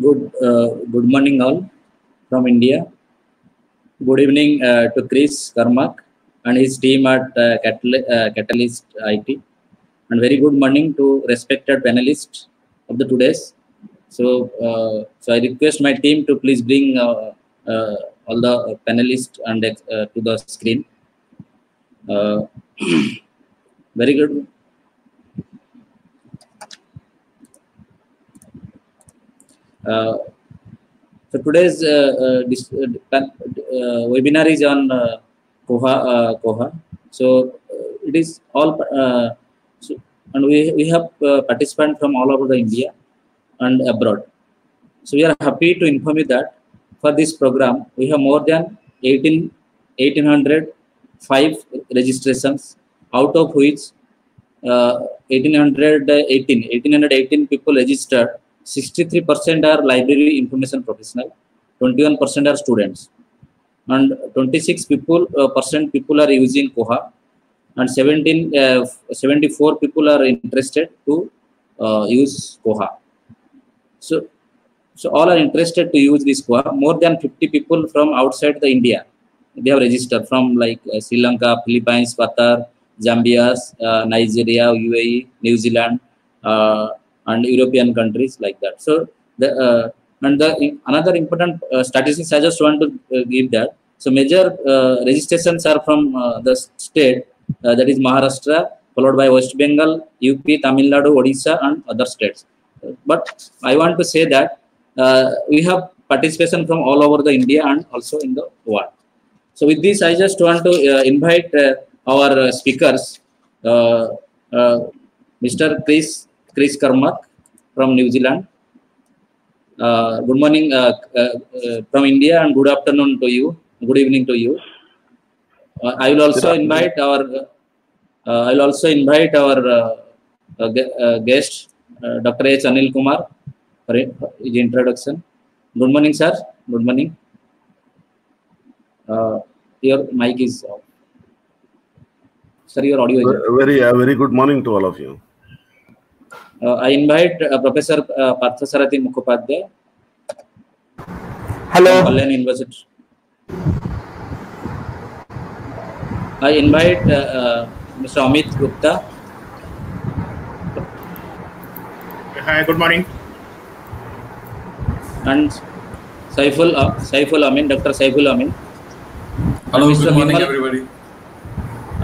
Good morning all from India. Good evening to Chris Cormack and his team at Catalyst IT, and very good morning to respected panelists of the today's. So I request my team to please bring all the panelists and to the screen. Very good. So today's webinar is on Koha. So it is all, and we have participants from all over the India and abroad. So we are happy to inform you that for this program we have more than 1805 registrations, out of which 1818 people registered. 63% are library information professional, 21% are students, and 26% people are using Koha, and 74 people are interested to use Koha. So all are interested to use this Koha. More than 50 people from outside the India, they have registered from like Sri Lanka, Philippines, Qatar, Zambia, Nigeria, UAE, New Zealand, and European countries like that. So another important statistics I just want to give that. So major registrations are from the state that is Maharashtra, followed by West Bengal, UP, Tamil Nadu, Odisha, and other states. But I want to say that we have participation from all over the India and also in the world. So with this, I just want to invite our speakers, Mr. Chris Cormack from New Zealand. Good morning from India, and good afternoon to you. Good evening to you. I will also invite our guest, Dr. H. Anil Kumar, for his introduction. Good morning, sir. Good morning. Your mic is off. Sir, your audio is off. Very good morning to all of you. I invite Prof.Parthasarathi Mukhopadhyay. Hello. Kalyani University. I invite Mr. Amit Gupta. Hi, good morning. And Saiful Amin, Dr. Saiful Amin. Hello, good morning everybody.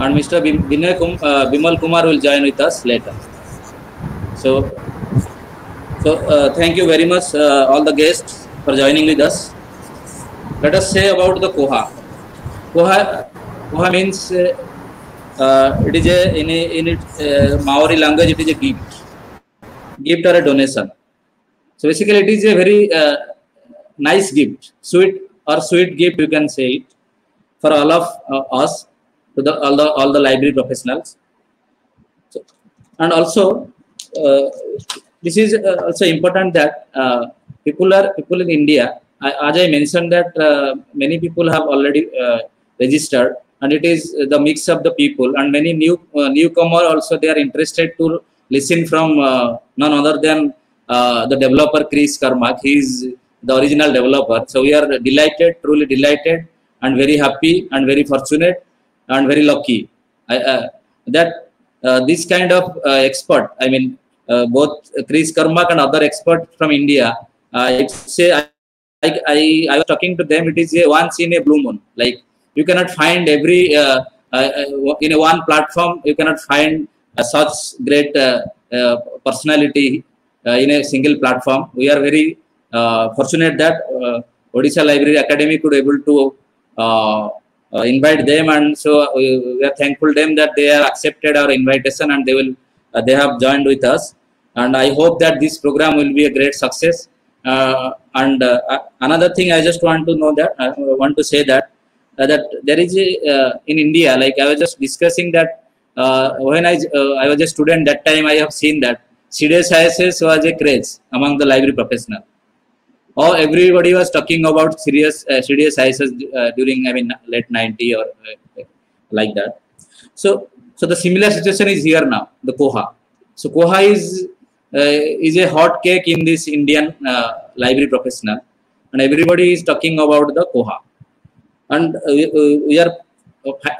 And Mr. Bimal Kumar will join with us later. So thank you very much all the guests for joining with us. Let us say about the Koha. Koha means it is in Maori language, it is a gift or a donation. So basically it is a very nice gift, sweet gift, you can say it, for all of us, to all the library professionals. So, and also this is also important that people in India, as I mentioned that many people have already registered, and it is the mix of the people, and many newcomer also, they are interested to listen from none other than the developer Chris Cormack. He is the original developer. So we are delighted, truly delighted, and very happy and very fortunate and very lucky that this kind of expert, I mean both Chris Cormack and other experts from India, I was talking to them, it is a once in a blue moon. Like you cannot find every in a one platform, you cannot find such great personality in a single platform. We are very fortunate that Odisha Library Academy could able to invite them, and so we are thankful them that they have accepted our invitation and they have joined with us. And I hope that this program will be a great success. And another thing I just want to know that want to say that there is in India, like I was just discussing that when I was a student that time, I have seen that serious ISS was a craze among the library professional. Or everybody was talking about serious ISS during late 90 or like that. So the similar situation is here now, the Koha. So Koha is is a hot cake in this Indian library professional, and everybody is talking about the Koha. And we are,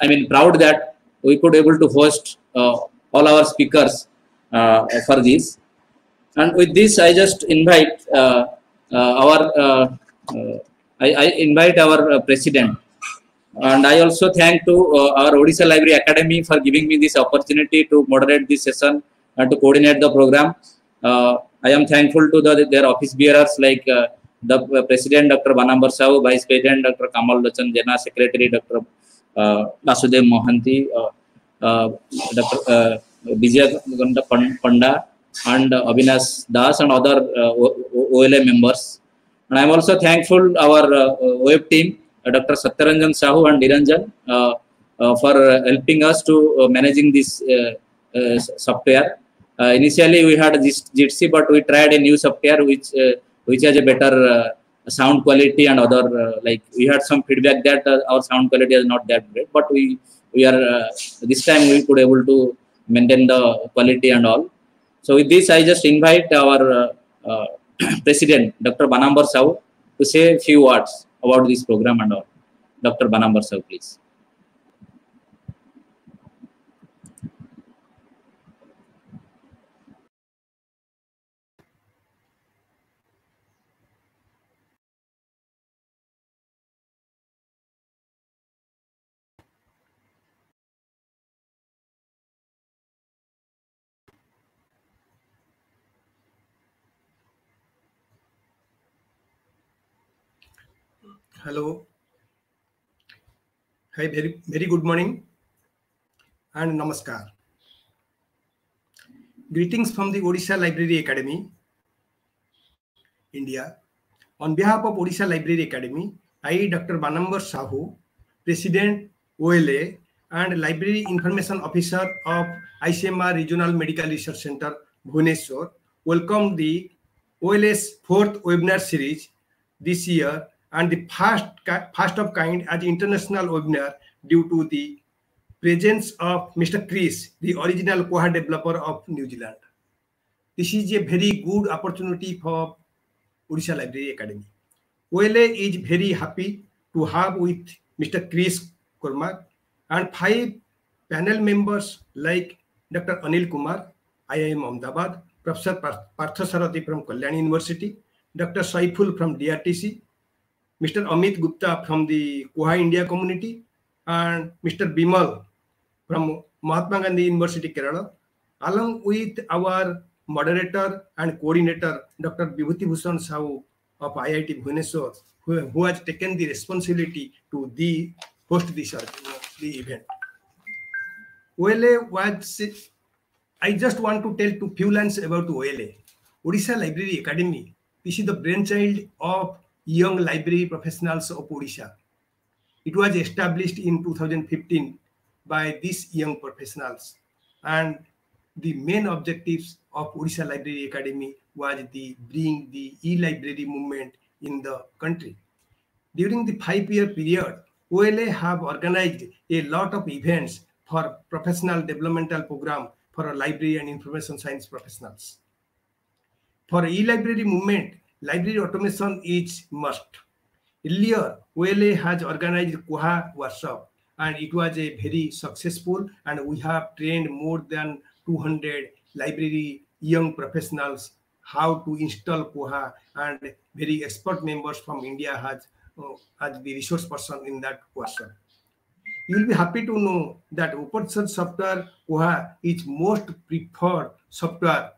I mean, proud that we could able to host all our speakers for this. And with this, I just invite I invite our president, and I also thank to our Odisha Library Academy for giving me this opportunity to moderate this session and to coordinate the program. I am thankful to their office bearers like the President Dr. Banambar Sahoo, Vice President Dr. Kamal Lochan Jena, Secretary Dr. Vasudev Mohanty, Dr. Vijay Panda, and Avinash Das and other OLA members. And I am also thankful our web team, Dr. Satyaranjan Sahu and Niranjan, for helping us to managing this software. Initially, we had this Jitsi, but we tried a new software which has a better sound quality and other like we had some feedback that our sound quality is not that great. But we are this time we could able to maintain the quality and all. So with this, I just invite our President, Dr. Banambar Sahoo, to say a few words about this program and all. Dr. Banambar Sahoo, please. Hello. Hi, very good morning and namaskar. Greetings from the Odisha Library Academy, India. On behalf of Odisha Library Academy, I, Dr. Banambar Sahoo, President OLA and Library Information Officer of ICMR Regional Medical Research Center, Bhubaneswar, welcome the OLA's 4th webinar series this year and the first of kind as international webinar due to the presence of Mr. Chris, the original Koha developer of New Zealand. This is a very good opportunity for Odisha Library Academy. OLA is very happy to have with Mr. Chris Cormack and 5 panel members like Dr. Anil Kumar, IIM Ahmedabad, Prof.Parthasarathi from Kalyani University, Dr. Saiful from DRTC, Mr. Amit Gupta from the Koha India community, and Mr. Bimal from Mahatma Gandhi University, Kerala, along with our moderator and coordinator, Dr. Vibhuti Bhushan Sahu of IIT Bhubaneswar, who has taken the responsibility to host this the event. OLA was, I just want to tell two few lines about OLA. Odisha Library Academy, this is the brainchild of young library professionals of Odisha. It was established in 2015 by these young professionals, and the main objectives of Odisha Library Academy was bring the e-library movement in the country. During the 5-year period, OLA have organized a lot of events for professional developmental program for library and information science professionals. For e-library movement, library automation is must. Earlier, OLA has organized Koha workshop, and it was a very successful, and we have trained more than 200 library young professionals how to install Koha, and very expert members from India has the resource person in that workshop. You will be happy to know that open source software Koha is most preferred software,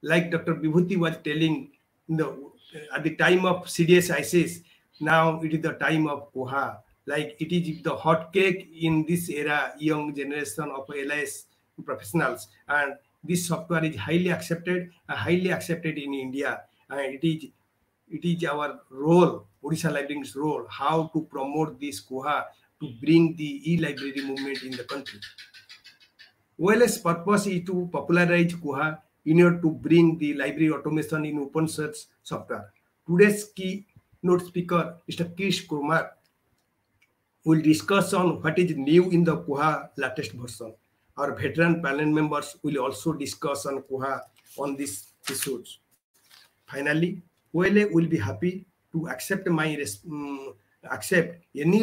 like Dr. Vibhuti was telling at the time of CDS ISIS. Now it is the time of Koha. Like it is the hot cake in this era, young generation of LIS professionals, and this software is highly accepted in India. And it is our role, Odisha Library's role, how to promote this Koha to bring the e-library movement in the country. OLA's purpose is to popularize Koha in order to bring the library automation in open source software. Today's keynote speaker, Mr. Chris Cormack, will discuss on what is new in the Koha latest version. Our veteran panel members will also discuss on Koha on these issues. Finally, OLA will be happy to accept any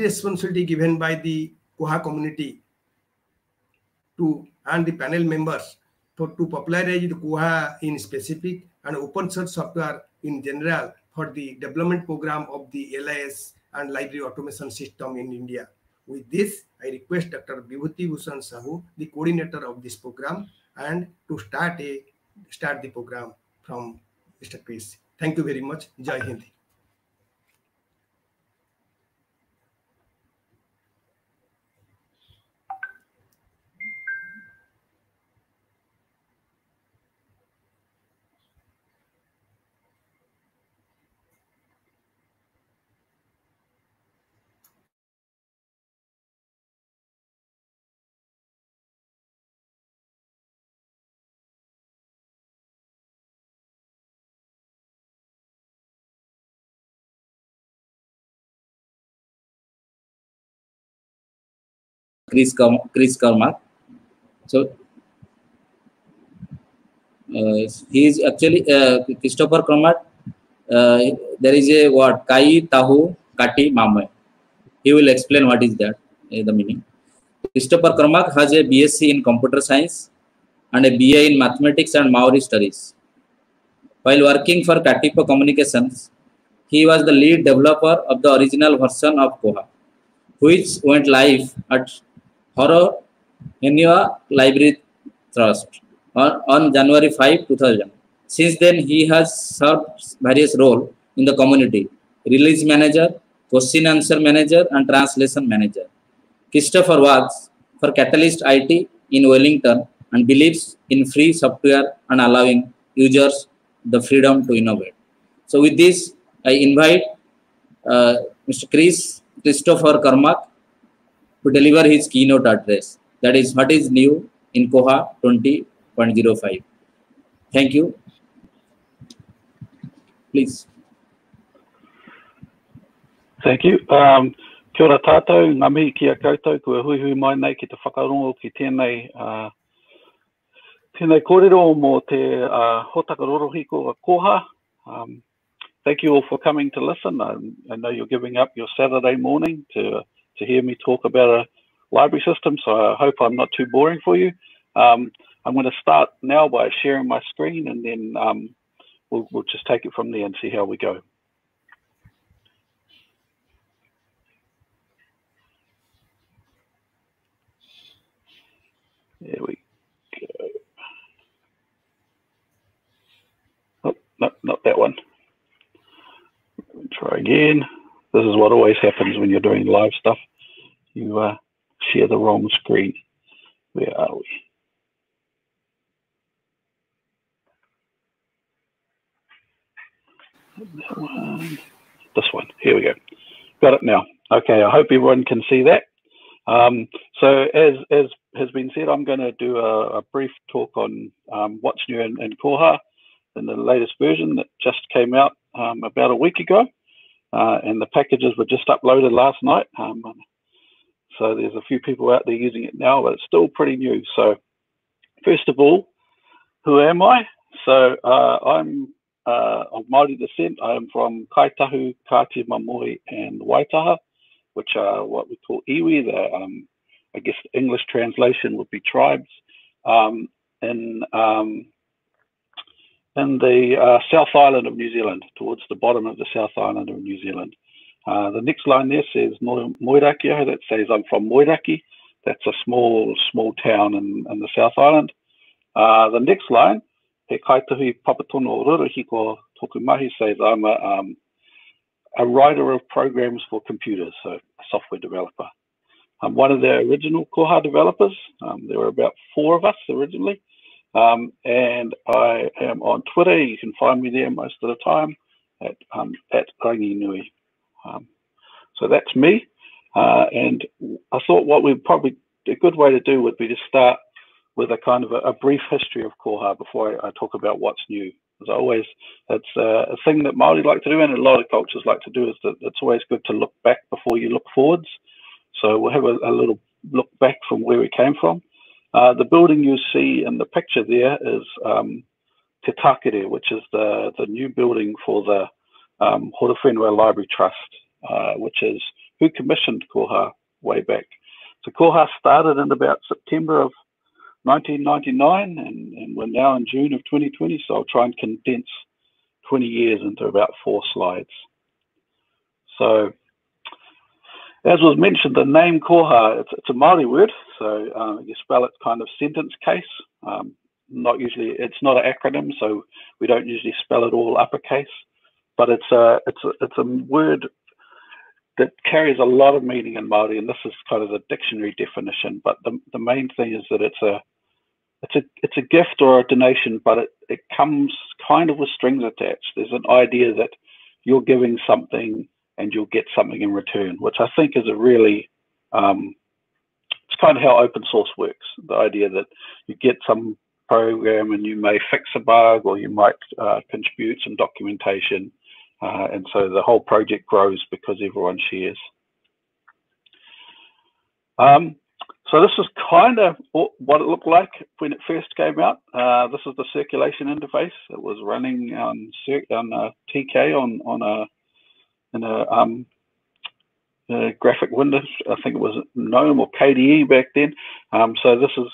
responsibility given by the Koha community and the panel members to popularize the Koha in specific and open source software in general for the development program of the LIS and library automation system in India. With this, I request Dr. Vibhuti Bhushan Sahu, the coordinator of this program, and to start the program from Mr. Chris. Thank you very much. Jai Hind. Chris Cormack. So he is actually Christopher Cormack. There is a word Kai Tahu Kati Mame. He will explain what is that, the meaning. Christopher Cormack has a BSc in Computer Science and a BA in Mathematics and Maori Studies. While working for Katipo Communications, he was the lead developer of the original version of Koha, which went live at Horo Henua Library Trust on January 5, 2000. Since then, he has served various roles in the community: release manager, question answer manager, and translation manager. Christopher works for Catalyst IT in Wellington and believes in free software and allowing users the freedom to innovate. So with this, I invite Mr. Christopher Cormack to deliver his keynote address. That is, what is new in Koha 20.05. Thank you. Please. Thank you. Kia ora tātou, ngā mihi ki a koutou, kua hui hui mai nei ki te whakarongo ki tēnei, tēnei kōrero mō te hotakarorohiko a Koha. Thank you all for coming to listen. I know you're giving up your Saturday morning to hear me talk about a library system, so I hope I'm not too boring for you. I'm going to start now by sharing my screen, and then we'll just take it from there and see how we go. There we go. Oh, no, not that one. Try again. This is what always happens when you're doing live stuff. You share the wrong screen. Where are we? That one. This one. Here we go. Got it now. Okay, I hope everyone can see that. So as has been said, I'm going to do a brief talk on what's new in Koha in the latest version that just came out about a week ago. And the packages were just uploaded last night. So there's a few people out there using it now, but it's still pretty new. So first of all, who am I? So I'm of Māori descent. I am from Kaitahu, Kāti, Mamoi, and Waitaha, which are what we call iwi. I guess the English translation would be tribes. In the South Island of New Zealand, towards the bottom of the South Island of New Zealand. The next line there says Moiraki. That says I'm from Moiraki. That's a small town in the South Island. The next line, He Kaitahi Papatono Rurihiko Tokumahi, says I'm a writer of programs for computers, so a software developer. I'm one of the original Koha developers. There were about 4 of us originally. And I am on Twitter. You can find me there most of the time at Rangi Nui. So that's me. And I thought what we'd probably, a good way to do would be to start with a kind of a brief history of Koha before I talk about what's new. As always, it's a thing that Māori like to do, and a lot of cultures like to do, is that it's always good to look back before you look forwards. So we'll have a little look back from where we came from. The building you see in the picture there is Te Takere, which is the new building for the Horowhenua Library Trust, which is who commissioned Koha way back. So Koha started in about September of 1999, and we're now in June of 2020, so I'll try and condense 20 years into about 4 slides. So, as was mentioned, the name Koha, it's a Māori word, so you spell it kind of sentence case. Not usually, it's not an acronym, so we don't usually spell it all uppercase, but it's a word that carries a lot of meaning in Māori, and this is kind of the dictionary definition. But the main thing is that it's a gift or a donation, but it comes kind of with strings attached. There's an idea that you're giving something and you'll get something in return, which I think is a really, it's kind of how open source works. The idea that you get some program and you may fix a bug, or you might contribute some documentation, and so the whole project grows because everyone shares. So this is kind of what it looked like when it first came out. This is the circulation interface. It was running on TK in a graphic window. I think it was GNOME or KDE back then. So this is,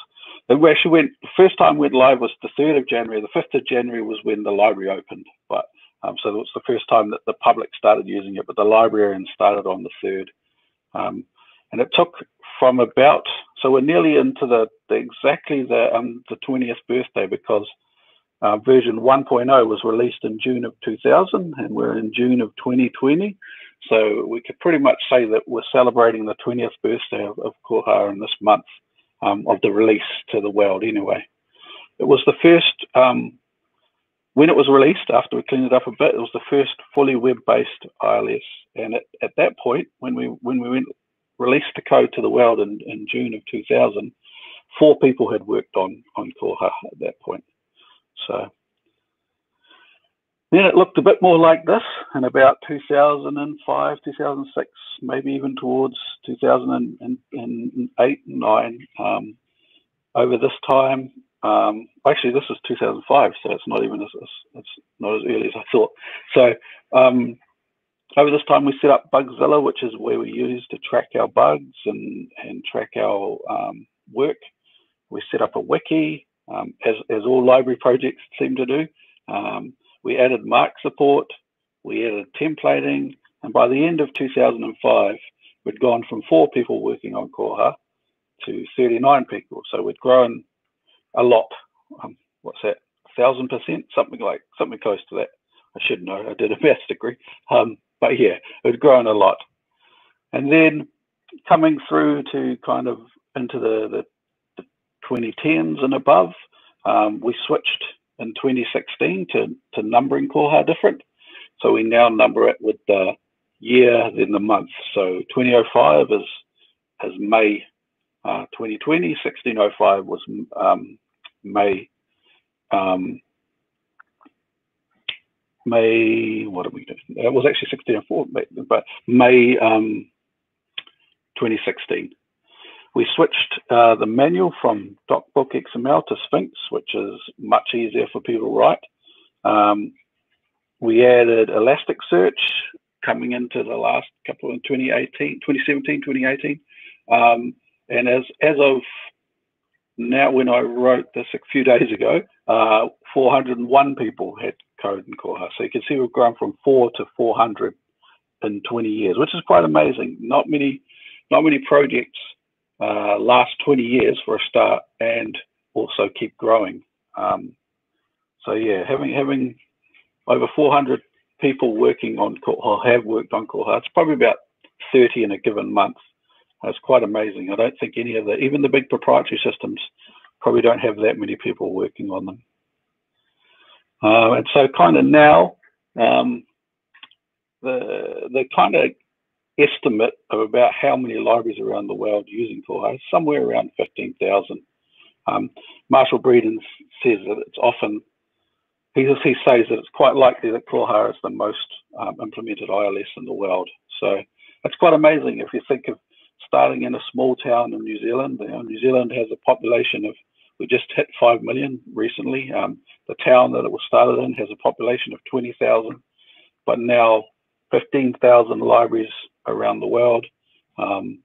we actually went, the first time we went live was the 3rd of January. The 5th of January was when the library opened. But so it was the first time that the public started using it, but the librarian started on the 3rd. And it took from about, so we're nearly into exactly the 20th birthday, because version 1.0 was released in June of 2000, and we're in June of 2020. So we could pretty much say that we're celebrating the 20th birthday of Koha in this month, of the release to the world anyway. It was the first, when it was released, after we cleaned it up a bit, it was the first fully web-based ILS. And at that point, when we released the code to the world in June of 2000, 4 people had worked on Koha at that point. So then it looked a bit more like this in about 2005, 2006, maybe even towards 2008 and 9. Over this time, actually this is 2005, so it's not even it's not as early as I thought. So over this time, we set up Bugzilla, which is where we use to track our bugs and track our work. We set up a wiki, as all library projects seem to do. We added mark support, we added templating, and by the end of 2005, we'd gone from 4 people working on Koha to 39 people. So we'd grown a lot. What's that? 1,000%, something close to that. I should know. I did a maths degree. But yeah, it had grown a lot. And then coming through to kind of into the 2010s and above, we switched in 2016 to numbering Koha different. So we now number it with the year, then the month. So 2005 is May 2020, 1605 was May, what did we do? It was actually 1604, but May 2016. We switched the manual from DocBook XML to Sphinx, which is much easier for people to write. We added Elasticsearch coming into the last couple in 2017, 2018. And as of now, when I wrote this a few days ago, 401 people had code in Koha. So you can see we've grown from 4 to 400 in 20 years, which is quite amazing. Not many projects last 20 years for a start and also keep growing. So yeah, having over 400 people working on Koha, have worked on Koha, it's probably about 30 in a given month. It's quite amazing. I don't think any of even the big proprietary systems probably don't have that many people working on them. And so kind of now, the kind of estimate of about how many libraries around the world using Koha is somewhere around 15,000. Marshall Breeden says that it's often, he says that it's quite likely that Koha is the most implemented ILS in the world. So it's quite amazing if you think of starting in a small town in New Zealand. New Zealand has a population of We just hit 5 million recently. The town that it was started in has a population of 20,000, but now 15,000 libraries around the world,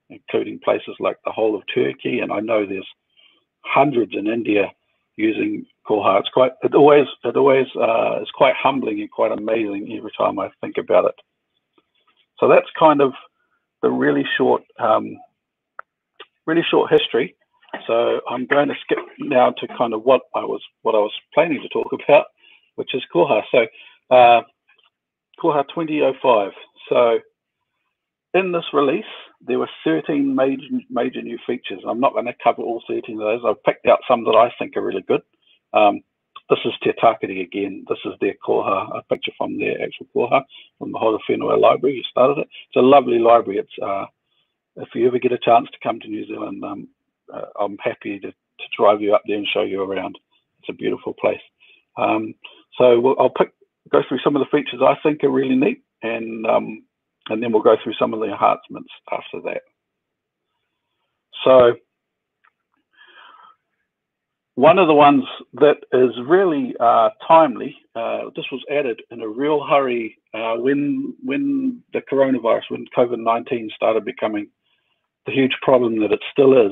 including places like the whole of Turkey, and I know there's hundreds in India using Koha. It always is quite humbling and quite amazing every time I think about it. So that's kind of the really short history. So I'm going to skip now to kind of what I was planning to talk about, which is Koha. So Koha 20.05. So in this release, there were 13 major new features. I'm not going to cover all 13 of those. I've picked out some that I think are really good. This is Te Tākiri again. This is their Koha, a picture from their actual Koha, from the Hora Whenua Library. You started it. It's a lovely library. It's if you ever get a chance to come to New Zealand, I'm happy to drive you up there and show you around. It's a beautiful place. So I'll go through some of the features I think are really neat, and then we'll go through some of the enhancements after that. So one of the ones that is really timely, this was added in a real hurry when the coronavirus, when COVID-19 started becoming the huge problem that it still is.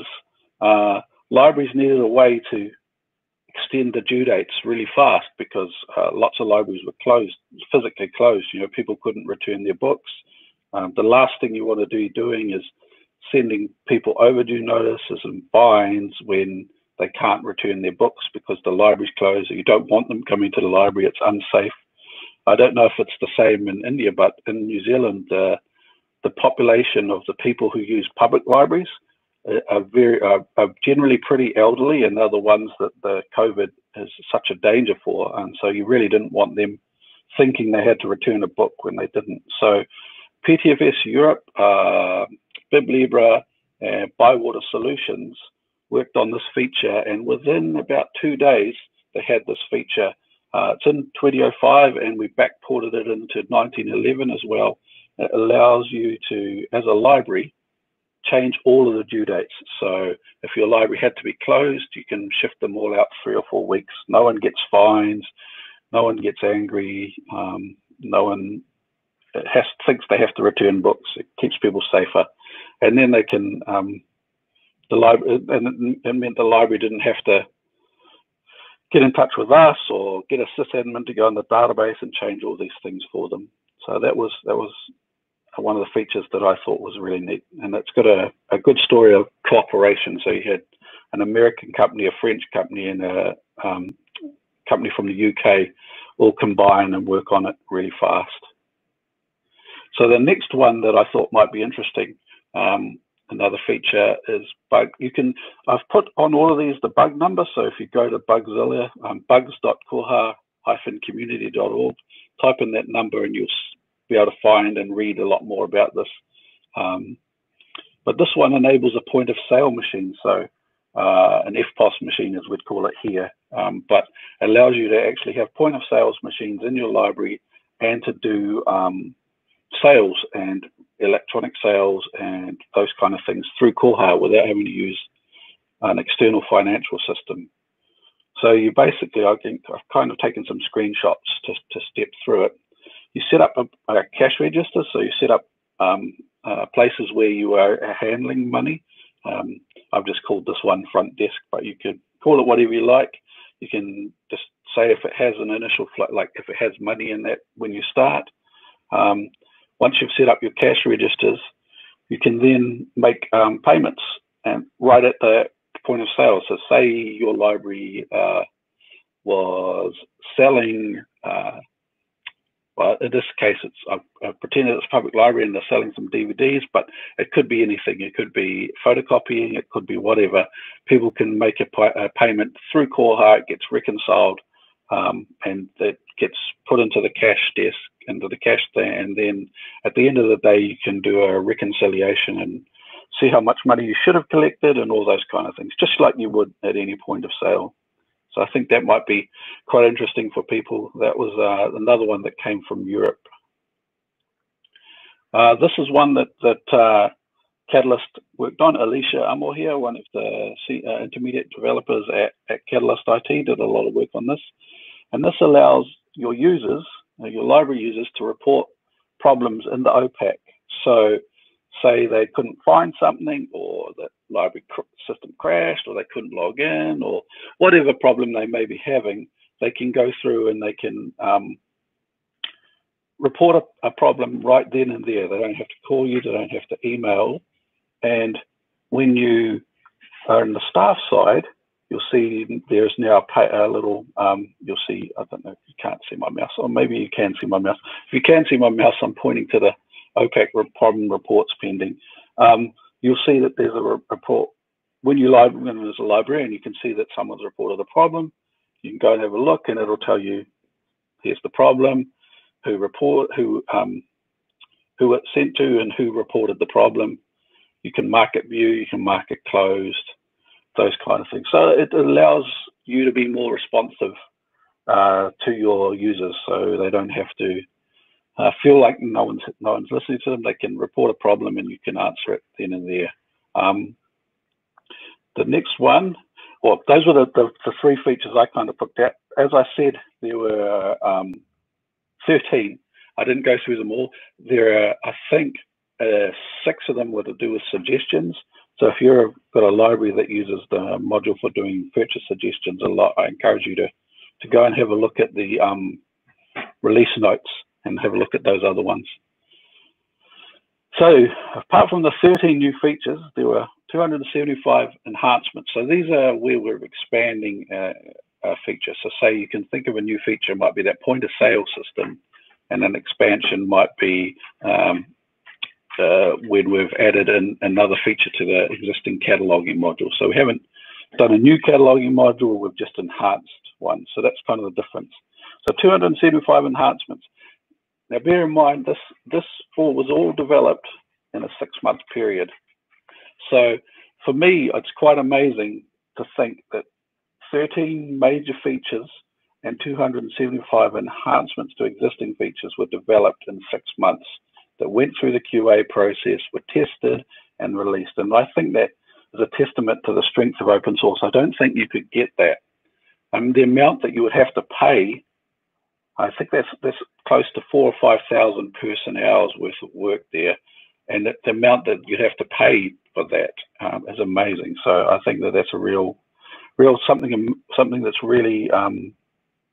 Libraries needed a way to extend the due dates really fast because lots of libraries were closed, physically closed. You know, people couldn't return their books. The last thing you want to be doing is sending people overdue notices and fines when they can't return their books because the library's closed. You don't want them coming to the library. It's unsafe. I don't know if it's the same in India, but in New Zealand, the population of the people who use public libraries are generally pretty elderly, and they're the ones that the COVID is such a danger for. And so you really didn't want them thinking they had to return a book when they didn't. So PTFS Europe, BibLibra, and Bywater Solutions worked on this feature, and within about 2 days, they had this feature. It's in 20.05, and we backported it into 19.11 as well. It allows you to, as a library, change all of the due dates. So if your library had to be closed, you can shift them all out 3 or 4 weeks. No one gets fines, no one gets angry, no one thinks they have to return books. It keeps people safer. And then they can, it meant the library didn't have to get in touch with us or get a sysadmin to go in the database and change all these things for them. So that was one of the features that I thought was really neat, and it's got a good story of cooperation. So you had an American company, a French company, and a company from the UK all combine and work on it really fast. So the next one that I thought might be interesting, another feature is bug. I've put on all of these the bug number. So if you go to Bugzilla, bugs.koha-community.org, type in that number and you'll be able to find and read a lot more about this. But this one enables a point of sale machine, so an FPOS machine as we'd call it here, but allows you to actually have point of sales machines in your library and to do sales and electronic sales and those kind of things through Koha without having to use an external financial system. So you basically, I think I've kind of taken some screenshots to step through it. You set up a cash register, so you set up places where you are handling money. I've just called this one front desk, but you could call it whatever you like. You can just say if it has an initial, like if it has money in that when you start. Once you've set up your cash registers, you can then make payments and right at the point of sale. So say your library was selling, well, in this case, I've pretended it's a public library and they're selling some DVDs, but it could be anything. It could be photocopying, it could be whatever. People can make a payment through Koha, it gets reconciled, and it gets put into the cash desk, into the cash there, and then at the end of the day, you can do a reconciliation and see how much money you should have collected and all those kind of things, just like you would at any point of sale. So I think that might be quite interesting for people. That was another one that came from Europe. This is one that Catalyst worked on. Alicia Amor here, one of the intermediate developers at Catalyst IT, did a lot of work on this. And this allows your users, your library users, to report problems in the OPAC. So say they couldn't find something, or the library system crashed, or they couldn't log in, or whatever problem they may be having, they can go through and they can report a problem right then and there. They don't have to call you, they don't have to email. And when you are on the staff side, you'll see there's now a little, you'll see, I don't know if you can't see my mouse, or maybe you can see my mouse. If you can see my mouse, I'm pointing to the OPAC problem reports pending. You'll see that there's a report. When there's a librarian, you can see that someone's reported a problem. You can go and have a look, and it'll tell you, here's the problem, who it's sent to, and who reported the problem. You can mark it view, you can mark it closed, those kind of things. So it allows you to be more responsive to your users, so they don't have to feel like no one's listening to them. They can report a problem and you can answer it then and there. The next one, well, those were the three features I kind of picked out. As I said, there were 13. I didn't go through them all. There are, I think, 6 of them were to do with suggestions. So if you've got a library that uses the module for doing purchase suggestions a lot, I encourage you to go and have a look at the release notes and have a look at those other ones. So apart from the 13 new features, there were 275 enhancements. So these are where we're expanding a feature. So say you can think of a new feature, might be that point of sale system, and an expansion might be when we've added in another feature to the existing cataloging module. So we haven't done a new cataloging module, we've just enhanced one. So that's kind of the difference. So 275 enhancements. Now bear in mind, this was all developed in a 6-month period. So for me, it's quite amazing to think that 13 major features and 275 enhancements to existing features were developed in 6 months, that went through the QA process, were tested and released. And I think that is a testament to the strength of open source. I don't think you could get that. The amount that you would have to pay, I think that's close to 4,000 or 5,000 person hours worth of work there. And the amount that you'd have to pay for that is amazing. So I think that that's a real something that's really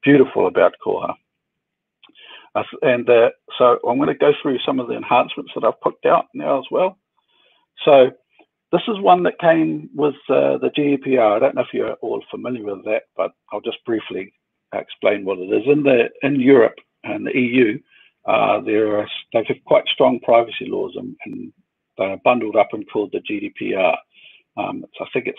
beautiful about Koha. So I'm going to go through some of the enhancements that I've picked out now as well. So this is one that came with the GDPR. I don't know if you're all familiar with that, but I'll just briefly explain what it is. In Europe and the EU, they've got quite strong privacy laws, and they're bundled up and called the GDPR. So I think it's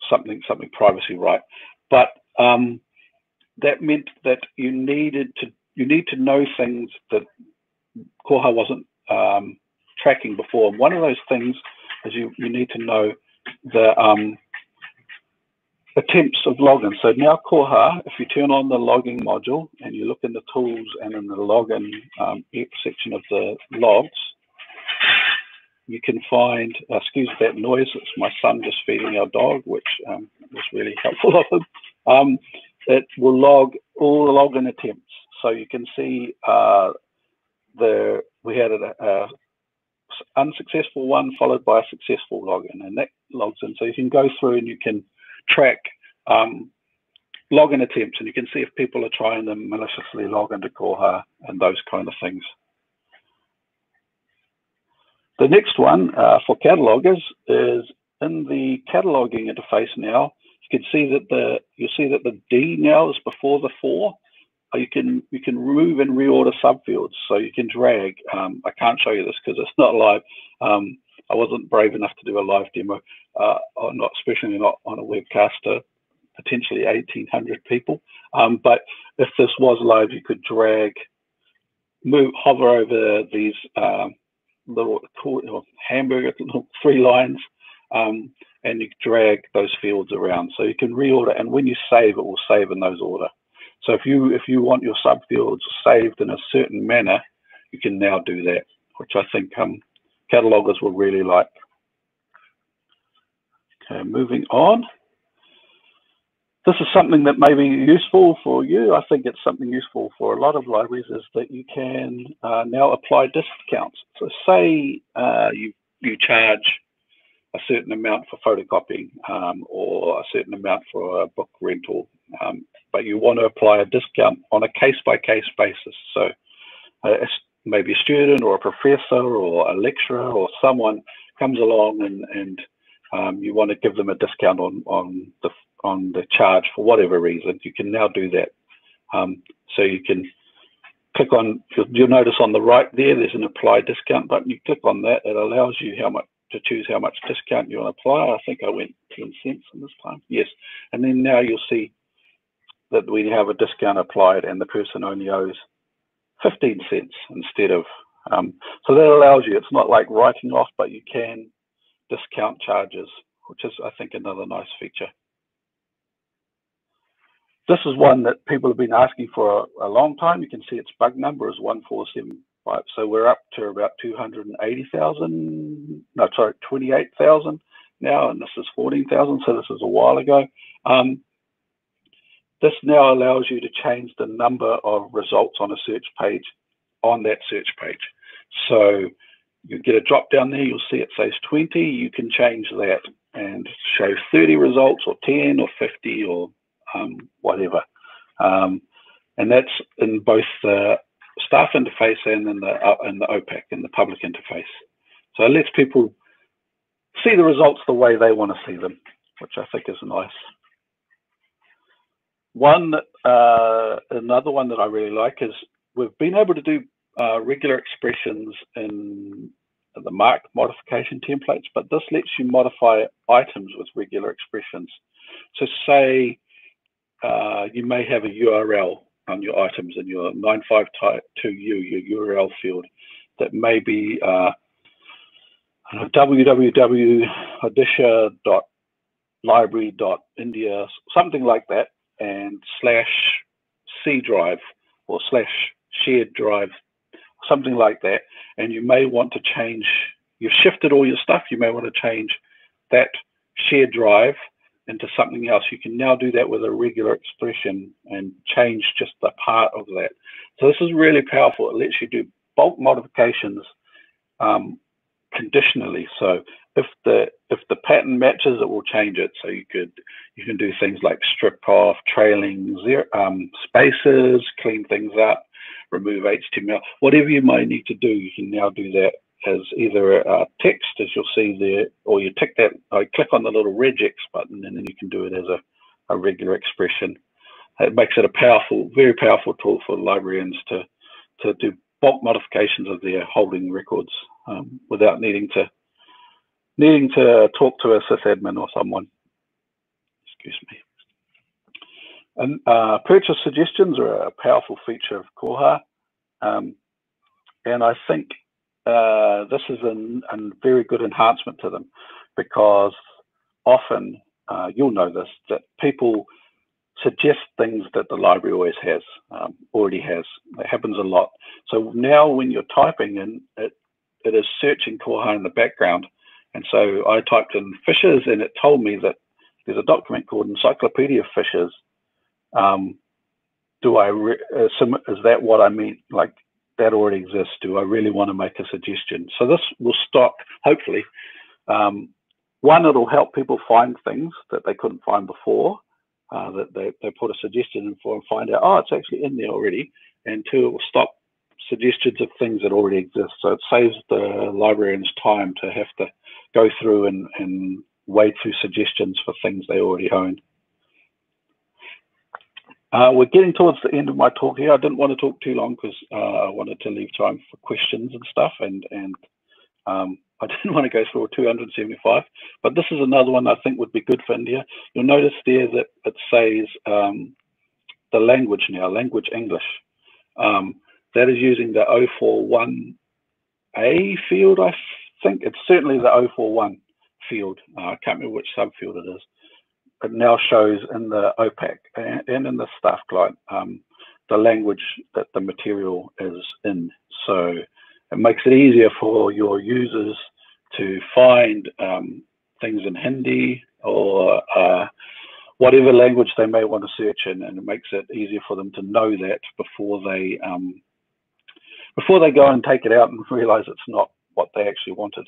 something privacy right, but that meant that you need to know things that Koha wasn't tracking before. And one of those things is you need to know the attempts of login. So now Koha, if you turn on the logging module and you look in the tools and in the login section of the logs, you can find, excuse that noise, it's my son just feeding our dog, which was really helpful of him. It will log all the login attempts. So you can see we had an unsuccessful one followed by a successful login, and that logs in. So you can go through and you can track login attempts, and you can see if people are trying to maliciously log into Koha and those kind of things. The next one for catalogers is in the cataloging interface now. You can see that the D now is before the 4. You can remove and reorder subfields, so you can drag. I can't show you this because it's not live. I wasn't brave enough to do a live demo, especially not on a webcast to potentially 1,800 people. But if this was live, you could drag, hover over these little hamburger, little 3 lines, and you drag those fields around. So you can reorder, and when you save, it will save in those order. So if you want your subfields saved in a certain manner, you can now do that, which I think catalogers will really like. Okay, moving on. This is something that may be useful for you. I think it's something useful for a lot of libraries, is that you can now apply discounts. So say you charge a certain amount for photocopying or a certain amount for a book rental, but you want to apply a discount on a case-by-case basis. So maybe a student or a professor or a lecturer or someone comes along and you want to give them a discount on the charge for whatever reason. You can now do that. So you can click on, you'll notice on the right there's an apply discount button. You click on that, it allows you to choose how much discount you want to apply. I think I went 10 cents in this time. Yes. And then now you'll see that we have a discount applied and the person only owes 15 cents instead of, so that allows you, it's not like writing off, but you can discount charges, which is, I think, another nice feature. This is one that people have been asking for a long time. You can see its bug number is 1475. So we're up to about 280,000, no, sorry, 28,000 now, and this is 14,000. So this is a while ago. This now allows you to change the number of results on a search page on that search page. So you get a drop down there, you'll see it says 20. You can change that and show 30 results or 10 or 50 or whatever. And that's in both the staff interface and in the OPAC, in the public interface. So it lets people see the results the way they want to see them, which I think is nice. Another one that I really like is we've been able to do regular expressions in the marked modification templates, but this lets you modify items with regular expressions. So say you may have a URL on your items in your 952U, your URL field, that may be www.odisha.library.india, something like that, and /C drive or /shared drive, something like that. And you may want to change, you've shifted all your stuff, you may want to change that shared drive into something else. You can now do that with a regular expression and change just the part of that. So this is really powerful. It lets you do bulk modifications conditionally. So if the pattern matches, it will change it. So you can do things like strip off, trailing spaces, clean things up, remove HTML, whatever you might need to do. You can now do that as either text, as you'll see there, or you tick that, click on the little regex button, and then you can do it as a regular expression. It makes it a powerful, very powerful tool for librarians to do bulk modifications of their holding records without needing to talk to a sysadmin or someone. Excuse me. And purchase suggestions are a powerful feature of Koha, and I think this is a very good enhancement to them, because often you'll know this, that people suggest things that the library already has. That happens a lot. So now when you're typing in, it is searching Koha in the background. And so I typed in fishes, and it told me that there's a document called Encyclopedia of Fishes. Is that what I mean? Like, that already exists. Do I really want to make a suggestion? So this will stop, hopefully. One, it'll help people find things that they couldn't find before, that they put a suggestion in for and find out, oh, it's actually in there already. And two, it will stop suggestions of things that already exist. So it saves the librarians time to have to go through and wade through suggestions for things they already own. We're getting towards the end of my talk here. I didn't want to talk too long because I wanted to leave time for questions and stuff, and I didn't want to go through 275, but this is another one I think would be good for India. You'll notice there that it says the language now, language English. That is using the 041A field, I think. It's certainly the 041 field. I can't remember which subfield it is. It now shows in the OPAC and in the staff client the language that the material is in. So it makes it easier for your users to find things in Hindi or whatever language they may want to search in, and it makes it easier for them to know that before they go and take it out and realize it's not what they actually wanted.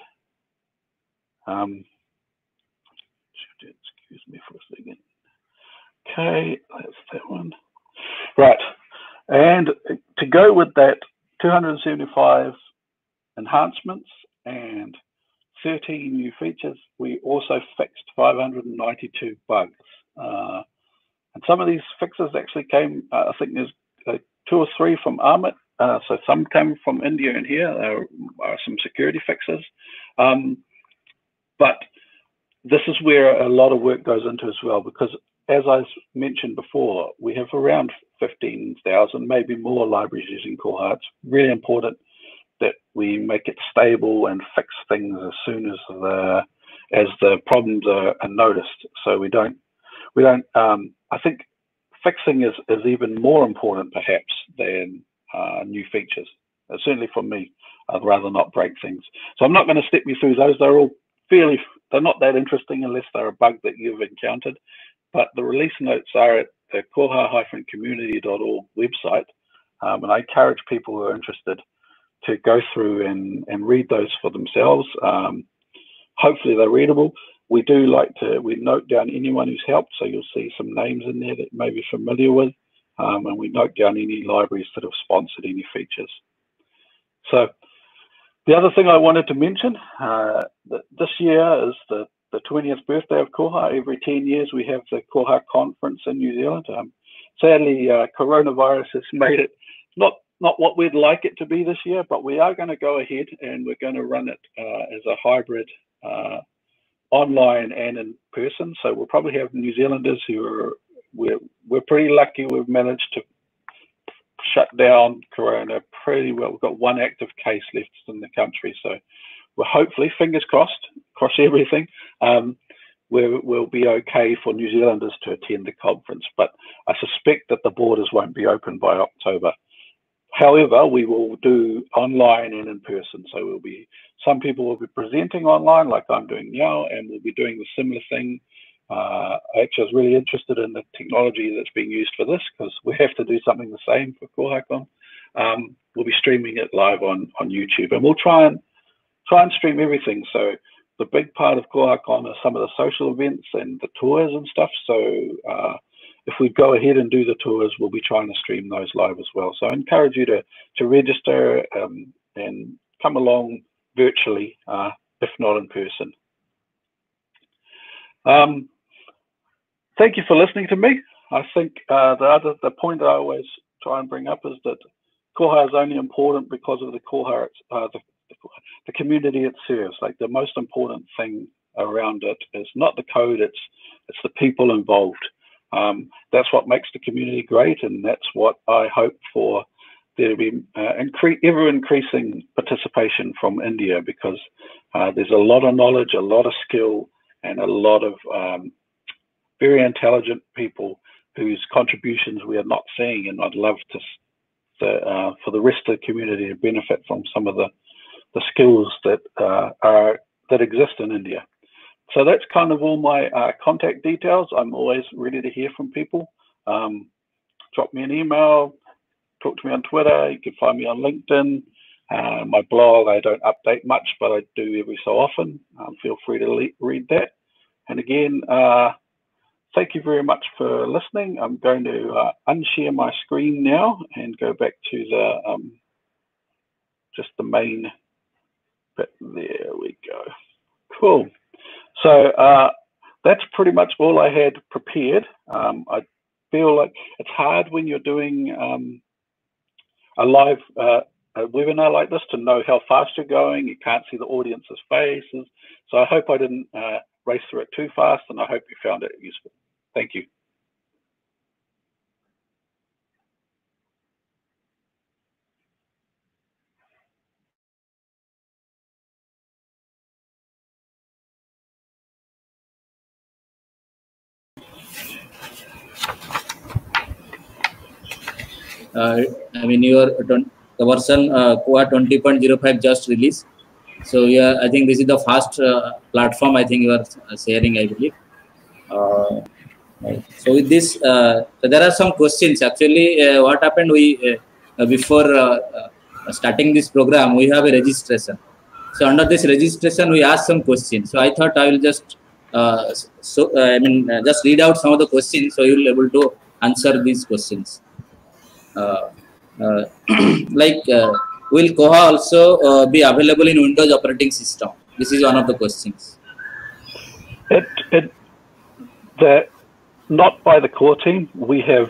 Excuse me for a second. Okay, that's that one. Right, and to go with that 275 enhancements and 13 new features, we also fixed 592 bugs. And some of these fixes actually came, I think there's 2 or 3 from Ahmed. So some came from India and here. There are some security fixes. But this is where a lot of work goes into as well, because as I mentioned before, we have around 15,000, maybe more libraries using Koha. It's really important that we make it stable and fix things as soon as the problems are noticed. So we don't. I think fixing is even more important perhaps than new features. Certainly for me, I'd rather not break things. So I'm not going to step you through those. They're all they're not that interesting unless they're a bug that you've encountered. But the release notes are at the Koha-community.org website, and I encourage people who are interested to go through and read those for themselves. Hopefully they're readable. We note down anyone who's helped, so you'll see some names in there that you may be familiar with, and we note down any libraries that have sponsored any features. So the other thing I wanted to mention, that this year is the 20th birthday of Koha. Every 10 years we have the Koha Conference in New Zealand. Sadly, coronavirus has made it not what we'd like it to be this year, but we are going to go ahead and we're going to run it as a hybrid online and in person. So we'll probably have New Zealanders who are, we're pretty lucky we've managed to shut down corona pretty well. We've got 1 active case left in the country. So we're hopefully, fingers crossed, cross everything, we'll be okay for New Zealanders to attend the conference. But I suspect that the borders won't be open by October. However, we will do online and in person. So some people will be presenting online like I'm doing now, and we'll be doing the similar thing. Actually, I was really interested in the technology that's being used for this, because we have to do something the same for KohaCon. We'll be streaming it live on YouTube, and we'll try and stream everything. So the big part of KohaCon are some of the social events and the tours and stuff. So if we go ahead and do the tours, we'll be trying to stream those live as well. So I encourage you to register and come along virtually, if not in person. Thank you for listening to me. I think the point I always try and bring up is that Koha is only important because of the Koha, the community it serves. Like, the most important thing around it is not the code, it's the people involved. That's what makes the community great, and that's what I hope for there to be ever increasing participation from India, because there's a lot of knowledge, a lot of skill, and a lot of very intelligent people whose contributions we are not seeing, and I'd love for the rest of the community to benefit from some of the skills that exist in India. So that's kind of all my contact details. I'm always ready to hear from people. Drop me an email, talk to me on Twitter. You can find me on LinkedIn. My blog, I don't update much, but I do every so often. Feel free to read that. And again, thank you very much for listening. I'm going to unshare my screen now and go back to the just the main bit. There we go. Cool. So that's pretty much all I had prepared. I feel like it's hard when you're doing a live a webinar like this to know how fast you're going. You can't see the audience's faces. So I hope I didn't race through it too fast, and I hope you found it useful. Thank you. I mean, the version Koha 20.05 just released. So yeah, I think this is the fast platform I think you are sharing, I believe. So with this, there are some questions. Actually, what happened? We before starting this program, we have a registration. So under this registration, we asked some questions. So I thought I will just just read out some of the questions, so you will able to answer these questions. Will Koha also be available in Windows operating system? This is one of the questions. Not by the core team. We have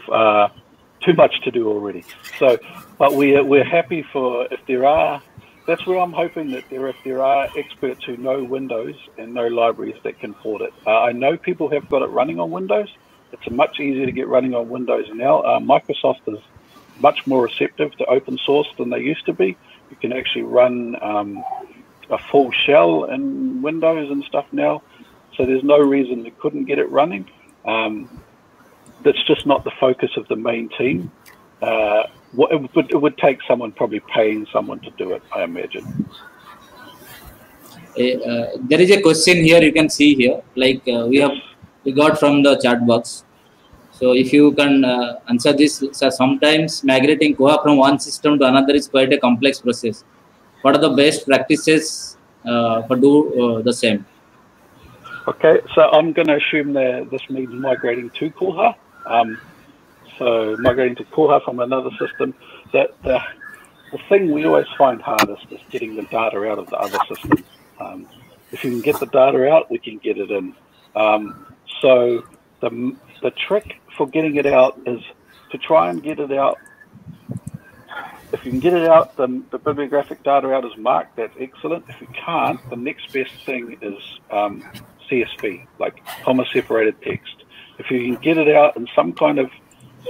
too much to do already. So, but we're happy for if there are. That's where I'm hoping that if there are experts who know Windows and know libraries that can port it. I know people have got it running on Windows. It's much easier to get running on Windows now. Microsoft is much more receptive to open source than they used to be. You can actually run a full shell in Windows and stuff now. So there's no reason they couldn't get it running. That's just not the focus of the main team. It would take someone probably paying someone to do it, I imagine. There is a question here, you can see here, like we got from the chat box. So if you can answer this, so sometimes migrating Koha from one system to another is quite a complex process. What are the best practices for do the same? Okay, so I'm going to assume that this means migrating to Koha. So migrating to Koha from another system. That the thing we always find hardest is getting the data out of the other system. If you can get the data out, we can get it in. So the trick for getting it out is to try and get it out. If you can get it out, then the bibliographic data out is marked. That's excellent. If you can't, the next best thing is CSV, like comma separated text. If you can get it out in some kind of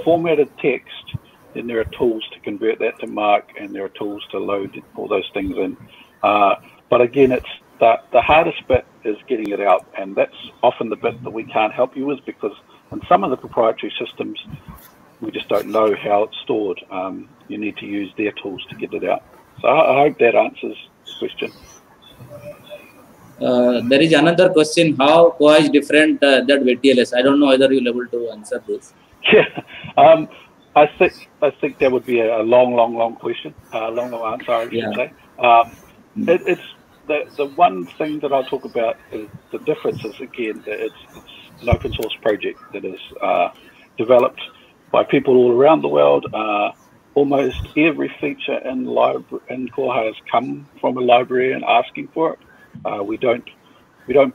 formatted text, then there are tools to convert that to mark, and there are tools to load all those things in. But again, it's the hardest bit is getting it out, and that's often the bit that we can't help you with, because in some of the proprietary systems, we just don't know how it's stored. You need to use their tools to get it out. So I hope that answers the question. There is another question, how Koha is different than VTLS. I don't know whether you'll be able to answer this. Yeah, I think that would be a long question, long answer, I should say. It's the one thing that I'll talk about is the difference is, again, that it's an open source project that is developed by people all around the world. Almost every feature in Koha has come from a librarian asking for it. We don't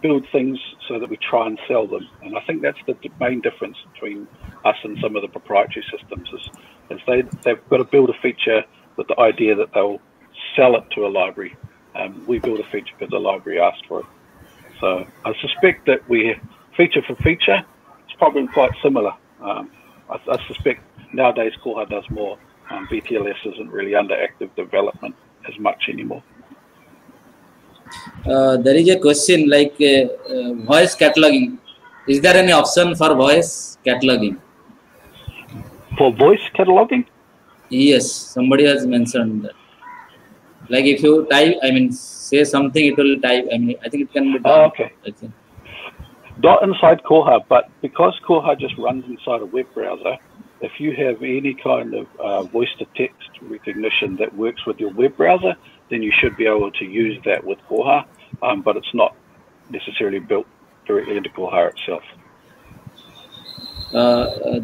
build things so that we try and sell them, and I think that's the main difference between us and some of the proprietary systems is they've got to build a feature with the idea that they'll sell it to a library. We build a feature because the library asked for it. So I suspect that we feature for feature, it's probably quite similar. I suspect nowadays Koha does more. VTLS isn't really under active development as much anymore. There is a question like voice cataloging. Is there any option for voice cataloging? For voice cataloging? Yes, somebody has mentioned that. Like if you type, say something, it will type. I think it can be done. Oh, okay. I think. Not inside Koha, but because Koha just runs inside a web browser, if you have any kind of voice-to-text recognition that works with your web browser, then you should be able to use that with Koha, but it's not necessarily built directly into Koha itself.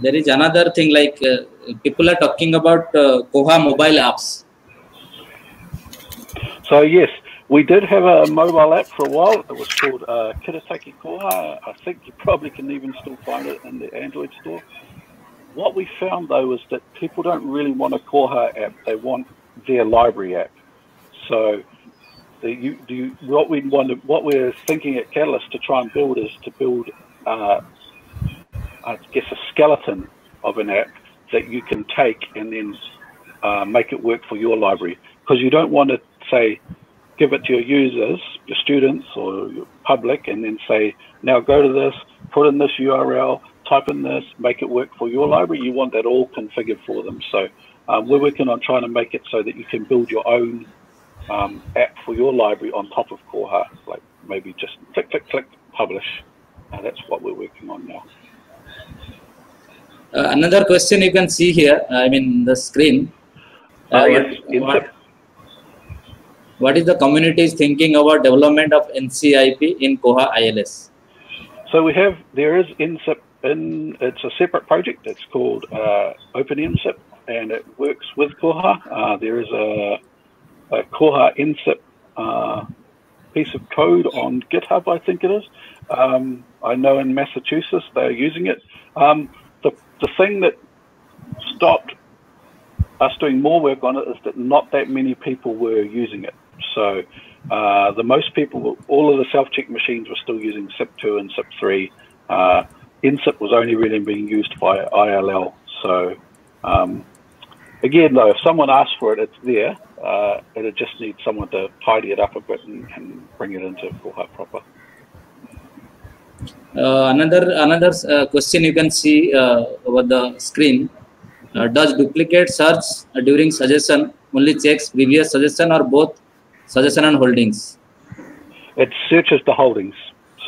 There is another thing, like people are talking about Koha mobile apps. So yes, we did have a mobile app for a while. It was called Kirataki Koha. I think you probably can even still find it in the Android store. What we found though is that people don't really want a Koha app; they want their library app. So what we're thinking at Catalyst to try and build is to build, I guess, a skeleton of an app that you can take and then make it work for your library. Because you don't want to say, give it to your users, your students or your public, and then say, now go to this, put in this URL, type in this, make it work for your library. You want that all configured for them. So we're working on trying to make it so that you can build your own app for your library on top of Koha, like maybe just click, click, click, publish, that's what we're working on now. Another question you can see here, I mean the screen. Yes, what is the community's thinking about development of NCIP in Koha ILS? So there is INSIP it's a separate project. It's called Open INSIP, and it works with Koha. There is a Koha INSIP piece of code on GitHub, I think it is. I know in Massachusetts they're using it. The thing that stopped us doing more work on it is that not that many people were using it. So the most people, all of the self-check machines were still using SIP2 and SIP3. INSIP was only really being used by ILL. So again, though, if someone asks for it, it's there. It just needs someone to tidy it up a bit and bring it into Koha proper. Another question you can see over the screen. Does duplicate search during suggestion only checks previous suggestion or both suggestion and holdings? It searches the holdings.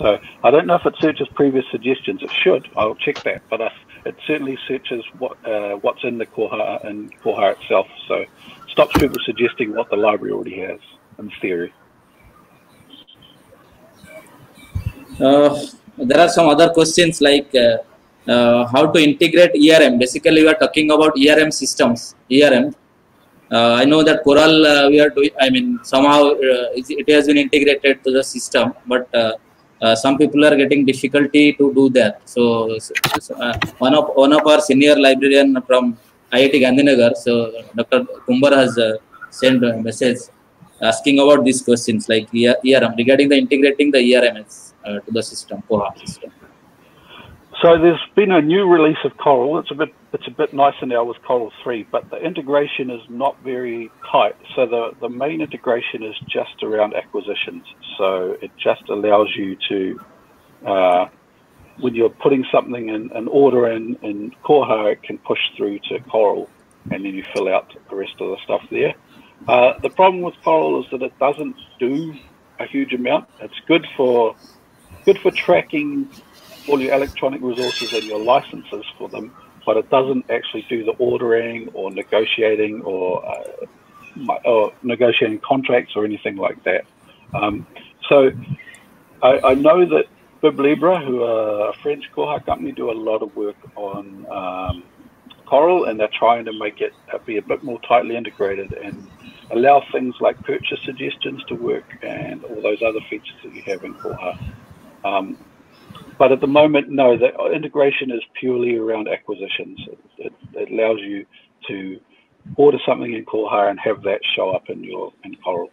So I don't know if it searches previous suggestions. It should. I'll check that. But it certainly searches what's in the Koha and Koha itself. So it stops people suggesting what the library already has in theory. There are some other questions like how to integrate ERM. Basically, we are talking about ERM systems. ERM. I know that Coral we are doing. I mean, somehow it has been integrated to the system, but some people are getting difficulty to do that. So one of our senior librarian from IIT Gandhinagar, so Dr. Kumar has sent a message asking about these questions like ERM regarding the integrating the ERMs to the system, Koha system. So there's been a new release of Coral. It's a bit nicer now with Coral 3, but the integration is not very tight. So the main integration is just around acquisitions. So it just allows you to, when you're putting something in an order in Koha, it can push through to Coral, and then you fill out the rest of the stuff there. The problem with Coral is that it doesn't do a huge amount. It's good for tracking all your electronic resources and your licenses for them, but it doesn't actually do the ordering or negotiating or negotiating contracts or anything like that. So I know that BibLibre, who are a French Koha company, do a lot of work on Coral, and they're trying to make it be a bit more tightly integrated and allow things like purchase suggestions to work and all those other features that you have in Koha. But at the moment, no, the integration is purely around acquisitions. It allows you to order something in Koha and have that show up in Coral.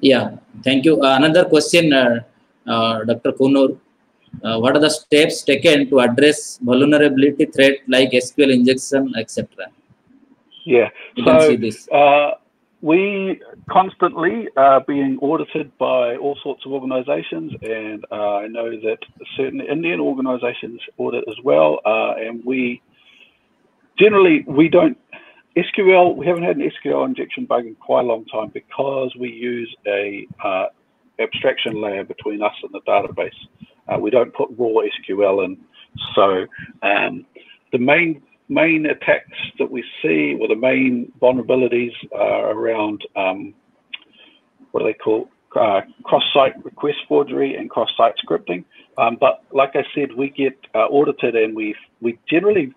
Yeah, thank you. Another question, Dr. Kunur. What are the steps taken to address vulnerability threat like SQL injection, etc.? Yeah, you can see this. We constantly are being audited by all sorts of organizations, and I know that certain Indian organizations audit as well. And we don't SQL. We haven't had an SQL injection bug in quite a long time because we use a abstraction layer between us and the database. We don't put raw SQL in. So the main attacks that we see, or the main vulnerabilities, are around what do they call cross-site request forgery and cross-site scripting. But like I said, we get audited, and we generally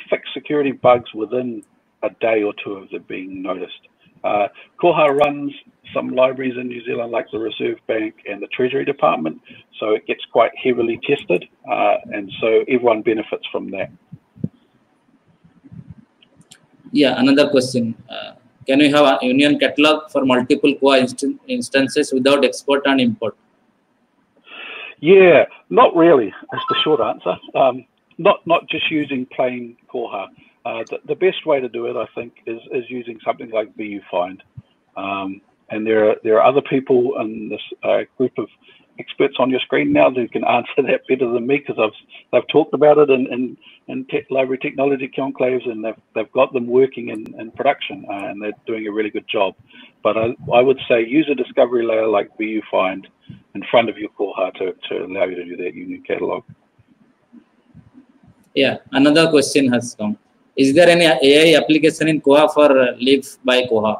fix security bugs within a day or two of them being noticed. Koha runs some libraries in New Zealand, like the Reserve Bank and the Treasury Department, so it gets quite heavily tested, and so everyone benefits from that. Yeah, another question. Can we have a union catalog for multiple Koha instances without export and import? Yeah, not really, is the short answer. Not just using plain Koha. The best way to do it, I think, is using something like BUFind. And there are other people in this group of experts on your screen now who can answer that better than me, because they've talked about it in library technology conclaves, and they've got them working in production, and they're doing a really good job. But I would say use a discovery layer like BUFind in front of your Koha to allow you to do that unique catalog. Yeah, another question has come. Is there any AI application in Koha for live by Koha?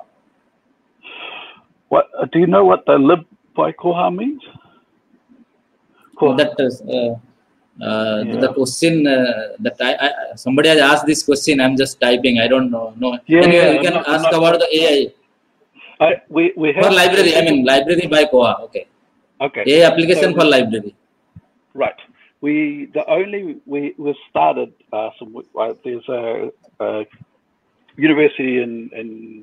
What do you know what the live by Koha means? Koha. That is, the question that somebody has asked this question. I'm just typing. I don't know. No. Yeah, you can ask about the AI. We have for library. I mean library by Koha. Okay. Okay. AI application for library. Right. We started there's a university in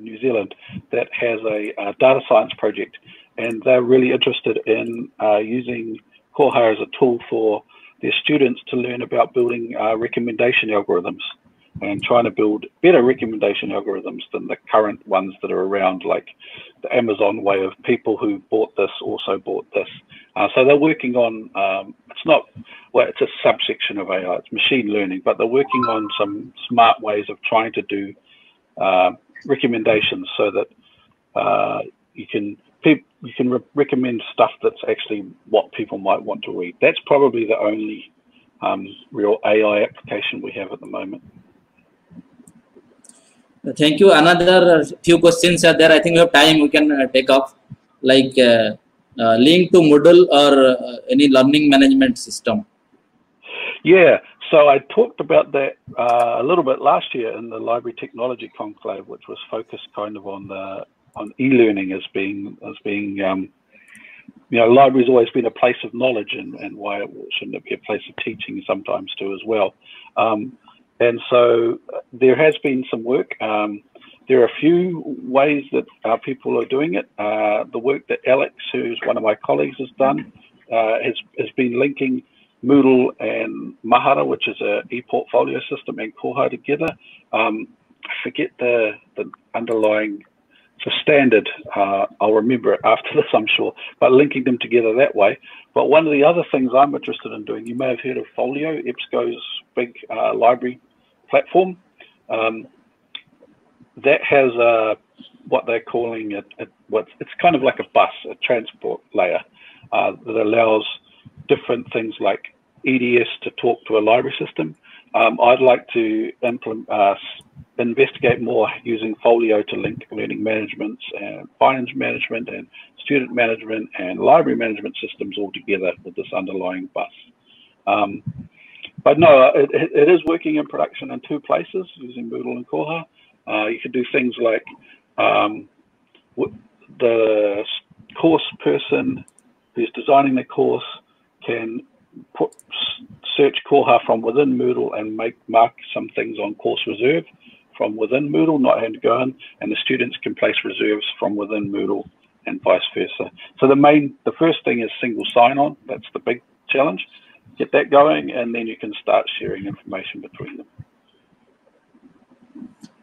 New Zealand that has a data science project, and they're really interested in using Koha as a tool for their students to learn about building recommendation algorithms and trying to build better recommendation algorithms than the current ones that are around, like the Amazon way of people who bought this also bought this. So they're working on, it's a subsection of AI, it's machine learning, but they're working on some smart ways of trying to do recommendations so that you can recommend stuff that's actually what people might want to read. That's probably the only real AI application we have at the moment. Thank you. Another few questions are there. I think we have time. We can take off. Like link to Moodle or any learning management system. Yeah. So I talked about that a little bit last year in the Library Technology Conclave, which was focused kind of on e-learning as being library's always been a place of knowledge, and why shouldn't it be a place of teaching sometimes too as well. And so there has been some work. There are a few ways that people are doing it. The work that Alex, who's one of my colleagues, has done has been linking Moodle and Mahara, which is a e-portfolio system, and Koha together. I forget the underlying standard. I'll remember it after this, I'm sure, but linking them together that way. But one of the other things I'm interested in doing, you may have heard of Folio, EBSCO's big library platform. That has what they're calling it's kind of like a bus, a transport layer that allows different things like EDS to talk to a library system. I'd like to investigate more using Folio to link learning management and finance management and student management and library management systems all together with this underlying bus. But no, it is working in production in two places using Moodle and Koha. You can do things like the course person who's designing the course can search Koha from within Moodle and mark some things on course reserve from within Moodle, not having to go in, and the students can place reserves from within Moodle and vice versa. So the first thing is single sign-on. That's the big challenge. Get that going, and then you can start sharing information between them.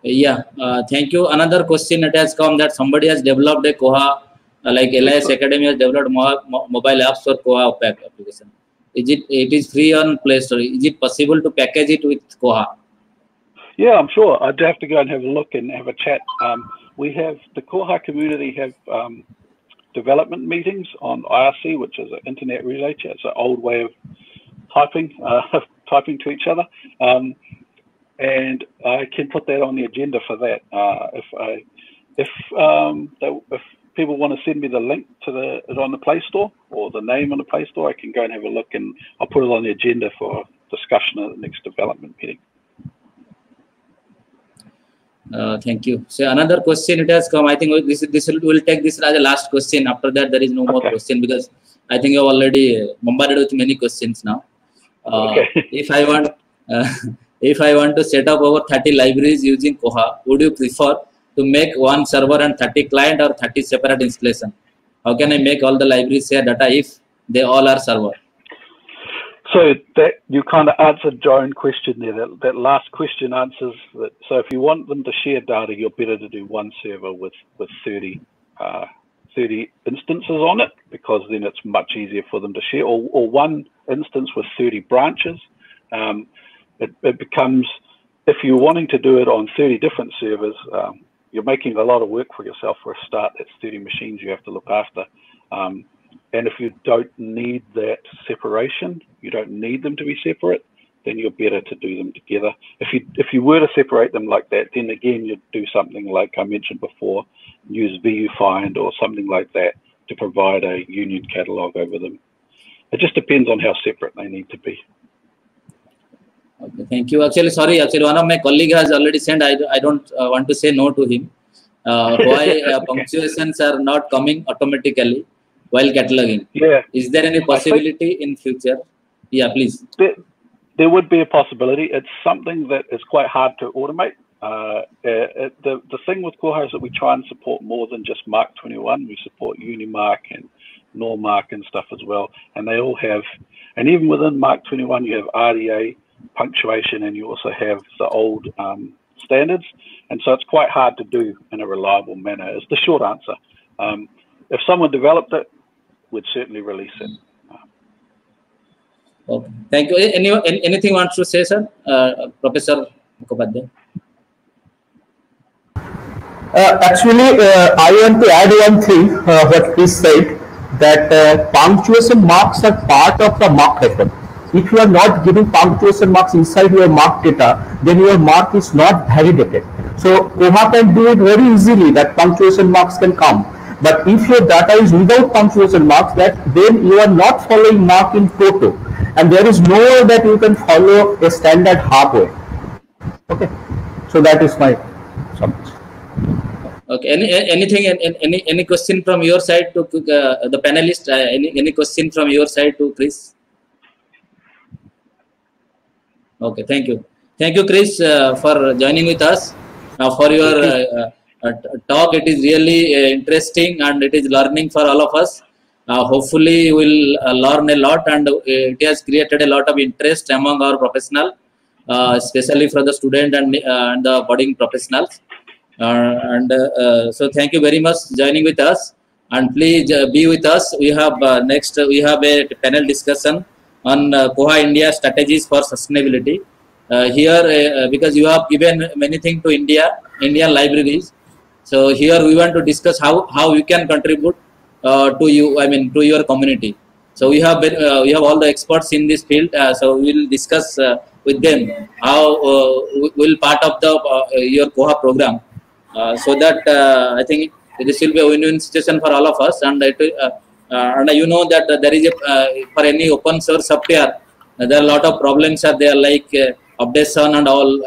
Yeah, thank you. Another question that has come, that somebody has developed a Koha, like LIS Academy has developed mobile apps for Koha application. It is free on Play Store. Is it possible to package it with Koha? Yeah, I'm sure. I'd have to go and have a look and have a chat. We have the Koha community have development meetings on IRC, which is an internet relay chat. It's an old way of typing to each other. And I can put that on the agenda for that. If people want to send me the link to it on the Play Store or the name on the Play Store, I can go and have a look, and I'll put it on the agenda for discussion at the next development meeting. Thank you. So another question it has come. I think we'll take this as a last question. After that, there is no more question, because I think you've already bombarded with many questions now. If I want to set up over 30 libraries using Koha, would you prefer to make one server and 30 client or 30 separate installation? How can I make all the libraries share data if they all are server? So that you kind of answered your own question there. That last question answers that. So if you want them to share data, you're better to do one server with 30 instances on it, because then it's much easier for them to share, or one instance with 30 branches. It becomes, if you're wanting to do it on 30 different servers, you're making a lot of work for yourself for a start. That's 30 machines you have to look after. And if you don't need that separation, you don't need them to be separate, then you're better to do them together. If you were to separate them like that, then again, you'd do something like I mentioned before, use VUFind or something like that to provide a union catalog over them. It just depends on how separate they need to be. Okay, thank you. Sorry, one of my colleague has already sent. I don't want to say no to him. Why punctuations are not coming automatically while cataloging? Yeah. Is there any possibility in future? Yeah, please. There would be a possibility. It's something that is quite hard to automate. The thing with Koha is that we try and support more than just Mark 21. We support Unimark and Normark and stuff as well. And they all have, and even within Mark 21, you have RDA, punctuation, and you also have the old standards. And so it's quite hard to do in a reliable manner, is the short answer. If someone developed it, we'd certainly release it. Okay, thank you. Anything wants to say, sir? Professor Mukhopadhyay? Actually, I want to add one thing, what he said, that punctuation marks are part of the mark record. If you are not giving punctuation marks inside your mark data, then your mark is not validated. So Koha can do it very easily, that punctuation marks can come. But if your data is without punctuation marks, then you are not following mark in toto. And there is no way that you can follow a standard halfway. Okay. So that is my summary. Okay. Any question from your side to the panelist? Any question from your side to Chris? Okay. Thank you. Thank you, Chris, for joining with us. For your talk. It is really interesting and it is learning for all of us. Hopefully, we'll learn a lot, and it has created a lot of interest among our professionals, especially for the student and the budding professionals. So thank you very much joining with us, and please be with us. We have next we have a panel discussion on Koha India strategies for sustainability. Here because you have given many things to Indian libraries, so here we want to discuss how we can contribute to you, to your community. So we have all the experts in this field, so we will discuss with them how will part of the your Koha program, so that I think this will be a win-win situation for all of us. And you know that there is for any open source software, there are a lot of problems are there, like updation and all.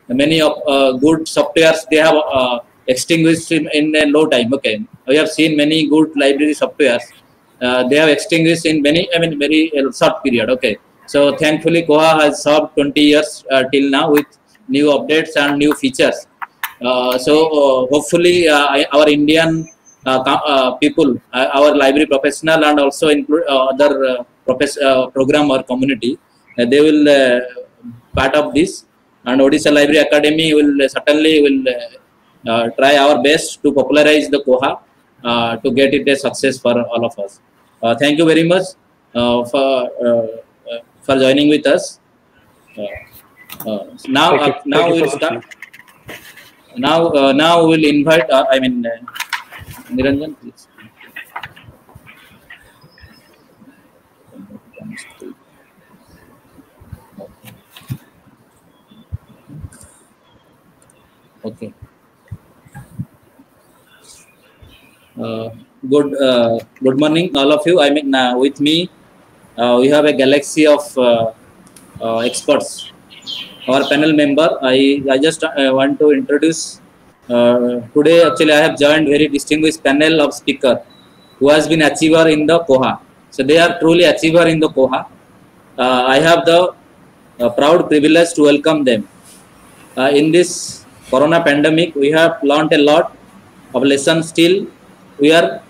Many of good softwares, they have extinguished in a low time. Okay, we have seen many good library softwares, they have extinguished in very short period. Okay, so thankfully Koha has served 20 years till now with new updates and new features. So hopefully our Indian people, our library professional, and also include other program or community, they will part of this, and Odisha Library Academy will certainly try our best to popularize the Koha to get it a success for all of us. Thank you very much for joining with us. Now we will start. Now we will invite. Niranjan, please. Okay. Good morning, all of you. With me, we have a galaxy of experts. Our panel member, I just want to introduce. Today, actually, I have joined very distinguished panel of speaker who has been achiever in the Koha. So they are truly achiever in the Koha. I have the proud privilege to welcome them. In this Corona pandemic, we have learned a lot of lessons. Still, we are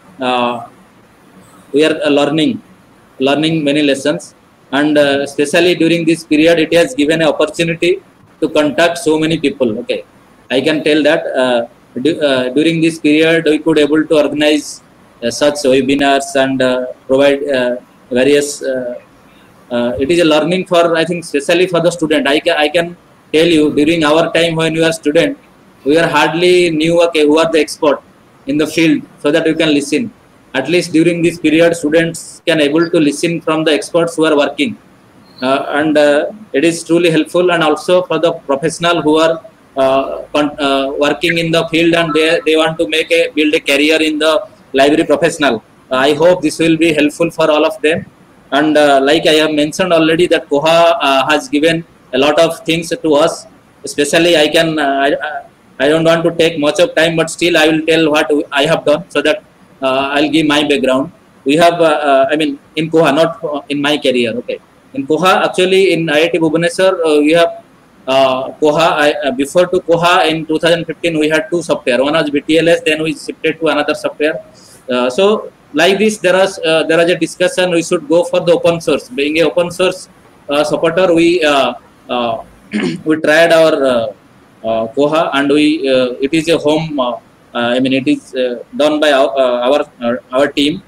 learning many lessons, and especially during this period, it has given an opportunity to contact so many people. Okay, I can tell that during this period, we could able to organize such webinars and provide various. It is a learning for, I think, especially for the student. I can tell you, during our time when we are student, we are hardly knew who are the expert in the field, so that you can listen. at least during this period, students can able to listen from the experts who are working. And it is truly helpful, and also for the professional who are working in the field and they want to build a career in the library professional. I hope this will be helpful for all of them. And like I have mentioned already, that Koha has given a lot of things to us. Especially, I don't want to take much of time, but still I will tell what I have done, so that I'll give my background. We have, I mean, in Koha, not in my career. Okay, in Koha, actually in IIT Bhubaneswar, we have Koha. Before to Koha in 2015, we had two software. One was BTLS, then we shifted to another software. So like this, there is a discussion. We should go for the open source. Being a open source supporter, we tried our Koha, and it is a home. I mean, it is done by our team,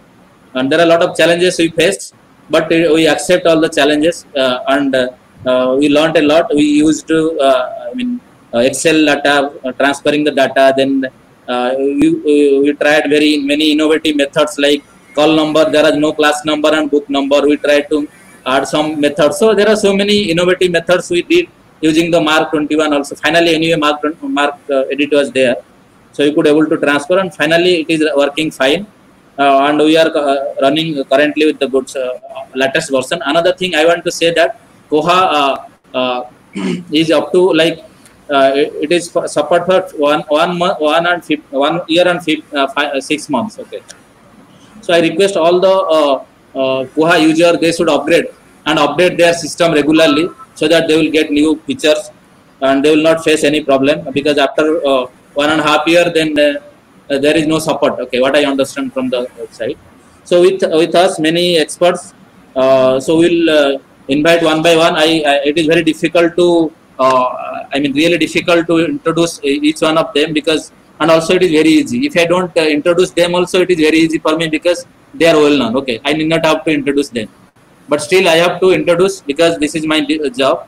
and there are a lot of challenges we faced, but we accept all the challenges, and we learned a lot. We used I mean, Excel data, transferring the data. Then we tried very many innovative methods like call number. There is no class number and book number. We tried to add some methods. So there are so many innovative methods we did using the Mark 21 also. Finally, anyway, Mark edit was there. So you could able to transfer, and finally it is working fine. And we are running currently with the good latest version. Another thing I want to say that Koha is up to like it is support for 1 year and 6 months. Okay. So I request all the Koha user, they should upgrade and update their system regularly, so that they will get new features and they will not face any problem, because after 1.5 years, then there is no support. Okay, what I understand from the website. So with us many experts, so we'll invite one by one. It is very difficult to I mean, really difficult to introduce each one of them, because, and also it is very easy. If I don't introduce them also, it is very easy for me because they are well known. Okay, I need not have to introduce them, but still I have to introduce because this is my job.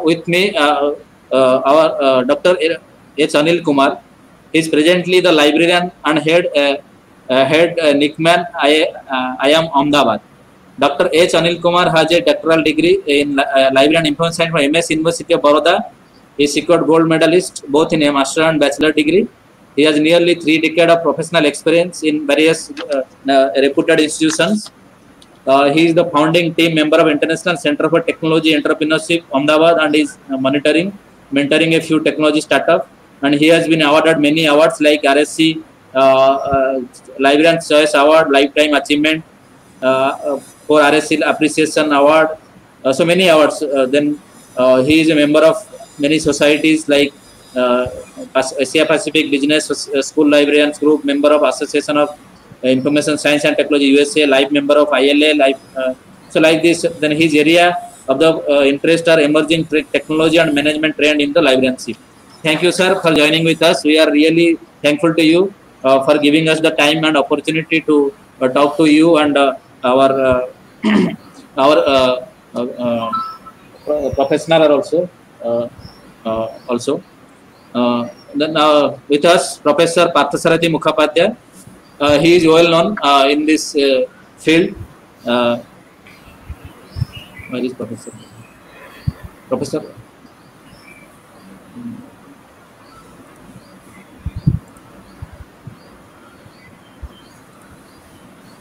With me, our Dr. H. Anil Kumar. He is presently the librarian and head NICMAN IIM Ahmedabad. Dr. H. Anil Kumar has a doctoral degree in Library and Information Science from MS University of Baroda. He secured gold medalist both in a master and bachelor degree. He has nearly 3 decades of professional experience in various reputed institutions. He is the founding team member of International Center for Technology Entrepreneurship, Ahmedabad, and is mentoring a few technology startups. And he has been awarded many awards like RSC, Librarian's Choice Award, Lifetime Achievement, for RSC Appreciation Award, so many awards. Then he is a member of many societies like Asia Pacific Business School Librarians Group, member of Association of Information Science and Technology USA, life member of ILA, so like this. Then his area of the interest are emerging technology and management trend in the librarianship. Thank you, sir, for joining with us. We are really thankful to you for giving us the time and opportunity to talk to you and our professional are also. Then with us, Professor Parthasarathi Mukhopadhyay. He is well known in this field. Where is Professor? Professor.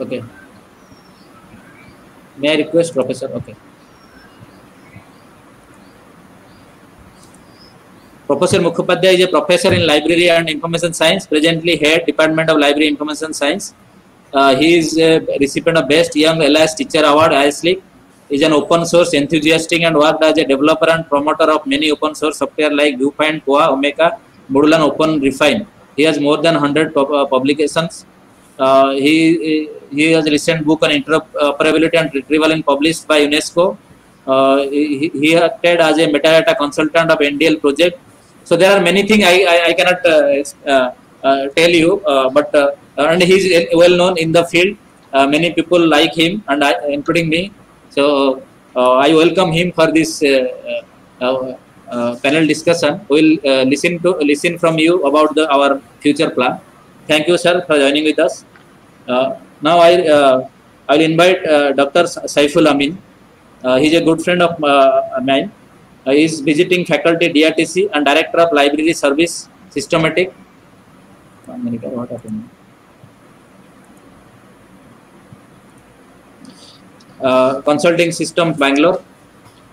Okay. May I request Professor? Okay. Professor Mukhopadhyay is a professor in Library and Information Science, presently head Department of Library Information Science. He is a recipient of Best Young LIS Teacher Award, ISLIC. He is an open source enthusiast and worked as a developer and promoter of many open source software like Viewfind, Koha, Omeka, Moodle, and Open Refine. He has more than 100 publications. He has a recent book on interoperability and retrieval published by UNESCO. He acted as a metadata consultant of NDL project. So there are many things I cannot tell you, but and he is well known in the field. Many people like him, and including me. So I welcome him for this panel discussion. We will listen from you about our future plan. Thank you, sir, for joining with us. Now I will invite Dr. Saiful Amin. He is a good friend of mine. He is visiting faculty DRTC and Director of Library Service Systematic. What happened? Consulting System, Bangalore.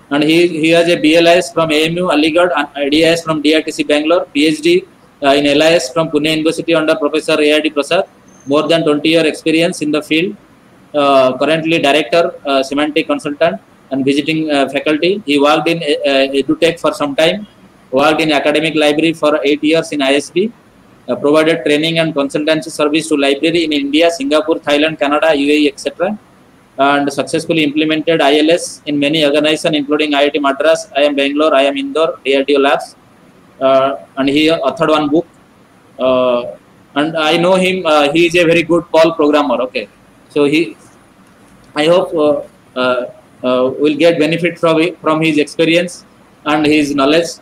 And he has a BLIS from AMU, Aligarh, and DIS from DRTC, Bangalore, PhD in LIS from Pune University under Professor A.I.D. Prasad. More than 20-year experience in the field. Currently Director, Semantic Consultant, and visiting faculty. He worked in EduTech for some time, worked in Academic Library for 8 years in ISB, provided training and consultancy service to library in India, Singapore, Thailand, Canada, UAE, etc. And successfully implemented ILS in many organizations, including IIT Madras, IIM Bangalore, IIM Indore, DRDO Labs. And he authored one book. And I know him, he is a very good call programmer. Okay. So I hope will get benefit from his experience and his knowledge.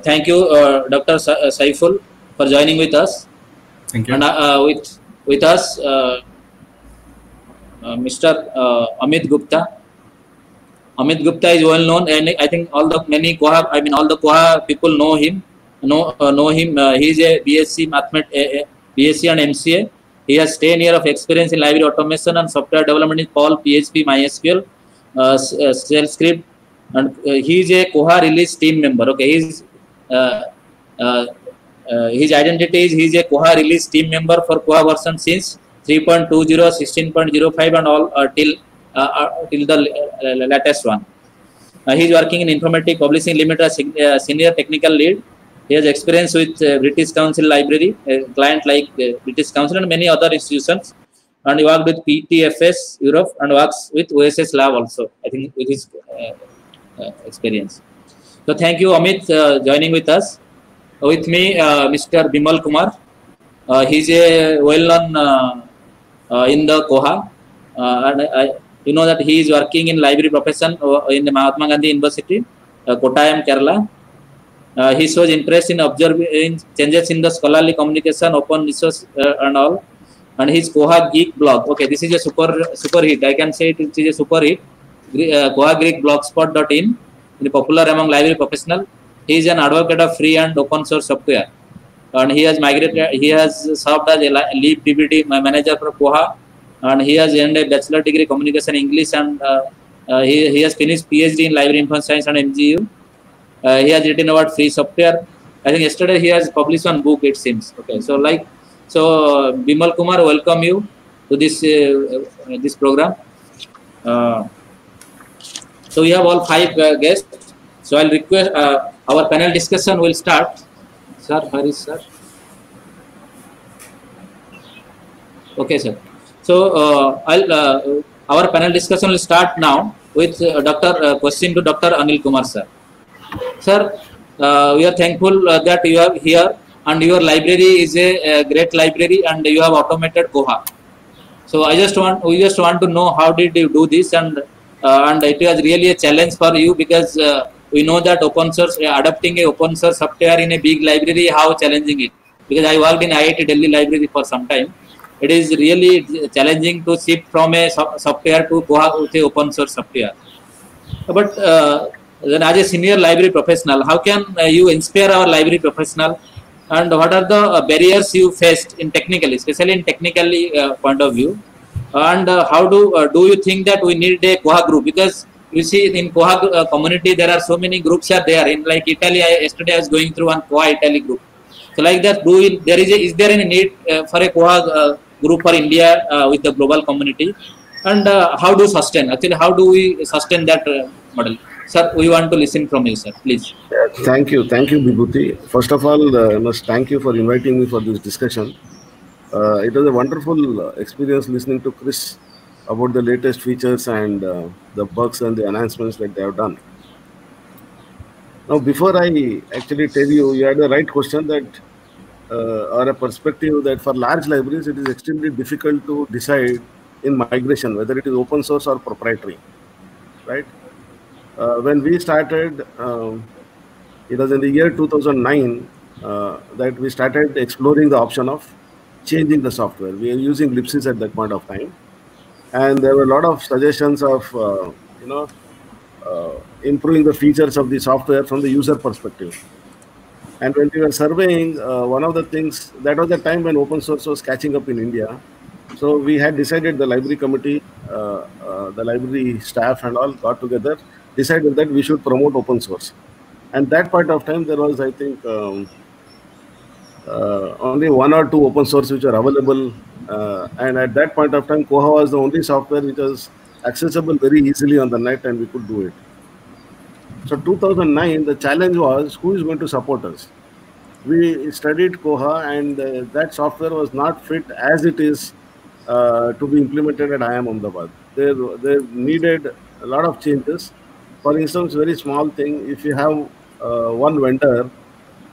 Thank you, Dr. Saiful, for joining with us. Thank you. And with us, Mr. Amit Gupta. Amit Gupta is well known, and I think all the Koha people know him. He is a BSc Mathematics, BSc and MCA. He has 10 years of experience in library automation and software development in Perl, PHP, MySQL, Shell script, and he is a Koha release team member. Okay, his identity is he is a Koha release team member for Koha version since 3.20, 16.05, and all till the latest one. He is working in Informatic Publishing Limited as senior technical lead. He has experience with British Council Library, a client like British Council and many other institutions. And he worked with PTFS Europe and works with OSS Lab also, I think, with his experience. So thank you, Amit, joining with us. With me, Mr. Bimal Kumar. He is a well-known in the Koha. And you know that he is working in library profession in the Mahatma Gandhi University, Kottayam, Kerala. He shows interest in observing changes in the scholarly communication, open resource and all. And his Koha Geek blog. Okay, this is a super hit. I can say it is a super hit. Koha Geek blogspot.in, popular among library professionals. He is an advocate of free and open source software. And he has migrated. He has served as a lead PPT manager for Koha. And he has earned a bachelor degree communication English, and he has finished PhD in library information science and MGU. He has written about free software. I think yesterday he has published one book, it seems. Okay, so Bimal Kumar, welcome you to this this program. So we have all 5 guests. So I'll request our panel discussion will start. Sir, where is sir? Okay, sir. So our panel discussion will start now with question to Dr. Anil Kumar, sir. Sir, we are thankful that you are here, and your library is a great library, and you have automated Koha. So we just want to know how did you do this, and it was really a challenge for you, because we know that open source, adapting a open source software in a big library, how challenging it. Because I worked in IIT Delhi library for some time. It is really challenging to shift from a software to Koha with a open source software. But then as a senior library professional, how can you inspire our library professional, and what are the barriers you faced in technically, especially in technically point of view, and how do you think that we need a Koha group? Because you see in Koha community there are so many groups are there. In like Italy, yesterday I was going through one Koha Italy group. So like that, is there any need for a Koha group for India with the global community, and how do we sustain that model? Sir, we want to listen from you, sir. Please. Thank you, Vibhuti. First of all, I must thank you for inviting me for this discussion. It was a wonderful experience listening to Chris about the latest features and the bugs and the enhancements that they have done. Now, before I actually tell you, you had a right question that, or a perspective that for large libraries, it is extremely difficult to decide in migration whether it is open source or proprietary, right? When we started, it was in the year 2009 that we started exploring the option of changing the software. We were using Lipsys at that point of time. And there were a lot of suggestions of, improving the features of the software from the user perspective. And when we were surveying, one of the things, that was the time when open source was catching up in India. So we had decided, the library committee, the library staff and all got together, decided that we should promote open source. And that point of time, there was, I think, only 1 or 2 open source which are available. And at that point of time, Koha was the only software which was accessible very easily on the net, and we could do it. So 2009, the challenge was, who is going to support us? We studied Koha, and that software was not fit as it is to be implemented at IIM Ahmedabad. They needed a lot of changes. For instance, very small thing, if you have one vendor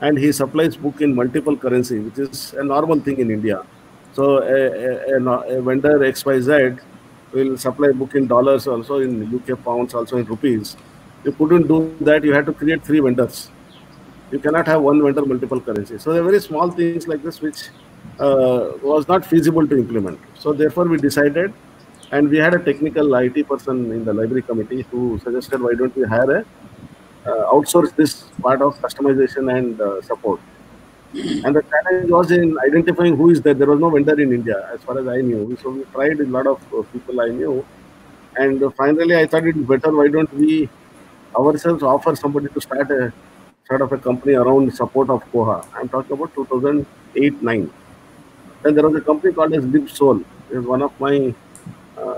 and he supplies book in multiple currency, which is a normal thing in India. So a vendor XYZ will supply book in dollars, also in UK pounds, also in rupees. You couldn't do that. You had to create 3 vendors. You cannot have one vendor, multiple currencies. So there are very small things like this which was not feasible to implement. So therefore we decided, and we had a technical IT person in the library committee who suggested, why don't we hire outsource this part of customization and support. And the challenge was in identifying who is there. There was no vendor in India, as far as I knew. So we tried a lot of people I knew. And finally, I thought it was better, why don't we ourselves offer somebody to start a sort of a company around support of Koha. I'm talking about 2008-9. Then there was a company called as LibSol. It was one of my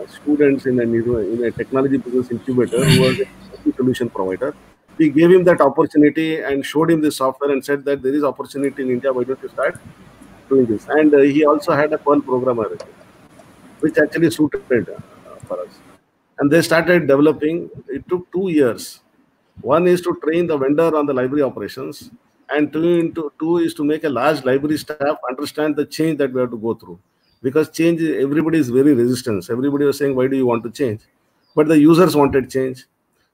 students in a technology business incubator who was a solution provider. We gave him that opportunity and showed him the software and said that there is opportunity in India, why don't you start doing this? And he also had a Perl programmer, which actually suited for us. And they started developing. It took 2 years. One is to train the vendor on the library operations, and two is to make a large library staff understand the change that we have to go through. Because change, everybody is very resistant. Everybody was saying, why do you want to change? But the users wanted change.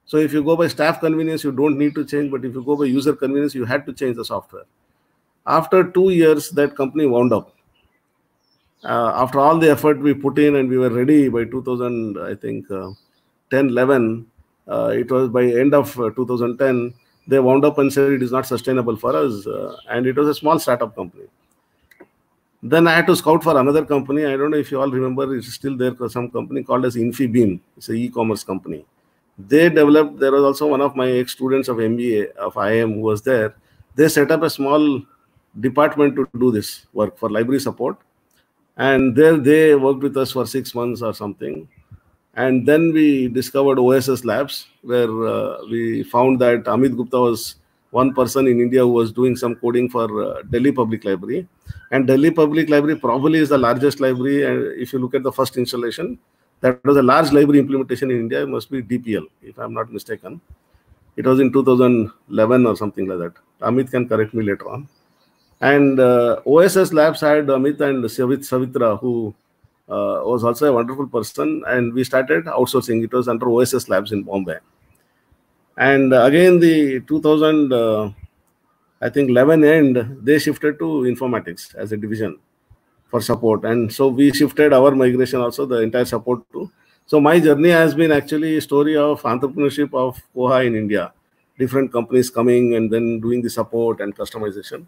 So if you go by staff convenience, you don't need to change. But if you go by user convenience, you had to change the software. After 2 years, that company wound up. After all the effort we put in, and we were ready by 2000, I think, 10-11, it was by end of 2010, they wound up and said it is not sustainable for us. And it was a small startup company. Then I had to scout for another company. I don't know if you all remember, it's still there, some company called as InfiBeam. It's an e-commerce company. They developed, there was also one of my ex-students of MBA of IIM who was there. They set up a small department to do this work for library support. And there they worked with us for 6 months or something. And then we discovered OSS Labs, where we found that Amit Gupta was one person in India who was doing some coding for Delhi Public Library. And Delhi Public Library probably is the largest library. And if you look at the first installation, that was a large library implementation in India. It must be DPL, if I'm not mistaken. It was in 2011 or something like that. Amit can correct me later on. And OSS Labs had Amit and Savitra, who was also a wonderful person. And we started outsourcing. It was under OSS Labs in Bombay. And again, the 2011 end, they shifted to informatics as a division for support. And so we shifted our migration also, the entire support to. So my journey has been actually a story of entrepreneurship of Koha in India. Different companies coming and then doing the support and customization.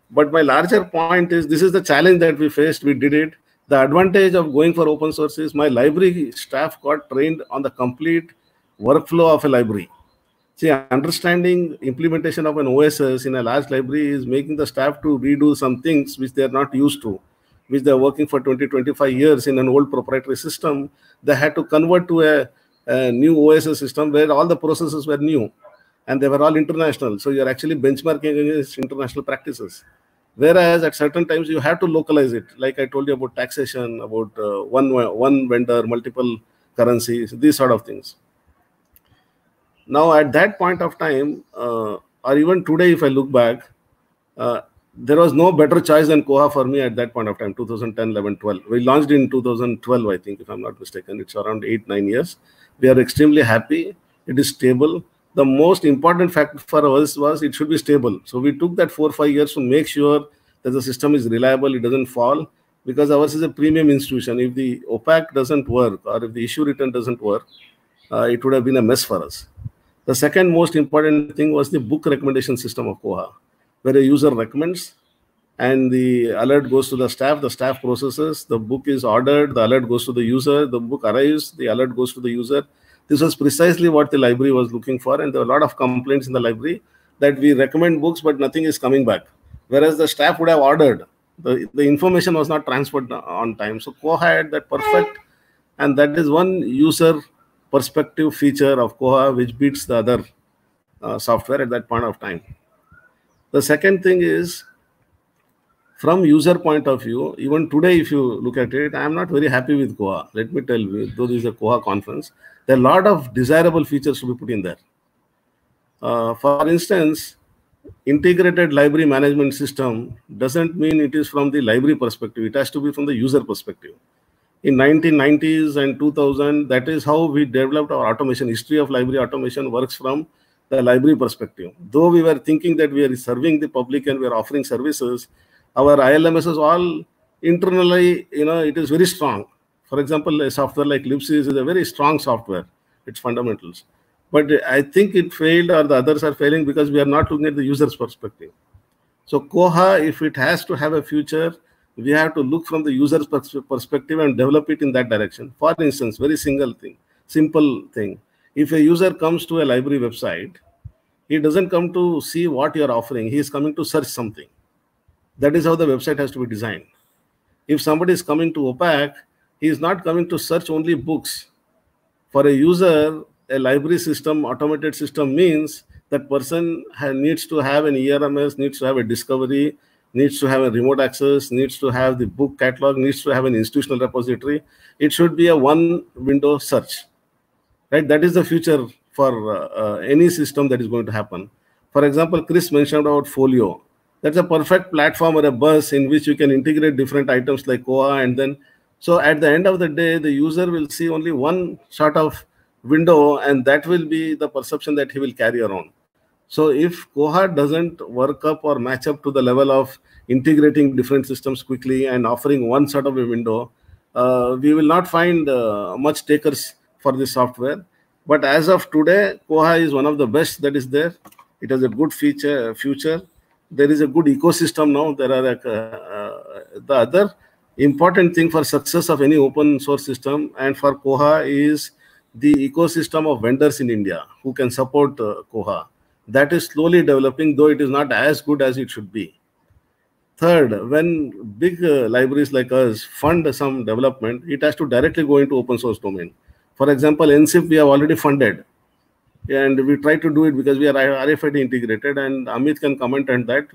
But my larger point is, this is the challenge that we faced. We did it. The advantage of going for open source is my library staff got trained on the complete workflow of a library. See, understanding implementation of an OSS in a large library is making the staff to redo some things which they are not used to, which they are working for 20-25 years in an old proprietary system. They had to convert to a new OSS system where all the processes were new and they were all international. So you're actually benchmarking against international practices. Whereas at certain times you have to localize it. Like I told you about taxation, about one vendor, multiple currencies, these sort of things. Now, at that point of time, or even today, if I look back, there was no better choice than Koha for me at that point of time, 2010, 11, 12. We launched in 2012, I think, if I'm not mistaken. It's around 8-9 years. We are extremely happy. It is stable. The most important factor for us was it should be stable. So we took that 4-5 years to make sure that the system is reliable, it doesn't fall. because ours is a premium institution. If the OPAC doesn't work or if the issue return doesn't work, it would have been a mess for us. The second most important thing was the book recommendation system of Koha, where a user recommends and the alert goes to the staff processes, the book is ordered, the alert goes to the user, the book arrives, the alert goes to the user. This was precisely what the library was looking for, and there were a lot of complaints in the library that we recommend books but nothing is coming back. Whereas the staff would have ordered, the information was not transferred on time. So Koha had that perfect, and that is one user perspective feature of Koha which beats the other software at that point of time. The second thing is, from user point of view, even today if you look at it, I am not very happy with Koha. Let me tell you, though this is a Koha conference, there are a lot of desirable features to be put in there. For instance, integrated library management system doesn't mean it is from the library perspective. It has to be from the user perspective. In 1990s and 2000, that is how we developed our automation. History of library automation works from the library perspective. Though we were thinking that we are serving the public and we are offering services, our ILMS is all internally, it is very strong. For example, a software like Libsys is a very strong software, its fundamentals. But I think it failed, or the others are failing, because we are not looking at the user's perspective. So Koha, if it has to have a future, we have to look from the user's perspective and develop it in that direction. For instance, very simple thing. If a user comes to a library website, he doesn't come to see what you're offering. He is coming to search something. That is how the website has to be designed. If somebody is coming to OPAC, he is not coming to search only books. For a user, a library system, automated system means that person needs to have an ERMS, needs to have a discovery, needs to have a remote access, needs to have the book catalog, needs to have an institutional repository. It should be a one-window search, right? That is the future for any system that is going to happen. For example, Chris mentioned about Folio. That's a perfect platform or a bus in which you can integrate different items like Koha, and then, so at the end of the day, the user will see only one sort of window, and that will be the perception that he will carry around. So if Koha doesn't work up or match up to the level of integrating different systems quickly and offering one sort of a window, we will not find much takers for this software. But as of today, Koha is one of the best that is there. It has a good future. There is a good ecosystem now. There are the other important thing for success of any open source system and for Koha is the ecosystem of vendors in India who can support Koha. That is slowly developing, though it is not as good as it should be. Third, when big libraries like us fund some development, it has to directly go into open source domain. For example, NCIP we have already funded. And we try to do it because we are RFID integrated, and Amit can comment on that.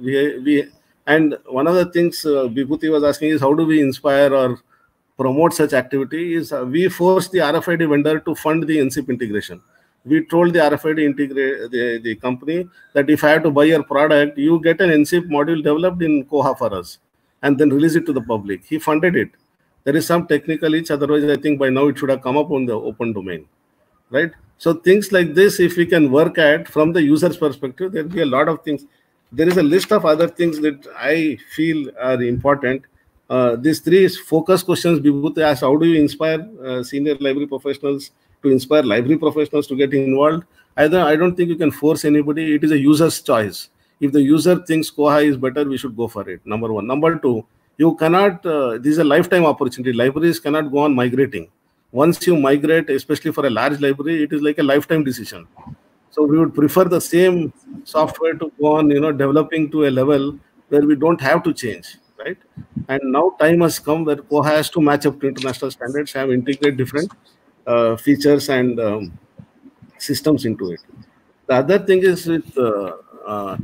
And one of the things Vibhuti was asking is how do we inspire or promote such activity is we force the RFID vendor to fund the NCIP integration. We told the RFID the company that if I have to buy your product, you get an NCIP module developed in Koha for us and then release it to the public. He funded it. There is some technical itch, otherwise I think by now it should have come up on the open domain, right? So things like this, if we can work at from the user's perspective, there will be a lot of things. There is a list of other things that I feel are important. These three focus questions Vibhuti asked: how do you inspire senior library professionals to inspire library professionals to get involved? I don't think you can force anybody. It is a user's choice. If the user thinks Koha is better, we should go for it. Number one. Number two, you cannot, this is a lifetime opportunity. Libraries cannot go on migrating. Once you migrate, especially for a large library, it is like a lifetime decision. So we would prefer the same software to go on, developing to a level where we don't have to change, right? And now time has come where Koha has to match up to international standards, have integrate different features and systems into it. The other thing is with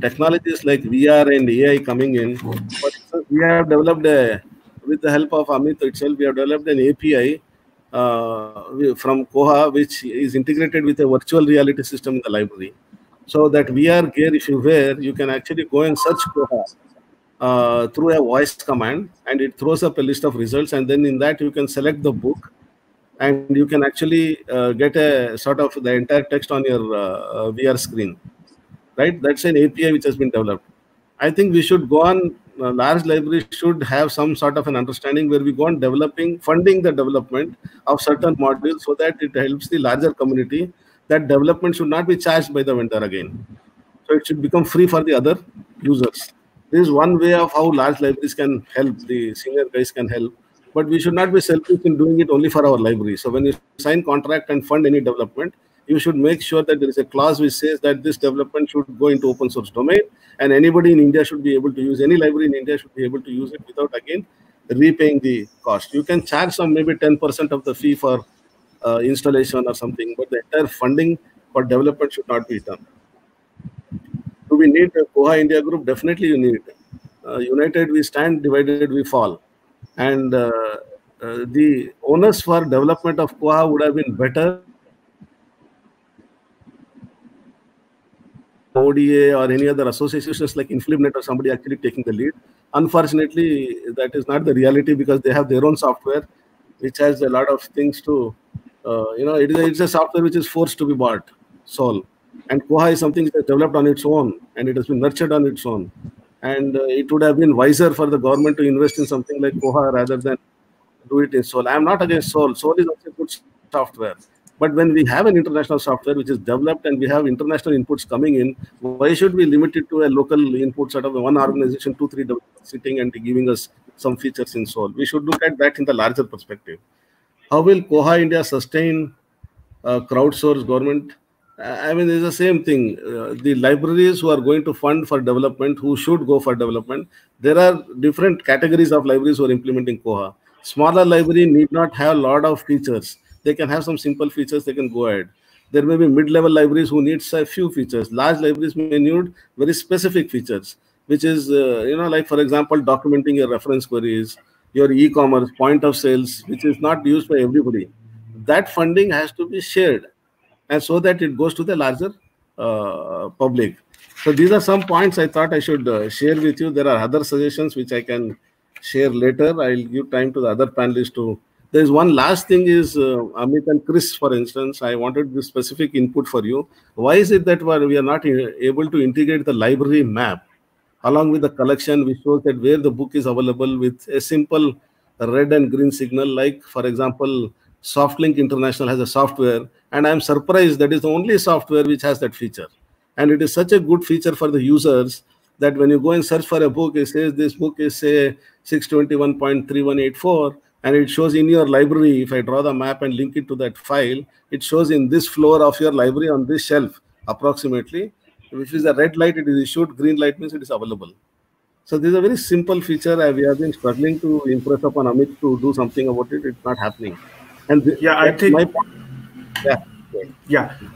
technologies like VR and AI coming in, we have developed with the help of Amit itself, we have developed an API from Koha, which is integrated with a virtual reality system in the library. So that VR gear, if you wear, you can actually go and search Koha through a voice command, and it throws up a list of results. And then in that, you can select the book, and you can actually get a sort of the entire text on your VR screen, right? That's an API which has been developed. I think we should go on large libraries should have some sort of an understanding where we go on funding the development of certain modules so that it helps the larger community. That development should not be charged by the vendor again. So it should become free for the other users. This is one way of how large libraries can help, the senior guys can help. But we should not be selfish in doing it only for our library. So when you sign contract and fund any development, you should make sure that there is a clause which says that this development should go into open source domain, and anybody in India should be able to use, any library in India should be able to use it without again repaying the cost. You can charge some maybe 10% of the fee for installation or something, but the entire funding for development should not be done. Do we need a Koha India group? Definitely you need. United we stand, divided we fall. And the onus for development of Koha would have been better ODA or any other associations like InfluMnet or somebody actually taking the lead. Unfortunately, that is not the reality because they have their own software, which has a lot of things to, it's a software which is forced to be bought, Sol. And Koha is something that is developed on its own and it has been nurtured on its own. And it would have been wiser for the government to invest in something like Koha rather than do it in Sol. I am not against Sol. Sol is also good software. But when we have an international software which is developed and we have international inputs coming in, why should we limit it to a local input sort of one organization, 2-3 developers sitting and giving us some features in Sol? We should look at that in the larger perspective. How will Koha India sustain crowdsourced government? I mean, it's the same thing. The libraries who are going to fund for development, who should go for development, there are different categories of libraries who are implementing Koha. Smaller library need not have a lot of features. They can have some simple features, they can go ahead. There may be mid-level libraries who need a few features. Large libraries may need very specific features, which is, like for example, documenting your reference queries, your e-commerce, point of sales, which is not used by everybody. That funding has to be shared, and so that it goes to the larger public. So these are some points I thought I should share with you. There are other suggestions which I can share later. I'll give time to the other panelists to. There's one last thing is Amit and Chris, for instance, I wanted this specific input for you. Why is it that we are not able to integrate the library map along with the collection which shows that where the book is available with a simple red and green signal, like for example, SoftLink International has a software, and I'm surprised that is the only software which has that feature. And it is such a good feature for the users that when you go and search for a book, it says this book is say 621.3184, and it shows in your library. If I draw the map and link it to that file, it shows in this floor of your library on this shelf approximately. If it is a red light, it is issued. Green light means it is available. So this is a very simple feature. We have been struggling to impress upon Amit to do something about it. It's not happening. And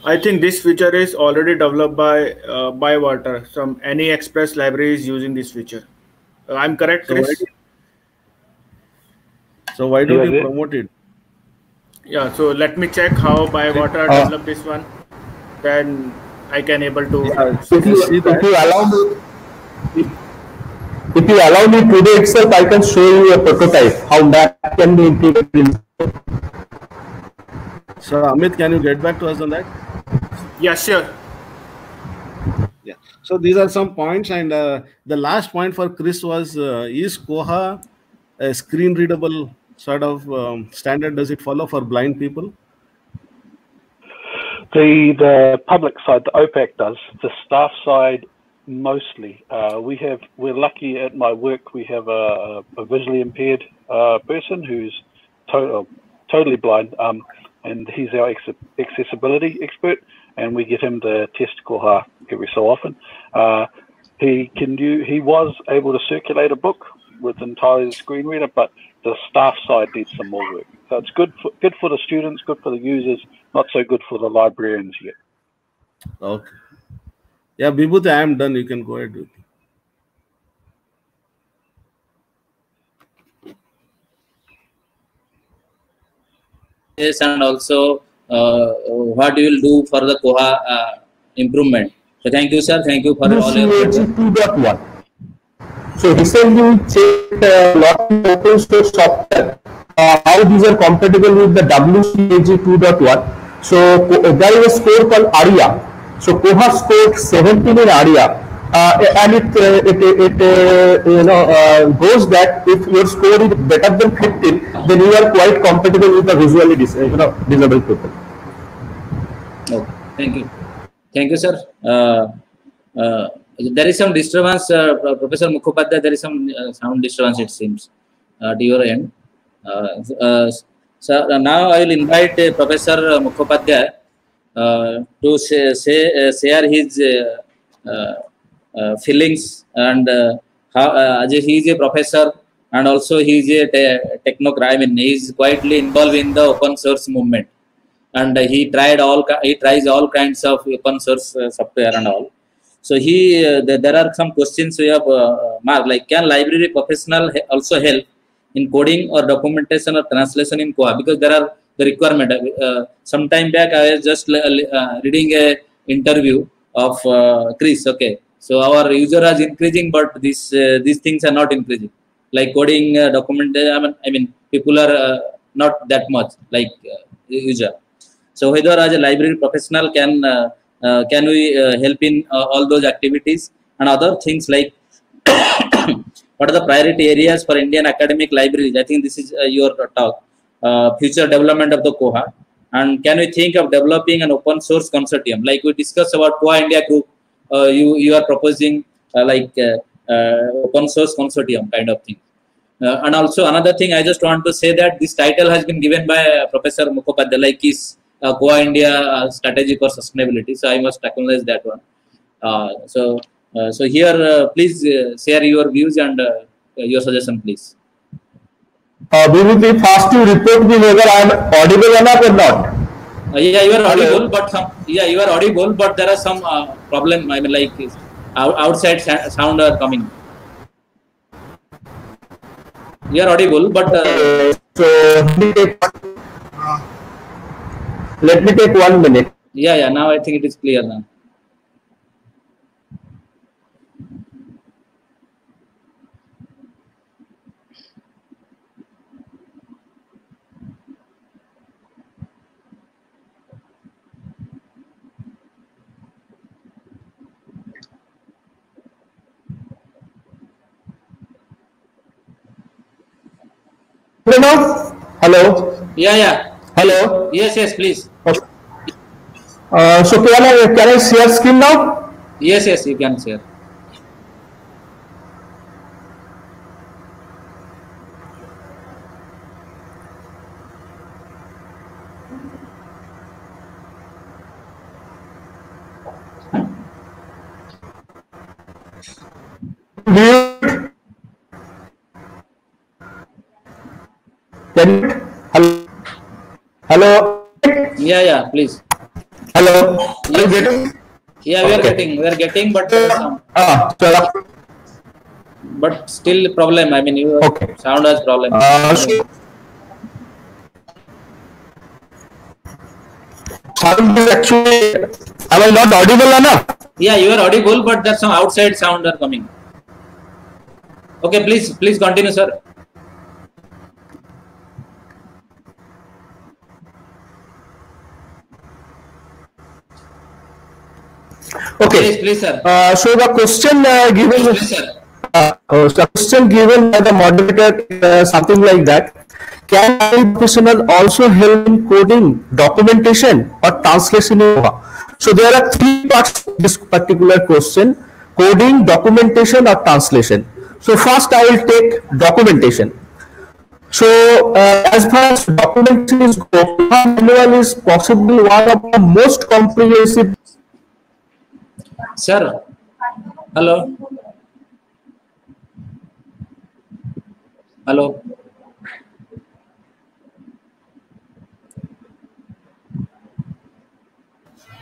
I think this feature is already developed by Bywater. Some AnyExpress library is using this feature. I'm correct, Chris? So why don't you promote it? Yeah, so let me check how Bywater developed this one. Then I can able to. If you allow me today itself, I can show you a prototype how that can be implemented. So Amit, can you get back to us on that? Yeah, sure. Yeah. So these are some points, and the last point for Chris was: is Koha a screen readable sort of standard? Does it follow for blind people? The public side, the OPAC does. The staff side, mostly. We're lucky at my work. We have a visually impaired person who's totally blind, and he's our accessibility expert. And we get him to test Koha every so often. He was able to circulate a book with entirely screen reader, but the staff side needs some more work. So it's good for the students, good for the users, not so good for the librarians yet. Okay. Yeah, Vibhuti, I am done. You can go ahead with it. Yes, and also what you will do for the Koha improvement. So thank you, sir. Thank you for all your work. 2.1. So recently we checked a lot of open source software, how these are compatible with the WCAG 2.1. So there is a score called ARIA. So Koha scored 17 in ARIA, and it goes that if your score is better than 15, then you are quite compatible with the visually disabled people. Okay, thank you, sir. There is some disturbance, Professor Mukhopadhyay. There is some sound disturbance, it seems, to your end. So now I will invite Professor Mukhopadhyay to share his feelings and how he is a professor and also he is a technocrat. I mean, he is quietly involved in the open source movement, and he tries all kinds of open source software and all. So there are some questions we have marked, like can library professional also help in coding or documentation or translation in Koha? Because there are the requirement. Some time back I was just reading a interview of Chris. Okay, so our user is increasing, but these things are not increasing. Like coding, documentation. I mean, people are not that much like user. So whether as a library professional can we help in all those activities and other things, like what are the priority areas for Indian academic libraries? I think this is your talk. Future development of the Koha, and can we think of developing an open source consortium like we discussed about Koha India Group? You are proposing open source consortium kind of thing. And also another thing, I just want to say that this title has been given by Professor Mukhopadhyay, like is Koha India strategy for sustainability. So I must acknowledge that one. So here, please share your views and your suggestion, please. We will be fast to report me whether I am audible enough or not. Yeah, you are audible, but you are audible, but there are some problem. I mean, like outside sound are coming. You are audible, but so let me take 1 minute. Yeah. Now I think it is clear now. Hello. Yeah. Hello. Yes, please. Okay. So can I share screen now? Yes, you can share. Hello. Yeah, please. Hello. Are you getting? Yeah, we are getting, but but still problem. I mean, your sound has problem. Sound is actually, am I not audible enough? Yeah, you are audible, but there's some outside sound are coming. Okay, please continue, sir. Okay. Please, sir. So the question given, the question given by the moderator is something like that. Can a professional also help in coding, documentation, or translation in Koha? So there are 3 parts to this particular question: coding, documentation, or translation. So first I will take documentation. So as far as documentation is concerned, Koha manual is possibly one of the most comprehensive. Sir, hello.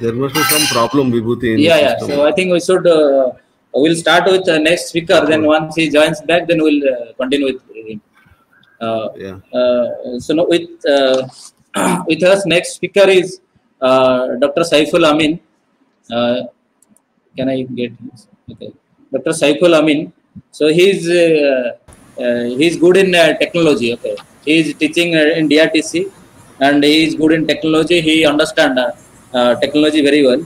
There must be some problem, Vibhuti. Yeah. So I think we should we'll start with the next speaker. Then once he joins back, then we'll continue with him. So now with us next speaker is Dr. Saiful Amin. Can I get this? Okay, Dr. Saiful Amin. So he's good in technology. Okay, he is teaching in DRTC, and he is good in technology. He understands technology very well.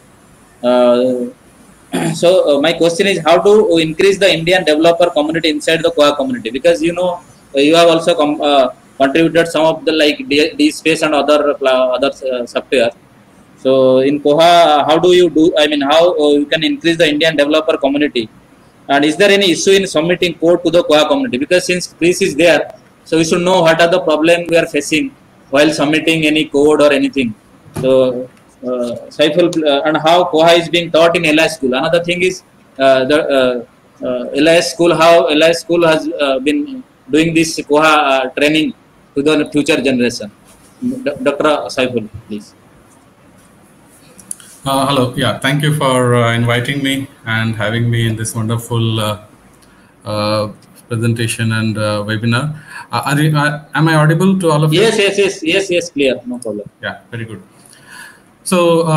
So my question is how to increase the Indian developer community inside the Koha community, because you have also contributed some of the like DSpace and other software. So in Koha, how do you do? I mean, how you can increase the Indian developer community, and is there any issue in submitting code to the Koha community? Because since Chris is there, so we should know what are the problems we are facing while submitting any code or anything. So Saiful, and how Koha is being taught in LI school. Another thing is the LIS school, how LIS school has been doing this Koha training to the future generation. Dr. Saiful, please. Hello. Yeah, thank you for inviting me and having me in this wonderful presentation and webinar. Am I audible to all of you? Yes, clear, no problem. Yeah, very good. So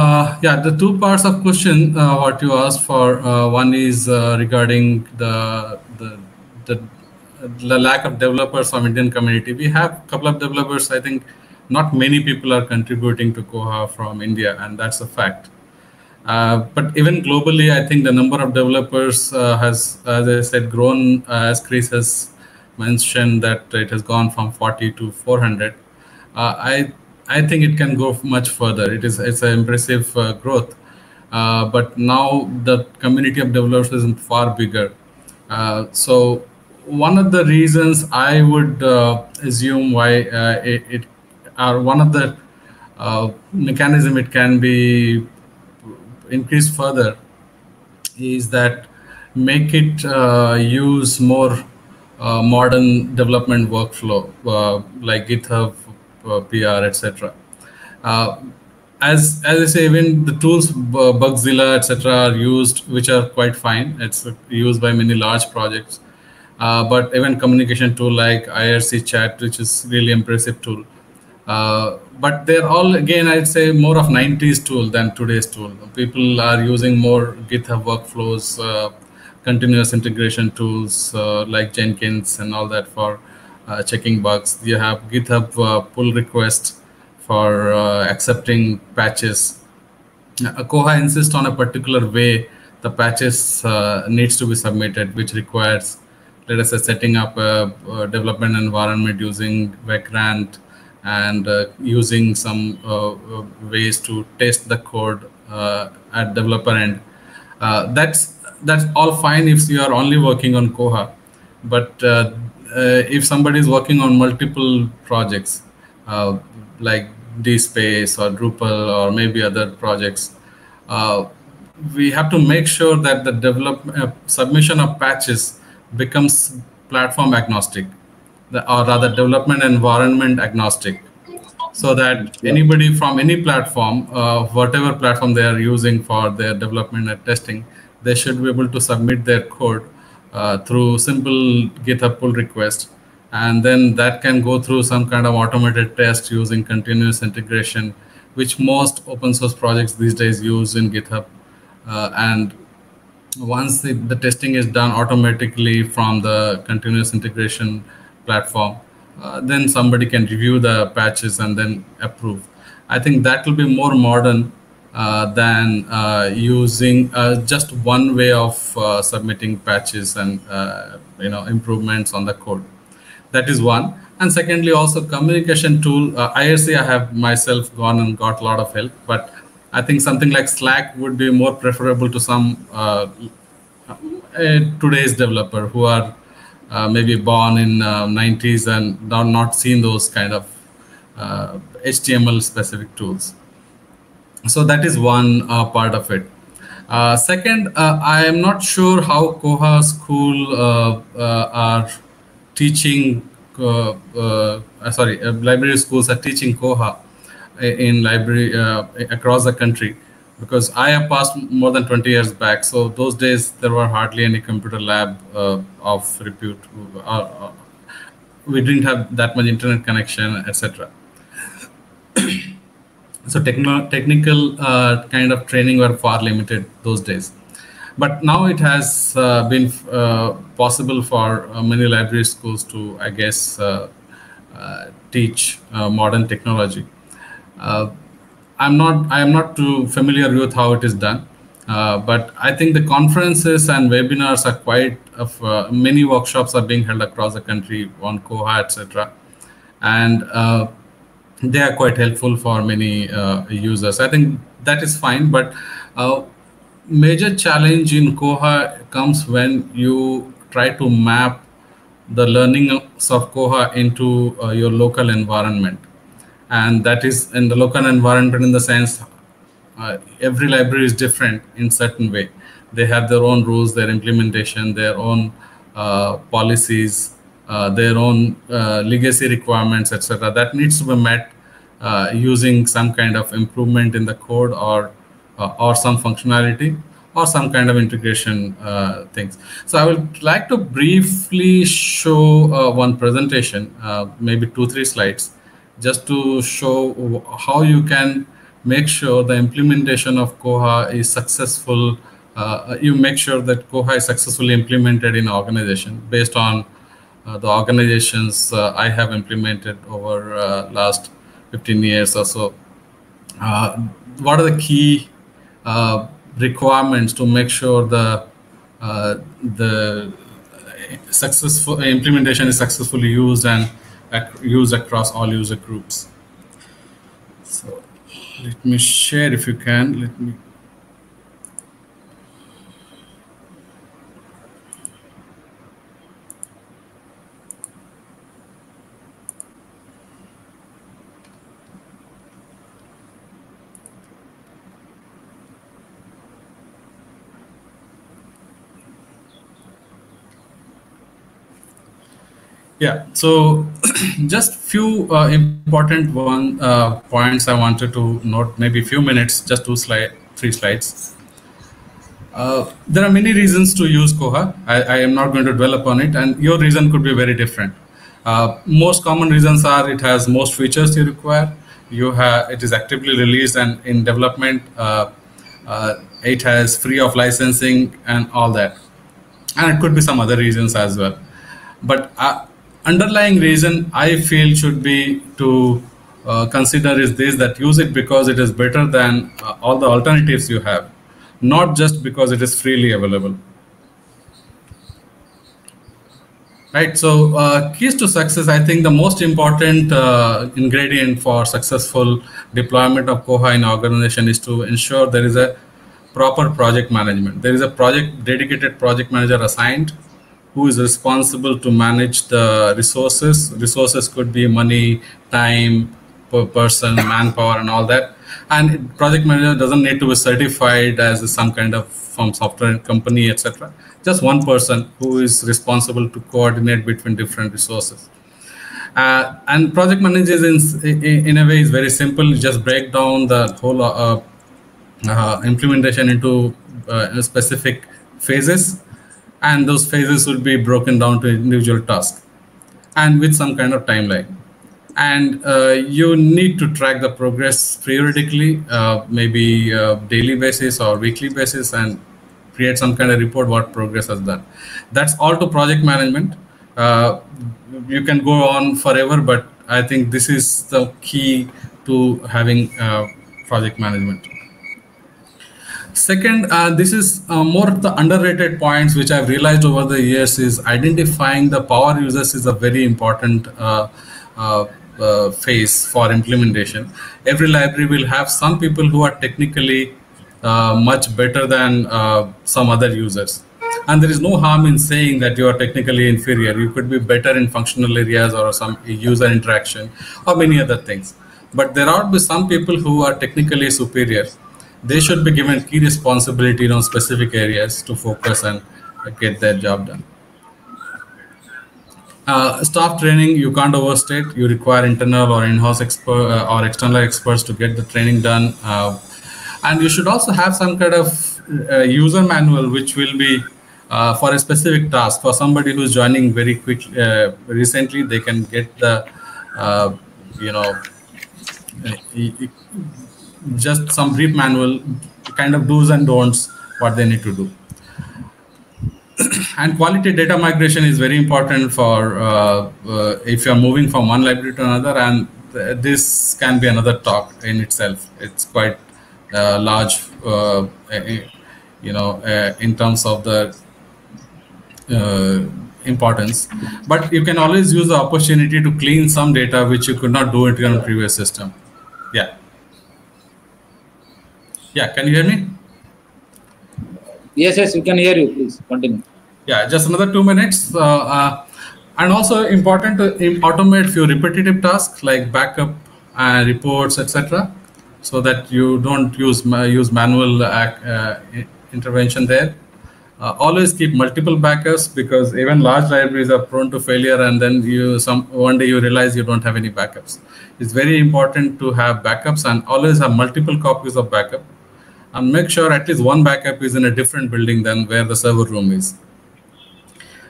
yeah, the two parts of question what you asked for, one is regarding the lack of developers from Indian community. We have a couple of developers. I think not many people are contributing to Koha from India, and that's a fact. But even globally, I think the number of developers has, as I said, grown, as Chris has mentioned, that it has gone from 40 to 400. I think it can go much further. It's an impressive growth. But now the community of developers is far bigger. So one of the reasons I would assume why one of the mechanism it can be increased further is that make it use more modern development workflow like GitHub, PR, etc. As I say, even the tools Bugzilla, etc. are used, which are quite fine. It's used by many large projects. But even communication tool like IRC chat, which is really impressive tool. But they're all, again, I'd say more of 90s tool than today's tool. People are using more GitHub workflows, continuous integration tools like Jenkins and all that for checking bugs. You have GitHub pull request for accepting patches. Koha insists on a particular way the patches needs to be submitted, which requires, let us say, setting up a development environment using Vagrant and using some ways to test the code at developer end. That's all fine if you are only working on Koha, but if somebody is working on multiple projects like DSpace or Drupal or maybe other projects, we have to make sure that the submission of patches becomes platform agnostic, or rather development environment agnostic, so that anybody from any platform, whatever platform they are using for their development and testing, they should be able to submit their code through simple GitHub pull request, and then that can go through some kind of automated test using continuous integration, which most open source projects these days use in GitHub. And once the testing is done automatically from the continuous integration platform, then somebody can review the patches and then approve. I think that will be more modern than using just one way of submitting patches and improvements on the code. That is one. And secondly, also communication tool. IRC, I have myself gone and got a lot of help, but I think something like Slack would be more preferable to some today's developer who are maybe born in 90s and not seen those kind of HTML specific tools. So that is one part of it. Second, I am not sure how Koha school are teaching, library schools are teaching Koha in library across the country, because I have passed more than 20 years back. So those days there were hardly any computer lab of repute. We didn't have that much internet connection, etc. So technical kind of training were far limited those days. But now it has been possible for many library schools to, I guess, teach modern technology. I am not too familiar with how it is done, But I think the conferences and webinars are quite many workshops are being held across the country on Koha, etc. And they are quite helpful for many users. I think that is fine, but major challenge in Koha comes when you try to map the learnings of Koha into your local environment. And that is in the local environment in the sense every library is different in certain way. They have their own rules, their implementation, their own policies, their own legacy requirements, etc. That needs to be met using some kind of improvement in the code or some functionality or some kind of integration things. So I would like to briefly show one presentation, maybe 2-3 slides, just to show how you can make sure the implementation of Koha is successful. You make sure that Koha is successfully implemented in organization based on the organizations I have implemented over last 15 years or so. What are the key requirements to make sure the successful implementation is successfully used and used across all user groups? So let me share if you can. Let me. Yeah, so just few important points I wanted to note, maybe a few minutes, just 3 slides. There are many reasons to use Koha. I am not going to dwell upon it, and your reason could be very different. Most common reasons are it has most features you require. It is actively released and in development. It has free of licensing and all that. And it could be some other reasons as well. But underlying reason I feel should be to consider is this, that use it because it is better than all the alternatives you have, not just because it is freely available. Right, so keys to success, I think the most important ingredient for successful deployment of Koha in organization is to ensure there is a proper project management. There is a dedicated project manager assigned who is responsible to manage the resources. Resources could be money, time, per person, manpower, and all that. And project manager doesn't need to be certified as some kind of from software company, etc. Just one person who is responsible to coordinate between different resources. And project managers in a way is very simple. You just break down the whole implementation into specific phases. And those phases would be broken down to individual tasks and with some kind of timeline. And you need to track the progress periodically, maybe daily basis or weekly basis, and create some kind of report what progress has done. That's all to project management. You can go on forever, but I think this is the key to having project management. Second, this is more of the underrated points which I've realized over the years is identifying the power users is a very important phase for implementation. Every library will have some people who are technically much better than some other users. And there is no harm in saying that you are technically inferior. You could be better in functional areas or some user interaction or many other things. But there are some people who are technically superior. They should be given key responsibility on specific areas to focus and get their job done. Staff training, you can't overstate. You require internal or in-house expert or external experts to get the training done. And you should also have some kind of user manual which will be for a specific task. For somebody who's joining very quickly, recently, they can get the, just some brief manual, kind of do's and don'ts, what they need to do. And quality data migration is very important for if you're moving from one library to another, and this can be another talk in itself. It's quite large in terms of the importance. But you can always use the opportunity to clean some data which you could not do it on a previous system. Yeah. Yeah, can you hear me? Yes, we can hear you. Please continue. Yeah, just another 2 minutes. And also important to automate few repetitive tasks like backup and reports, etc., so that you don't use manual intervention there. Always keep multiple backups, because even large libraries are prone to failure, and then one day you realize you don't have any backups. It's very important to have backups and always have multiple copies of backup, and make sure at least one backup is in a different building than where the server room is.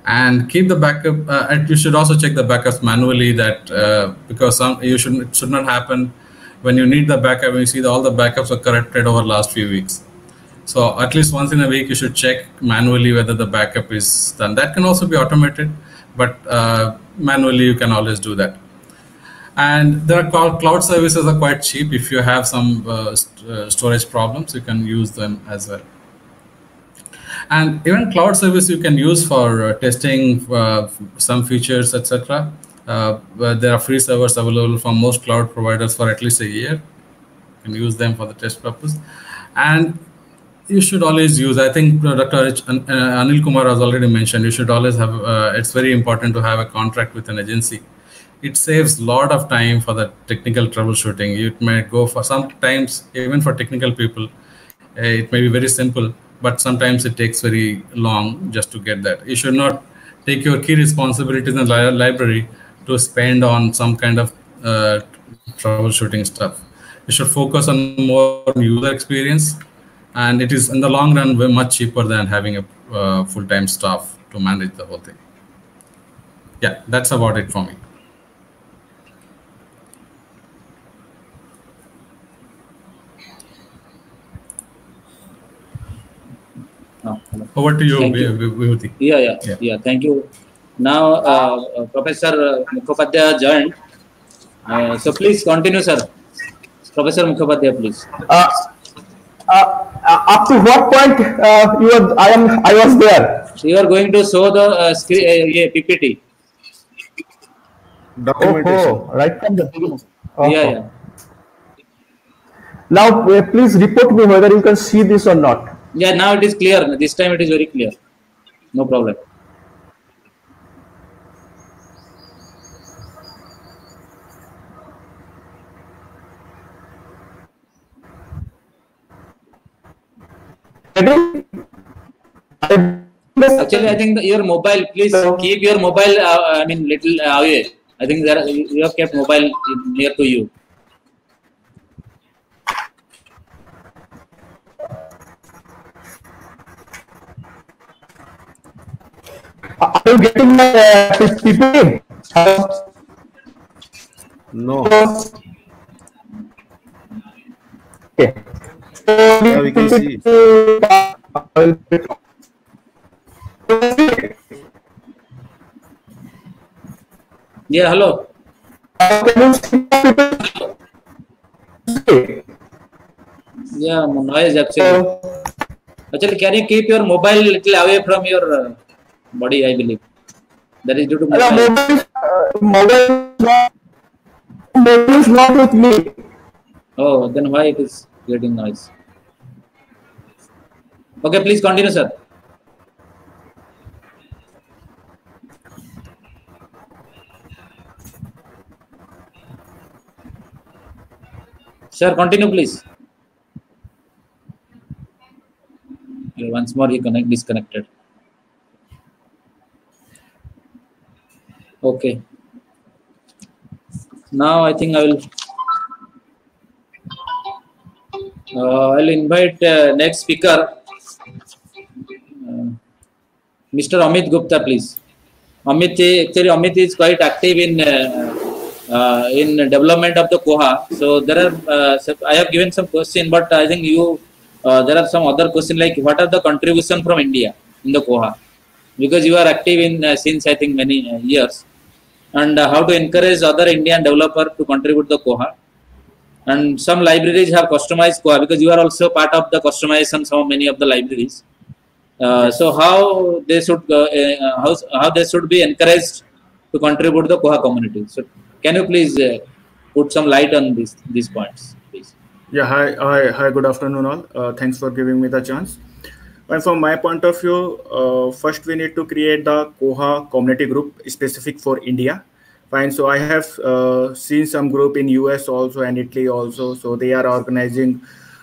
And keep the backup, and you should also check the backups manually, that because it should not happen when you need the backup and you see that all the backups are corrupted over the last few weeks. So at least once in a week, you should check manually whether the backup is done. That can also be automated, but manually you can always do that. And there are cloud services are quite cheap. If you have some storage problems, you can use them as well. And even cloud service you can use for testing some features, etc. There are free servers available from most cloud providers for at least a year. You can use them for the test purpose. And you should always use, I think Dr. Anil Kumar has already mentioned, you should always have, it's very important to have a contract with an agency. It saves a lot of time for the technical troubleshooting. It may go for sometimes, even for technical people, it may be very simple, but sometimes it takes very long just to get that. You should not take your key responsibilities in the library to spend on some kind of troubleshooting stuff. You should focus on more user experience, and it is in the long run much cheaper than having a full-time staff to manage the whole thing. Yeah, that's about it for me. Over to you, Vibhuti. Yeah. Thank you. Now, Professor Mukhopadhyay joined. So please continue, sir. Professor Mukhopadhyay, please. Up to what point I was there? You are going to show the PPT. Documentation. Right from the beginning. Yeah. Now, please report me whether you can see this or not. Yeah, now it is clear. This time it is very clear. No problem. Actually, I think your mobile, please keep your mobile, little away. I think you have kept mobile near to you. Are you getting my PPT? No. Okay. Yeah, we can see. Yeah, hello. Yeah, noise actually. Actually, can you keep your mobile little away from your body? I believe that is due to mobile. Mobile is not with me. Oh, then why it is getting noise? Okay, please continue, sir. Sir, continue, please. Once more, he disconnected. Okay. Now I think I'll invite next speaker, Mr. Amit Gupta, please. Amit is quite active in development of the Koha. So there are I have given some question, but I think there are some other question like what are the contribution from India in the Koha, because you are active in since I think many years, and how to encourage other Indian developer to contribute the Koha. And some libraries have customized Koha, because you are also part of the customizations of many of the libraries. So how they should how they should be encouraged to contribute to the Koha community. So can you please put some light on these points, please? Yeah, hi, good afternoon all. Thanks for giving me the chance. And from my point of view, first we need to create the Koha community group specific for India. Fine. So I have seen some group in US also and Italy also. So they are organizing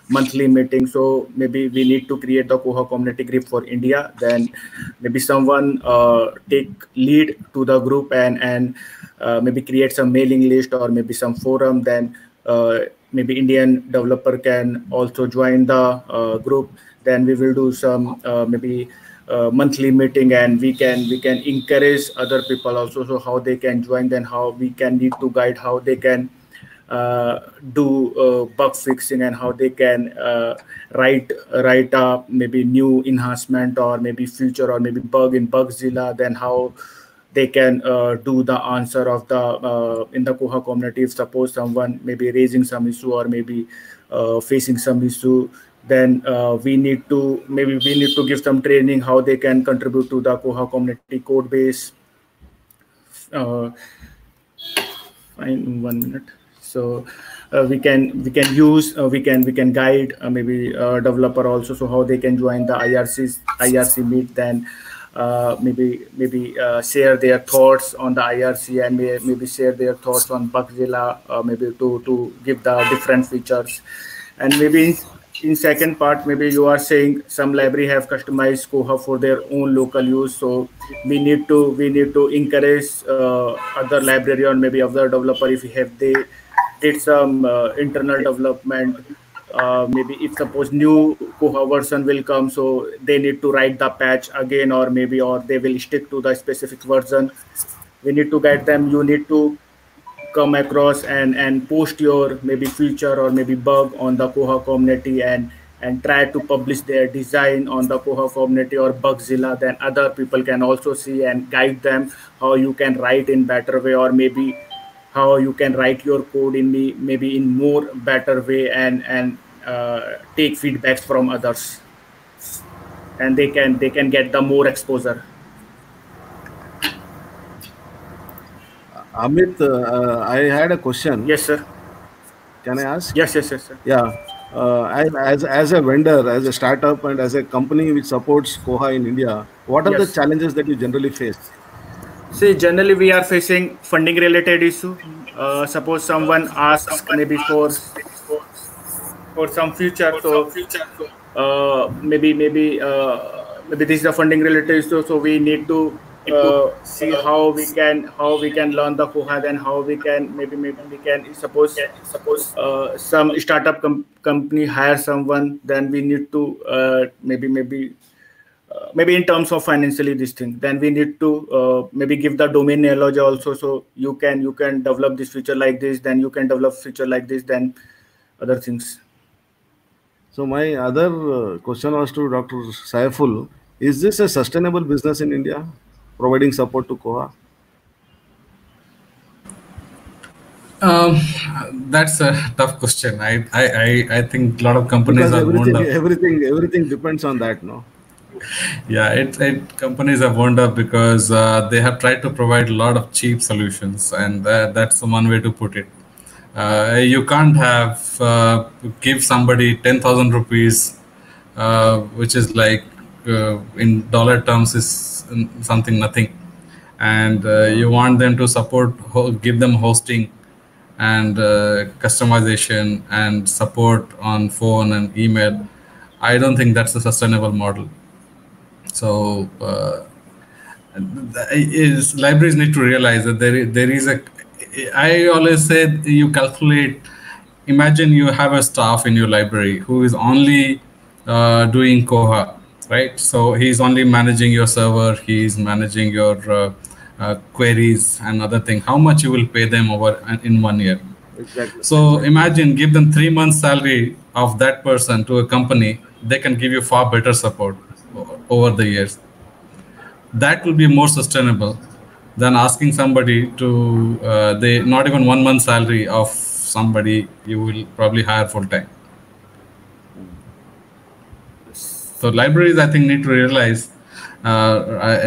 monthly meetings. So maybe we need to create the Koha community group for India. Then maybe someone take lead to the group and maybe create some mailing list or maybe some forum. Then maybe Indian developer can also join the group. Then we will do some maybe monthly meeting, and we can encourage other people also, so how they can join, then how we can need to guide how they can do bug fixing, and how they can write a maybe new enhancement or maybe feature or maybe bug in Bugzilla, then how they can do the answer of the in the Koha community. If suppose someone maybe raising some issue or maybe facing some issue, then we need to give some training how they can contribute to the Koha community code base. Fine, 1 minute. So we can guide maybe developer also, so how they can join the IRC meet, then maybe share their thoughts on the IRC, and maybe share their thoughts on Bugzilla, maybe to give the different features. And maybe in second part, maybe you are saying some library have customized Koha for their own local use. So we need to encourage other library or maybe other developer, if they did some internal development. Maybe if suppose new Koha version will come, so they need to write the patch again, or they will stick to the specific version. We need to guide them. You need to come across and post your maybe feature or maybe bug on the Koha community, and try to publish their design on the Koha community or Bugzilla. Then other people can also see and guide them how you can write in better way, or maybe how you can write your code in maybe in more better way, and take feedbacks from others, and they can get the more exposure. Amit, I had a question. Yes, sir. Can I ask? Yes, sir. Yeah. As a vendor, as a startup, and as a company which supports Koha in India, what are the challenges that you generally face? See, generally we are facing funding related issue. Suppose someone asks maybe for some feature, so maybe this is a funding related issue. So we need to see how we can learn the Koha, then how we can maybe we can suppose some startup company hire someone, then we need to maybe in terms of financially this thing, then we need to maybe give the domain knowledge also, so you can develop this feature like this, then you can develop feature like this, then other things. So my other question was to Dr. Saiful. Is this a sustainable business in India, providing support to Koha? That's a tough question. I think a lot of companies because are everything depends on that, no? Yeah, companies have wound up because they have tried to provide a lot of cheap solutions, and that's one way to put it. You can't have give somebody 10,000 rupees, which is like in dollar terms is something nothing, and you want them to support, give them hosting and customization and support on phone and email. I don't think that's a sustainable model. So libraries need to realize that there is a. I always say you calculate. Imagine you have a staff in your library who is only doing Koha, right? So he's only managing your server. He's managing your queries and other things. How much you will pay them over in 1 year? Exactly. So imagine, give them 3 months salary of that person to a company. They can give you far better support over the years. That will be more sustainable than asking somebody to they not even 1 month salary of somebody you will probably hire full time. So libraries, I think, need to realize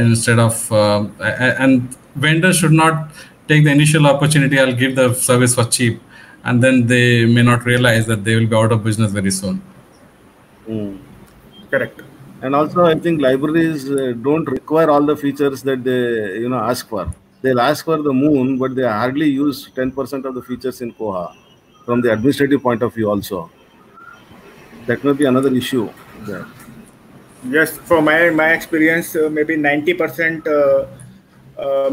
instead of and vendors should not take the initial opportunity. I'll give the service for cheap, and then they may not realize that they will be out of business very soon. Correct. And also, I think libraries don't require all the features that they ask for. They'll ask for the moon, but they hardly use 10% of the features in Koha from the administrative point of view also. That may be another issue there. Yes, from my experience, maybe 90%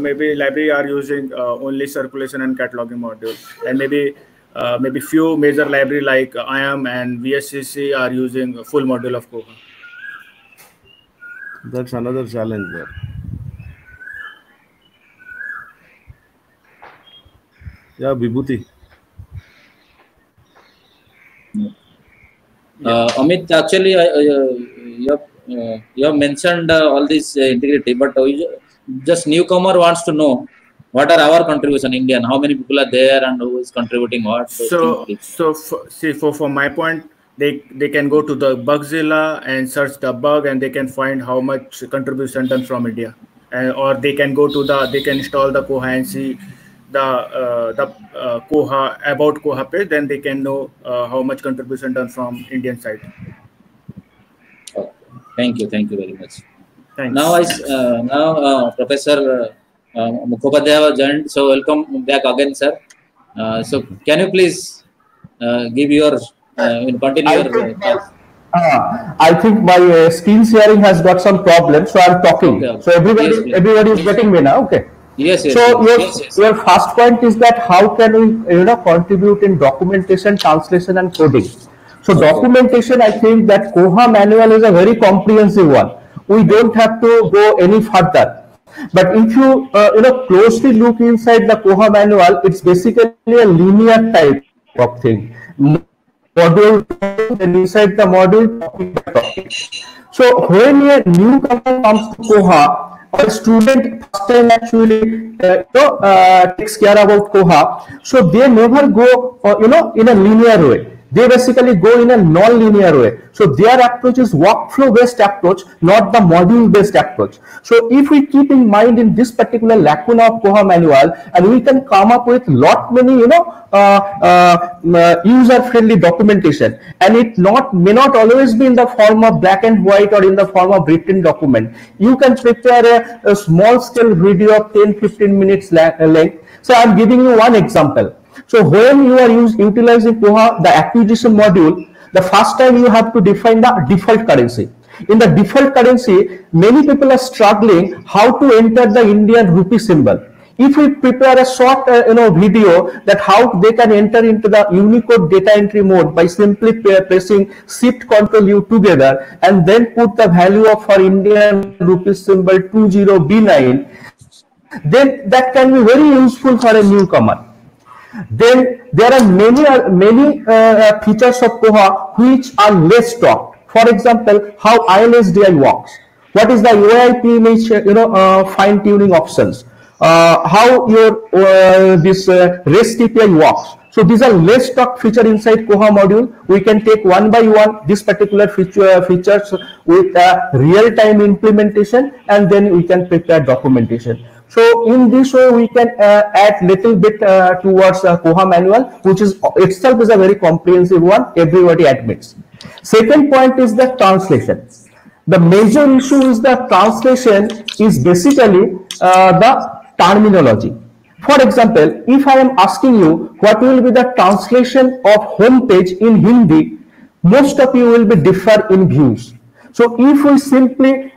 maybe library are using only circulation and cataloging modules, and maybe few major library like IAM and VSCC are using a full module of Koha. That's another challenge there. Yeah, Vibhuti. Amit, actually, you have mentioned all this integrity, but just newcomer wants to know what are our contribution, Indian, how many people are there and who is contributing what. For my point, they can go to the Bugzilla and search the bug, and they can find how much contribution done from India, or they can go to they can install the Koha and see the Koha about Koha page. Then they can know how much contribution done from Indian side. Okay. Thank you very much. Thanks. Now Professor Mukhopadhyay joined, so welcome back again, sir. So can you please give your continue your talk? I think my screen sharing has got some problem, so I'm talking. Okay. So everybody is getting me now. Okay. Yes. So your first point is that how can we contribute in documentation, translation, and coding. So documentation, I think that Koha manual is a very comprehensive one. We don't have to go any further. But if you closely look inside the Koha manual, it's basically a linear type of thing. Module, and inside the module, topic. So when a newcomer comes to Koha, a student first time actually takes care about Koha, so they never go in a linear way. They basically go in a non-linear way. So their approach is workflow-based approach, not the module-based approach. So if we keep in mind in this particular lacuna of Koha manual, and we can come up with lot many user-friendly documentation, and it may not always be in the form of black and white or in the form of written document. You can prepare a small-scale video of 10-15 minutes length. So I'm giving you one example. So when you are utilizing Koha, the acquisition module, the first time you have to define the default currency. In the default currency, many people are struggling how to enter the Indian rupee symbol. If we prepare a short video that how they can enter into the Unicode data entry mode by simply pressing Shift Ctrl U together and then put the value of our Indian rupee symbol 20B9, then that can be very useful for a newcomer. Then there are many features of Koha which are less talked. For example, how ILSDI works. What is the UIP image fine tuning options? How your this REST API works. So these are less talked feature inside Koha module. We can take one by one this particular features with a real-time implementation, and then we can prepare documentation. So in this way, we can add little bit towards Koha manual, which is itself is a very comprehensive one. Everybody admits. Second point is the translation. The major issue is the translation is basically the terminology. For example, if I am asking you what will be the translation of home page in Hindi, most of you will be differ in views. So if we simply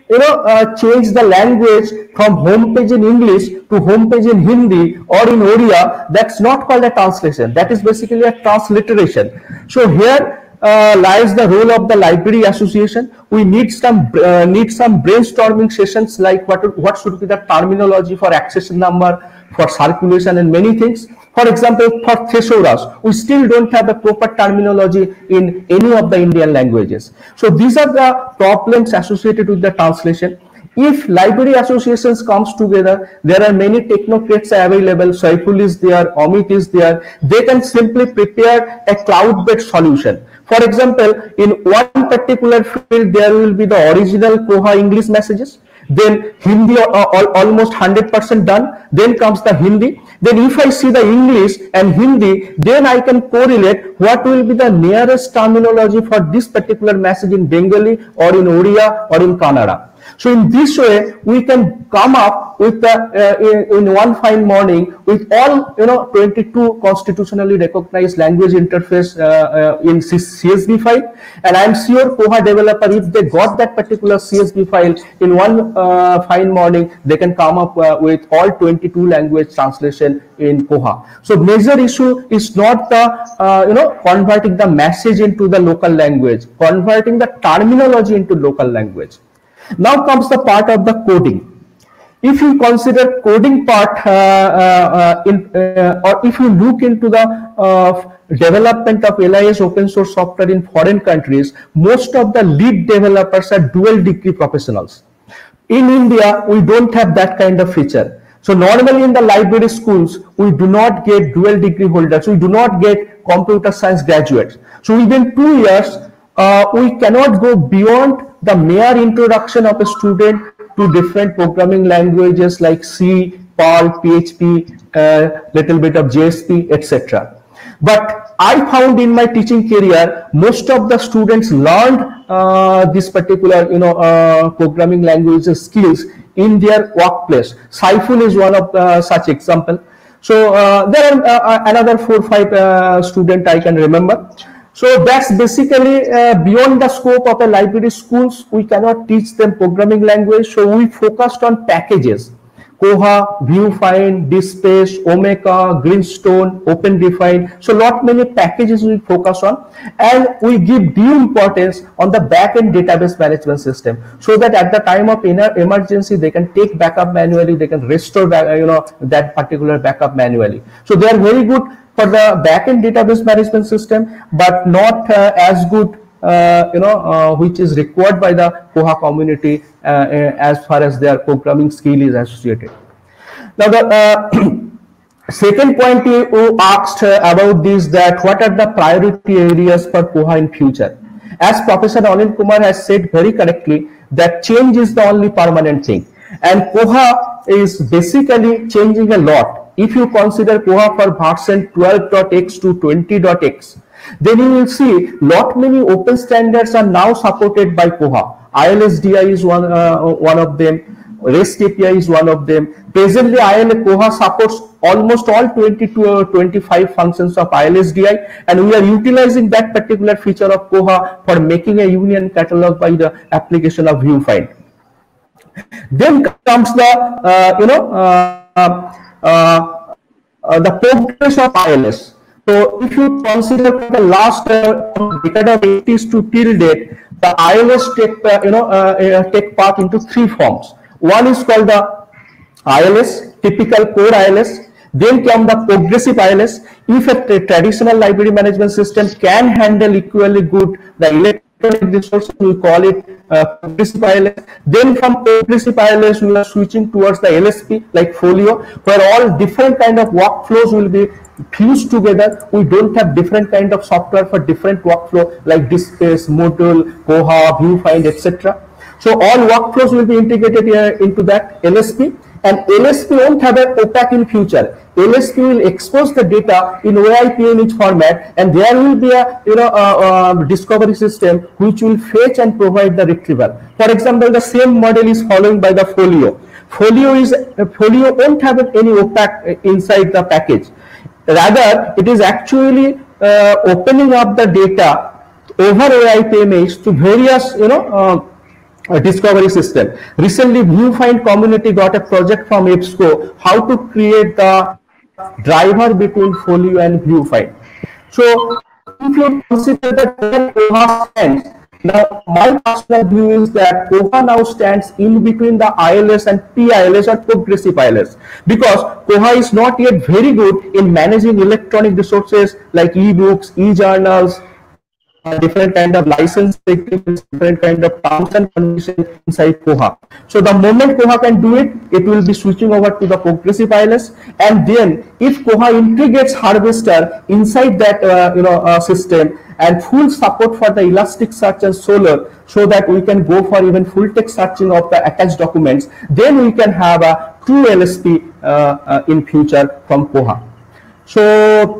change the language from home page in English to home page in Hindi or in Oriya, that's not called a translation. That is basically a transliteration. So here lies the role of the library association. We need some brainstorming sessions like what should be the terminology for accession number, for circulation, and many things. For example, for thesaurus, we still don't have a proper terminology in any of the Indian languages. So these are the problems associated with the translation. If library associations comes together, there are many technocrats available. Saiful is there, Amit is there. They can simply prepare a cloud-based solution. For example, in one particular field, there will be the original Koha English messages. Then Hindi almost 100% done. Then comes the Hindi. Then if I see the English and Hindi, then I can correlate what will be the nearest terminology for this particular message in Bengali or in Oriya or in Kannada. So in this way, we can come up with the in one fine morning with all 22 constitutionally recognized language interface in CSV file, and I am sure Koha developer, if they got that particular CSV file in one fine morning, they can come up with all 22 language translation in Koha. So major issue is not the converting the message into the local language, converting the terminology into local language. Now comes the part of the coding. If you consider coding part or if you look into the development of LIS open source software in foreign countries, most of the lead developers are dual degree professionals. In India, we don't have that kind of feature. So normally in the library schools, we do not get dual degree holders. We do not get computer science graduates. So within 2 years, we cannot go beyond the mere introduction of a student to different programming languages like C, Perl, PHP, little bit of JSP, etc. But I found in my teaching career, most of the students learned this particular programming languages skills in their workplace. Saiful is one of such example. So there are another 4 or 5 students I can remember. So that's basically beyond the scope of a library schools. We cannot teach them programming language. So we focused on packages: Koha, Viewfind, DSpace, Omeka, Greenstone, OpenDefine. So lot many packages we focus on, and we give due importance on the back-end database management system, so that at the time of emergency they can take backup manually, they can restore back, that particular backup manually. So they are very good for the back-end database management system, but not as good which is required by the Koha community as far as their programming skill is associated. Now the second point you asked about this, that what are the priority areas for Koha in future. As Professor Anil Kumar has said very correctly, that change is the only permanent thing, and Koha is basically changing a lot. If you consider Koha for version 12.x to 20.x, then you will see lot many open standards are now supported by Koha. ILSDI is one of them. REST API is one of them. Presently, Koha supports almost all 22 or 25 functions of ILSDI, and we are utilizing that particular feature of Koha for making a union catalog by the application of Viewfind. Then comes the progress of ILS. So if you consider the last decade of 80s to till date, the ILS take part into 3 forms. One is called the ILS, typical core ILS. Then come the progressive ILS. If a traditional library management system can handle equally good the electronic resources, we call it progressive ILS. Then from progressive ILS, we are switching towards the LSP like Folio, where all different kind of workflows will be fused together. We don't have different kind of software for different workflow like DSpace, Moodle, Koha, Viewfind, etc. So all workflows will be integrated into that LSP, and LSP won't have an OPAC in future. LSP will expose the data in OIP image format, and there will be a discovery system which will fetch and provide the retrieval. For example, the same model is following by the Folio. Folio won't have any OPAC inside the package. Rather, it is actually opening up the data over OIP image to various discovery system. Recently, Viewfind community got a project from EBSCO how to create the driver between Folio and Viewfind. So if you consider that Koha stands, now my personal view is that Koha now stands in between the ILS and PILS or progressive ILS, because Koha is not yet very good in managing electronic resources like e-books, e-journals, different kind of license agreements, different kind of terms and conditions inside Koha. So the moment Koha can do it, it will be switching over to the progressive ILS, and then if Koha integrates harvester inside that system and full support for the elastic search and solar, so that we can go for even full text searching of the attached documents, then we can have a true LSP in future from Koha. So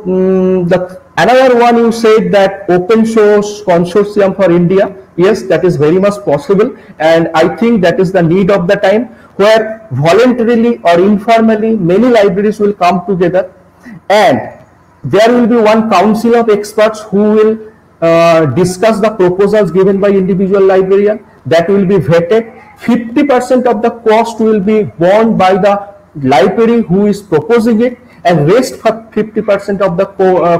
another one, you said that open source consortium for India. Yes, that is very much possible, and I think that is the need of the time, where voluntarily or informally many libraries will come together, and there will be one council of experts who will discuss the proposals given by individual librarian. That will be vetted. 50% of the cost will be borne by the library who is proposing it, and rest for 50% of the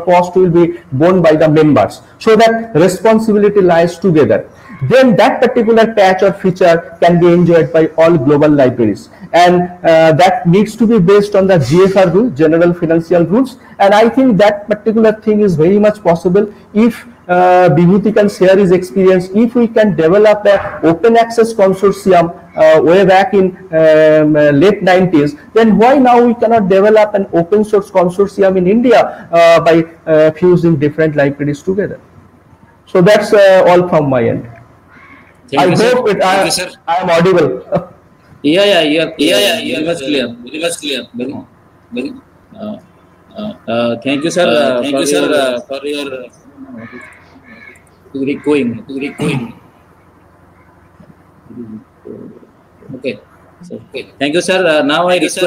cost will be borne by the members, so that responsibility lies together. Then that particular patch or feature can be enjoyed by all global libraries, and that needs to be based on the GFR rule, General Financial Rules, and I think that particular thing is very much possible if Vibhuti can share his experience. If we can develop an open access consortium way back in late 90s, then why now we cannot develop an open source consortium in India by fusing different libraries together? So that's all from my end. I hope I am audible. Yeah, very much clear. Very much clear. Thank you, sir. For your going. Okay. So, okay. Thank you, sir. Now I request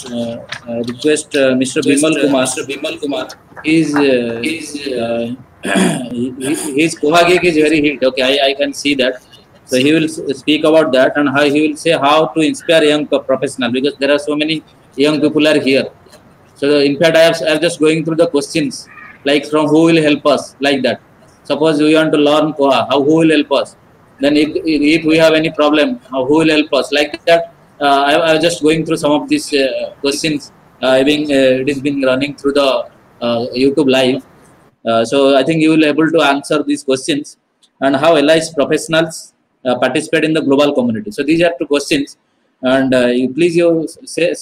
Mr. Bimal Kumar. His Koha gig is very hit. Okay, I can see that. So he will speak about that, and how he will say how to inspire young professionals, because there are so many young people are here. So in fact, I am just going through the questions, like from who will help us, like that. Suppose we want to learn Koha, who will help us? Then if we have any problem, who will help us? Like that, I was just going through some of these questions. It has been running through the YouTube live. So I think you will be able to answer these questions, and how LIS professionals participate in the global community. So these are two questions, and please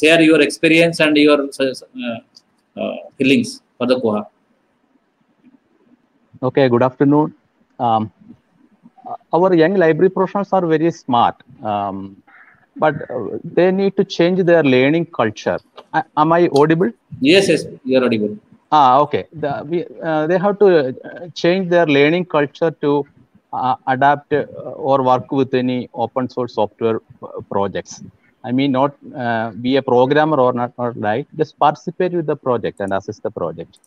share your experience and your feelings for the Koha. Okay, good afternoon. Our young library professionals are very smart, but they need to change their learning culture. Am I audible? Yes, you are audible. Okay. They have to change their learning culture to adapt or work with any open source software projects. I mean, not be a programmer or not like, just participate with the project and assist the project.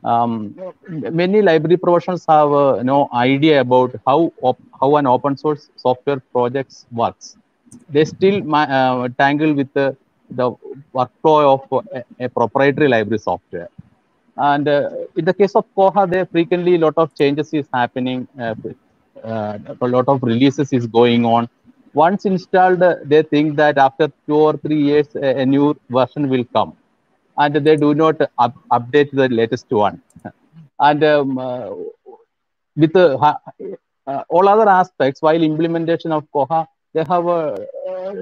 Many library professionals have no idea about how an open source software projects works. They still tangle with the workflow of a proprietary library software. And in the case of Koha, there frequently a lot of changes is happening. A lot of releases is going on. Once installed, they think that after 2 or 3 years, a new version will come, and they do not update the latest one. And with all other aspects, while implementation of Koha, they have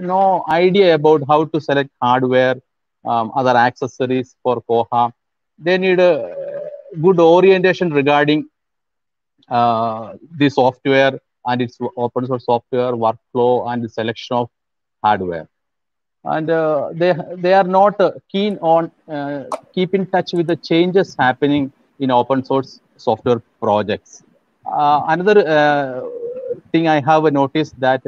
no idea about how to select hardware, other accessories for Koha. They need a good orientation regarding the software and its open source software workflow and the selection of hardware. And they are not keen on keep in touch with the changes happening in open source software projects. Another thing I have noticed that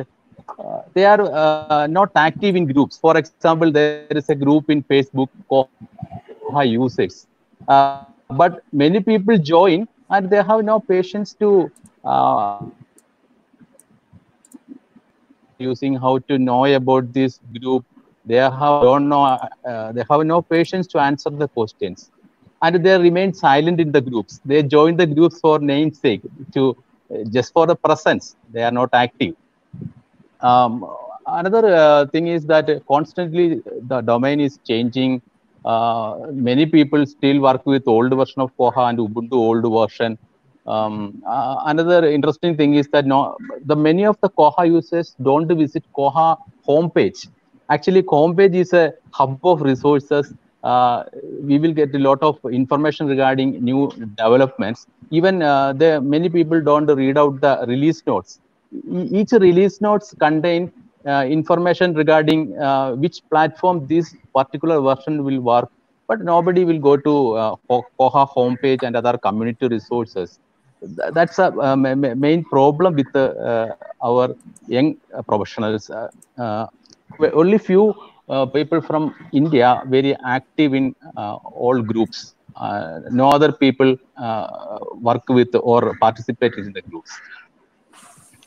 they are not active in groups. For example, there is a group in Facebook, Koha users, but many people join and they have no patience to using how to know about this group. They have no patience to answer the questions, and they remain silent in the groups. They join the groups for namesake, to just for the presence. They are not active. Another thing is that constantly the domain is changing. Many people still work with old version of Koha and Ubuntu old version. Another interesting thing is that many of the Koha users don't visit Koha homepage. Actually, homepage is a hub of resources. We will get a lot of information regarding new developments. Even many people don't read out the release notes. Each release notes contain information regarding which platform this particular version will work, but nobody will go to Koha homepage and other community resources. That's a main problem with our young professionals. Only few people from India very active in all groups. No other people work with or participate in the groups.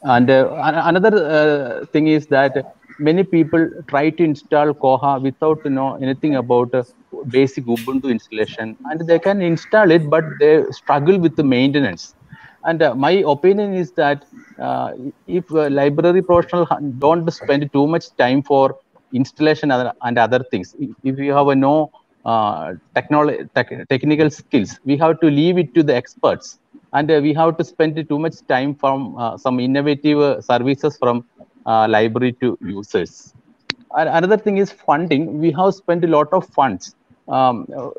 And another thing is that many people try to install Koha without know anything about basic Ubuntu installation, and they can install it, but they struggle with the maintenance. And my opinion is that if library professionals don't spend too much time for installation and other things, if you have no technical skills, we have to leave it to the experts. And we have to spend too much time from some innovative services from library to users. Another thing is funding. We have spent a lot of funds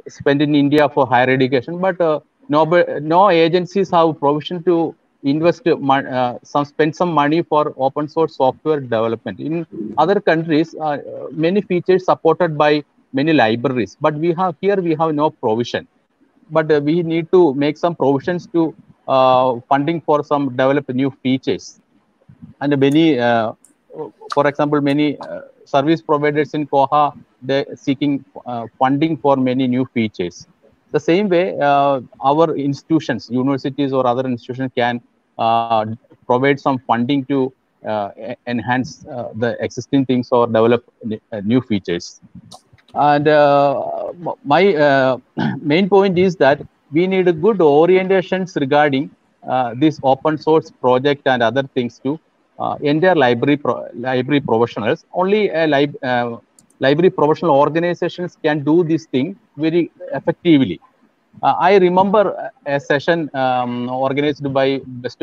spent in India for higher education, but no agencies have provision to invest spend some money for open source software development. In other countries, many features supported by many libraries, but we have no provision. But we need to make some provisions to funding for some develop new features. And many, for example, many service providers in Koha, they seeking funding for many new features. The same way, our institutions, universities or other institutions can provide some funding to enhance the existing things or develop new features. And my main point is that we need a good orientations regarding this open source project and other things to entire library professionals. Only library professional organizations can do this thing very effectively. I remember a session organized by West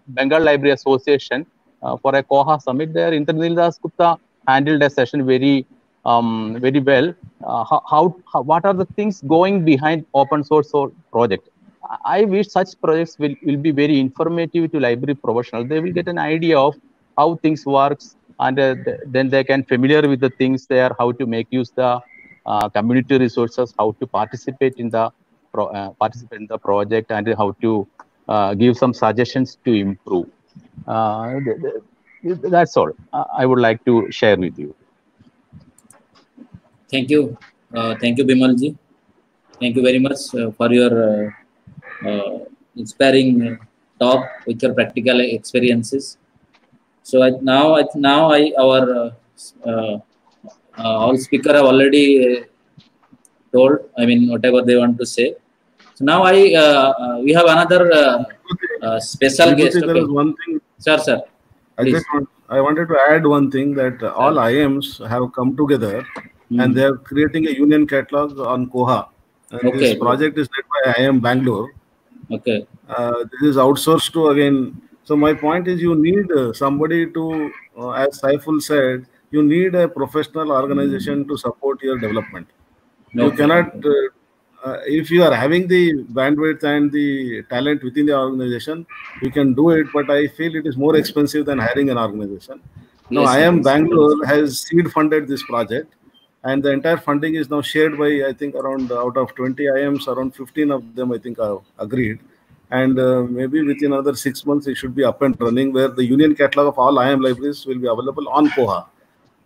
Bengal Library Association for a Koha summit. There, Indranil Das Gupta handled a session very well. What are the things going behind open source project? I wish such projects will be very informative to library professionals. They will get an idea of how things works, and then they can familiar with the things there, how to make use the community resources, how to participate in the project, and how to give some suggestions to improve. That's all I would like to share with you. Thank you, Bimalji. Thank you very much for your inspiring talk with your practical experiences. So all speaker have already told, I mean, whatever they want to say. So now we have another special guest. There is one thing. Sir. I wanted to add one thing, that all IIMs have come together and they are creating a union catalog on Koha. And this project is led by IIM Bangalore. Okay. This is outsourced to, again. So my point is, you need somebody to, as Saiful said, you need a professional organization to support your development. You cannot, if you are having the bandwidth and the talent within the organization, you can do it, but I feel it is more expensive than hiring an organization. Now, IIM Bangalore has seed funded this project, and the entire funding is now shared by, I think, around out of 20 IIMs, around 15 of them, I think, have agreed. And maybe within another 6 months, it should be up and running, where the union catalog of all IIM libraries will be available on Koha.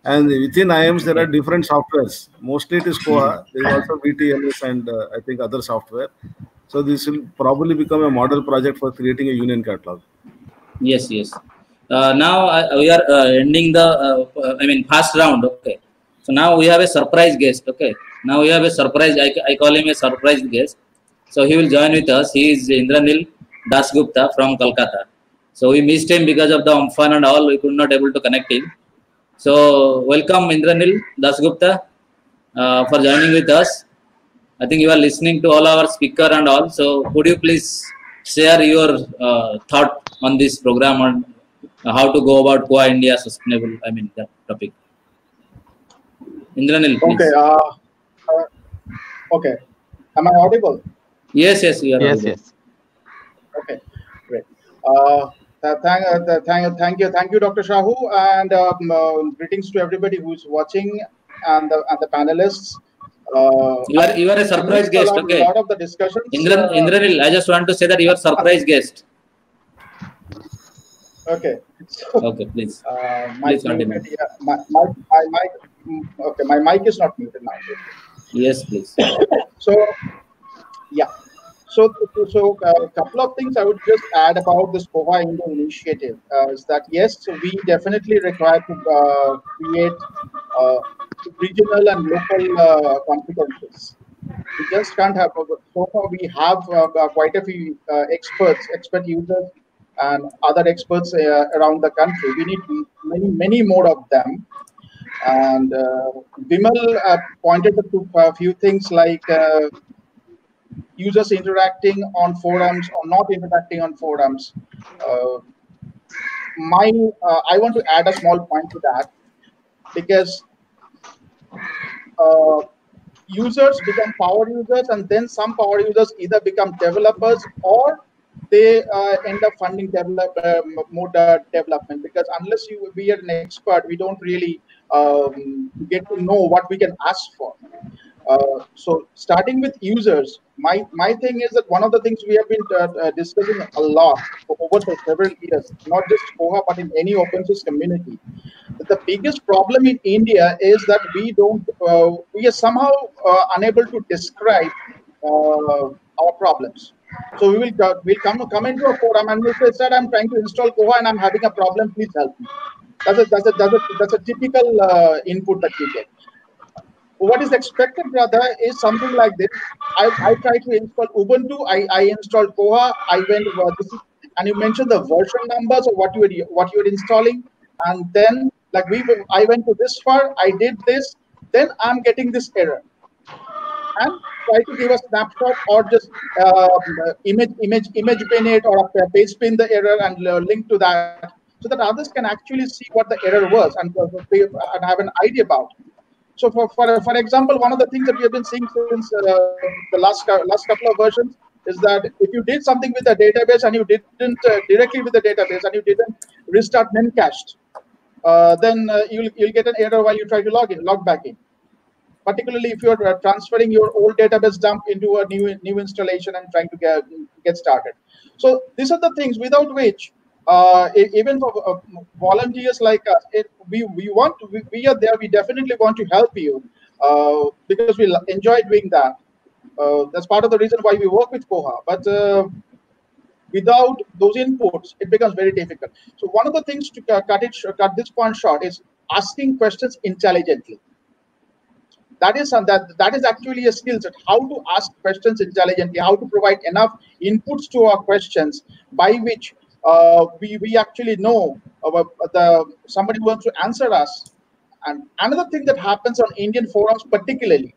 And within IIMs, there are different softwares. Mostly it is Koha. There is also VTLS and I think other software. So this will probably become a model project for creating a union catalog. Yes. Now we are ending the, first round. Okay. So now we have a surprise guest. Okay. Now we have a surprise. I call him a surprise guest. So he will join with us. He is Indranil Das Gupta from Kolkata. So we missed him because of the Amphan and all. We could not able to connect him. So welcome Indranil Das Gupta for joining with us. I think you are listening to all our speaker and all. So could you please share your thought on this program on how to go about Koha India sustainable. I mean that topic. Indranil, please. Okay. Okay. Am I audible? Yes, yes, you are Yes, audible. yes. Okay, great. Thank you, Dr. Sahoo, and greetings to everybody who's watching and the panelists. You are a surprise guest. Okay. A lot of the discussions. Indranil, I just want to say that you are surprise guest. Okay. So, okay, please. Please continue. My mic is not muted now. Yes, please. So, yeah. So a couple of things I would just add about this Koha India initiative is that yes, we definitely require to create regional and local competencies. We just can't have. So far, we have quite a few expert users, and other experts around the country. We need many more of them. And Vimal pointed to a few things like users interacting on forums or not interacting on forums. I want to add a small point to that, because users become power users, and then some power users either become developers or they end up funding more development, because unless we are an expert, we don't really get to know what we can ask for. So starting with users, my thing is that one of the things we have been discussing a lot over several years, not just Koha, but in any open source community, that the biggest problem in India is that we are somehow unable to describe our problems. So we'll come into a forum and we'll say, "Sir, I'm trying to install Koha and I'm having a problem. Please help me." That's a typical input that we get. What is expected, rather, is something like this. I tried to install Ubuntu. I installed Koha. I went and you mentioned the version numbers of what you were installing, and then I went to this far. I did this. Then I'm getting this error, and try to give a snapshot or just image pin it or paste pin the error and link to that, so that others can actually see what the error was and have an idea about it. So for example, one of the things that we have been seeing since the last couple of versions is that if you did something with the database and you didn't directly with the database and you didn't restart memcached, then you'll get an error while you try to log back in. Particularly if you're transferring your old database dump into a new installation and trying to get started. So these are the things without which even for volunteers like us, we are there. We definitely want to help you because we enjoy doing that. That's part of the reason why we work with Koha. But without those inputs, it becomes very difficult. So one of the things to cut this point short is asking questions intelligently. That is actually a skill set, how to ask questions intelligently, how to provide enough inputs to our questions by which we actually know somebody wants to answer us. And another thing that happens on Indian forums particularly,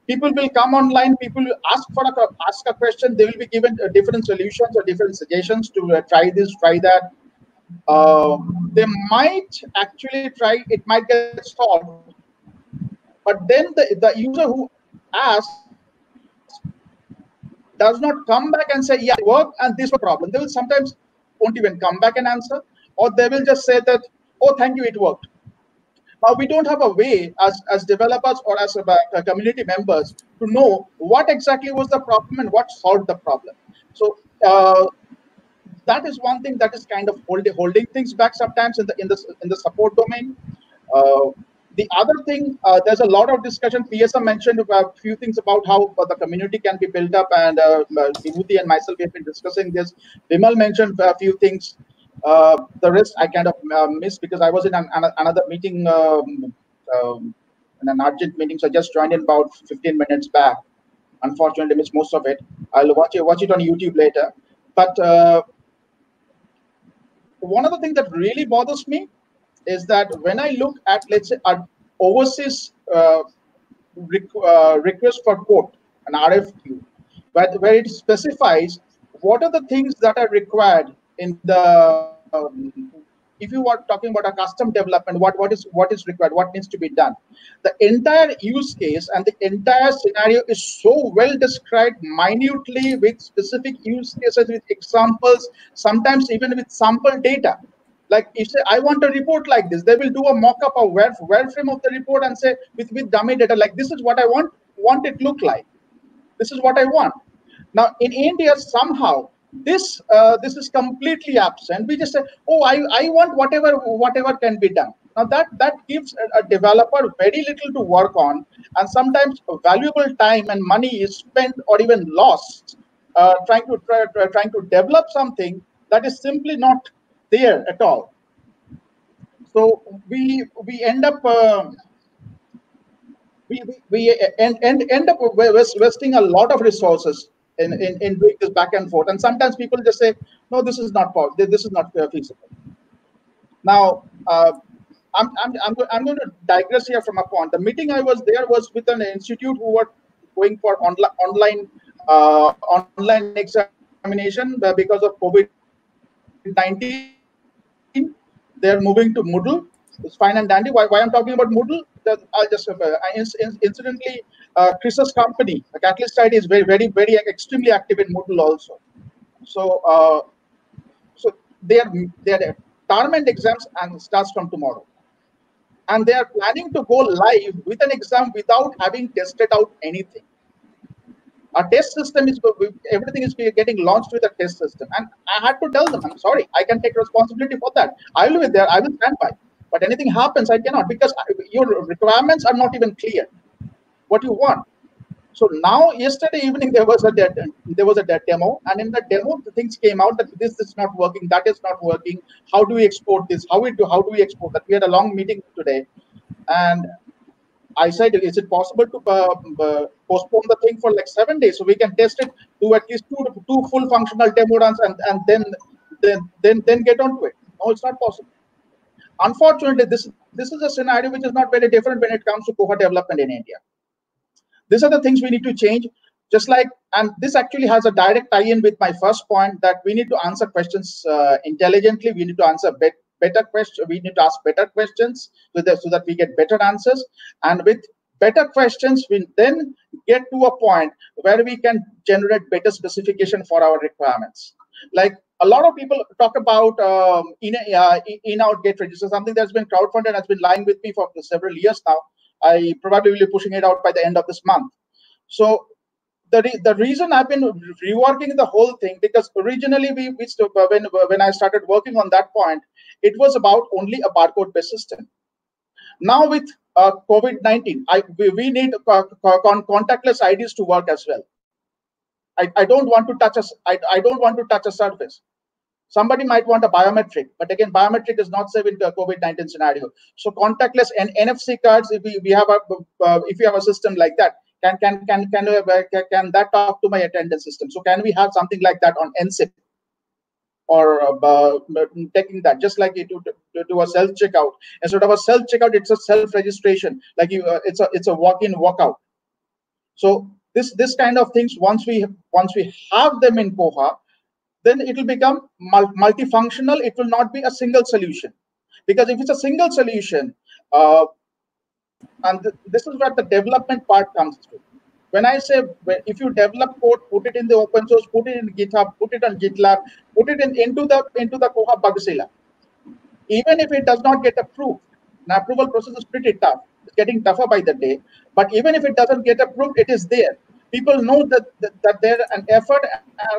people will come online, people will ask a question, they will be given different solutions or different suggestions to try this, try that. They might actually try, it might get solved. But then the user who asks does not come back and say, yeah, it worked and this was a problem. They will sometimes won't even come back and answer, or they will just say that, oh, thank you, it worked. Now, we don't have a way as developers or as community members to know what exactly was the problem and what solved the problem. So that is one thing that is kind of holding things back sometimes in the support domain. The other thing, there's a lot of discussion. PSM mentioned a few things about how the community can be built up, and Vibhuti and myself have been discussing this. Vimal mentioned a few things. The rest I kind of missed because I was in another meeting, in an urgent meeting, so I just joined in about 15 minutes back. Unfortunately, missed most of it. I'll watch it on YouTube later. But one of the things that really bothers me is that when I look at, let's say, an overseas request for quote, an RFQ, where it specifies what are the things that are required in the if you are talking about a custom development, what is required, what needs to be done. The entire use case and the entire scenario is so well described minutely with specific use cases, with examples, sometimes even with sample data. Like if say, I want a report like this, they will do a mock-up of wireframe of the report and say with dummy data, like this is what I want it look like. This is what I want. Now in India, somehow this is completely absent. We just say, oh, I want whatever can be done. Now that gives a developer very little to work on, and sometimes valuable time and money is spent or even lost trying to develop something that is simply not there at all. So we end up we end up wasting a lot of resources in doing this back and forth, and sometimes people just say, no, this is not feasible. Now I'm going to digress here from a point. The meeting I was there was with an institute who were going for online examination because of COVID-19. They're moving to Moodle. It's fine and dandy. Why I'm talking about Moodle? I'll just incidentally, Chris's company, the Catalyst side, is very extremely active in Moodle also. So so their term exams and starts from tomorrow, and they are planning to go live with an exam without having tested out anything. Our test system is, everything is getting launched with a test system, and I had to tell them, I'm sorry, I can take responsibility for that. I will be there, I will stand by. But anything happens, I cannot, because your requirements are not even clear. What you want. So now, yesterday evening, there was a demo, and in the demo, the things came out that this is not working, that is not working. How do we export this? How do we export that? We had a long meeting today, and I said, is it possible to postpone the thing for like 7 days so we can test it, do at least two full functional demo runs, and then get onto it? No, it's not possible. Unfortunately, this is a scenario which is not very different when it comes to Koha development in India. These are the things we need to change. Just like, and this actually has a direct tie-in with my first point, that we need to answer questions intelligently. We need to answer better questions. We need to ask better questions so that we get better answers. And with better questions, we then get to a point where we can generate better specification for our requirements. Like a lot of people talk about in-out get register, something that's been crowdfunded and has been lying with me for several years now. I probably will be pushing it out by the end of this month. So the reason I've been reworking the whole thing, because originally when I started working on that point, it was about only a barcode-based system. Now with COVID-19, we need contactless IDs to work as well. I don't want to touch I don't want to touch a surface. Somebody might want a biometric, but again, biometric is not safe in a COVID-19 scenario. So contactless and NFC cards, if we have a system like that, can that talk to my attendance system? So can we have something like that on NSIP, or taking that, just like you do a self checkout? Instead of a self checkout, it's a self registration. Like it's a walk in, walk out. So this kind of things, once we have them in Koha, then it will become multifunctional. It will not be a single solution, because if it's a single solution, and this is where the development part comes through. When I say, if you develop code, put it in the open source, put it in GitHub, put it on GitLab, put it into the Koha Bugzilla. Even if it does not get approved, the approval process is pretty tough. It's getting tougher by the day. But even if it doesn't get approved, it is there. People know that there an effort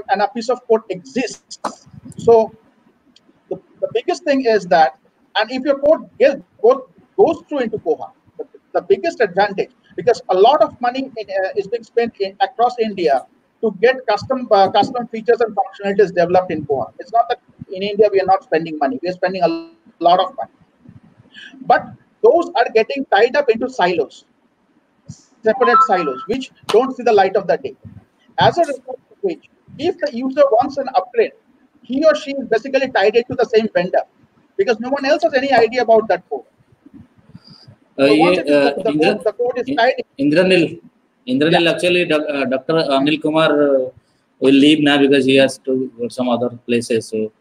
and a piece of code exists. So the biggest thing is that, and if your code goes through into Koha, the biggest advantage, because a lot of money is being spent across India to get custom features and functionalities developed in Koha. It's not that in India we are not spending money. We are spending a lot of money. But those are getting tied up into silos, separate silos, which don't see the light of the day. As a result of which, if the user wants an upgrade, he or she is basically tied into the same vendor, because no one else has any idea about that code. So the code is tied. Indranil, actually, Dr. Anil Kumar will leave now because he has to go to some other places. So,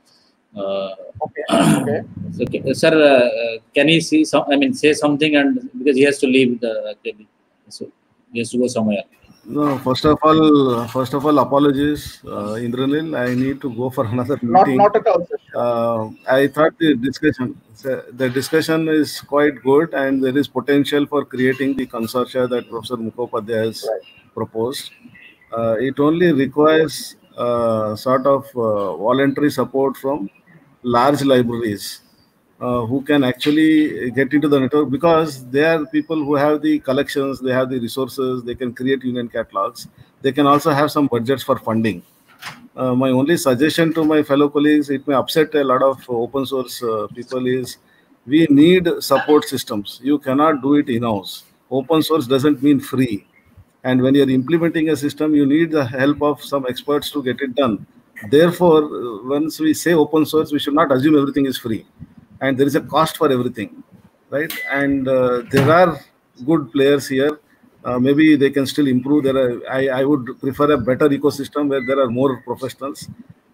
Okay. Okay. okay. Sir, can he see some? I mean, say something, and because he has to leave the activity, so he has to go somewhere. No, first of all, apologies, Indranil. I need to go for another meeting. Not at all, sir. I thought the discussion is quite good, and there is potential for creating the consortia that Professor Mukhopadhyay has proposed. It only requires sort of voluntary support from large libraries who can actually get into the network, because they are people who have the collections, they have the resources, they can create union catalogs, they can also have some budgets for funding. My only suggestion to my fellow colleagues, it may upset a lot of open source people, is we need support systems. You cannot do it in-house. Open source doesn't mean free. And when you're implementing a system, you need the help of some experts to get it done. Therefore, once we say open source, we should not assume everything is free. And there is a cost for everything, right? And there are good players here. Maybe they can still improve. I would prefer a better ecosystem where there are more professionals.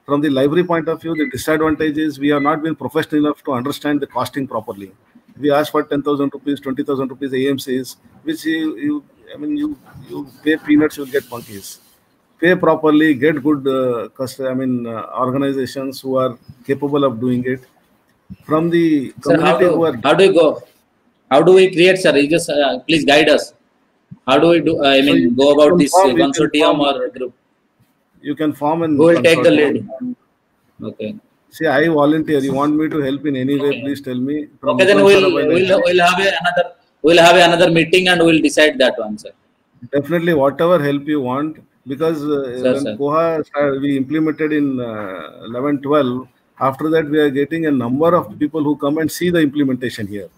From the library point of view, the disadvantage is we have not been professional enough to understand the costing properly. We ask for 10,000 rupees, 20,000 rupees AMCs, which you pay peanuts, you get monkeys. Pay properly, get good organizations who are capable of doing it. From the community, sir, how do you go? How do we create, sir? You just please guide us. How do we do? I mean, go about this consortium or group? You can form and who will take the lead? Okay. See, I volunteer. You want me to help in any way? Please tell me. Okay, then we'll have another meeting and we'll decide that one, sir. Definitely, whatever help you want, because when Koha we implemented in 11-12. After that, we are getting a number of people who come and see the implementation here,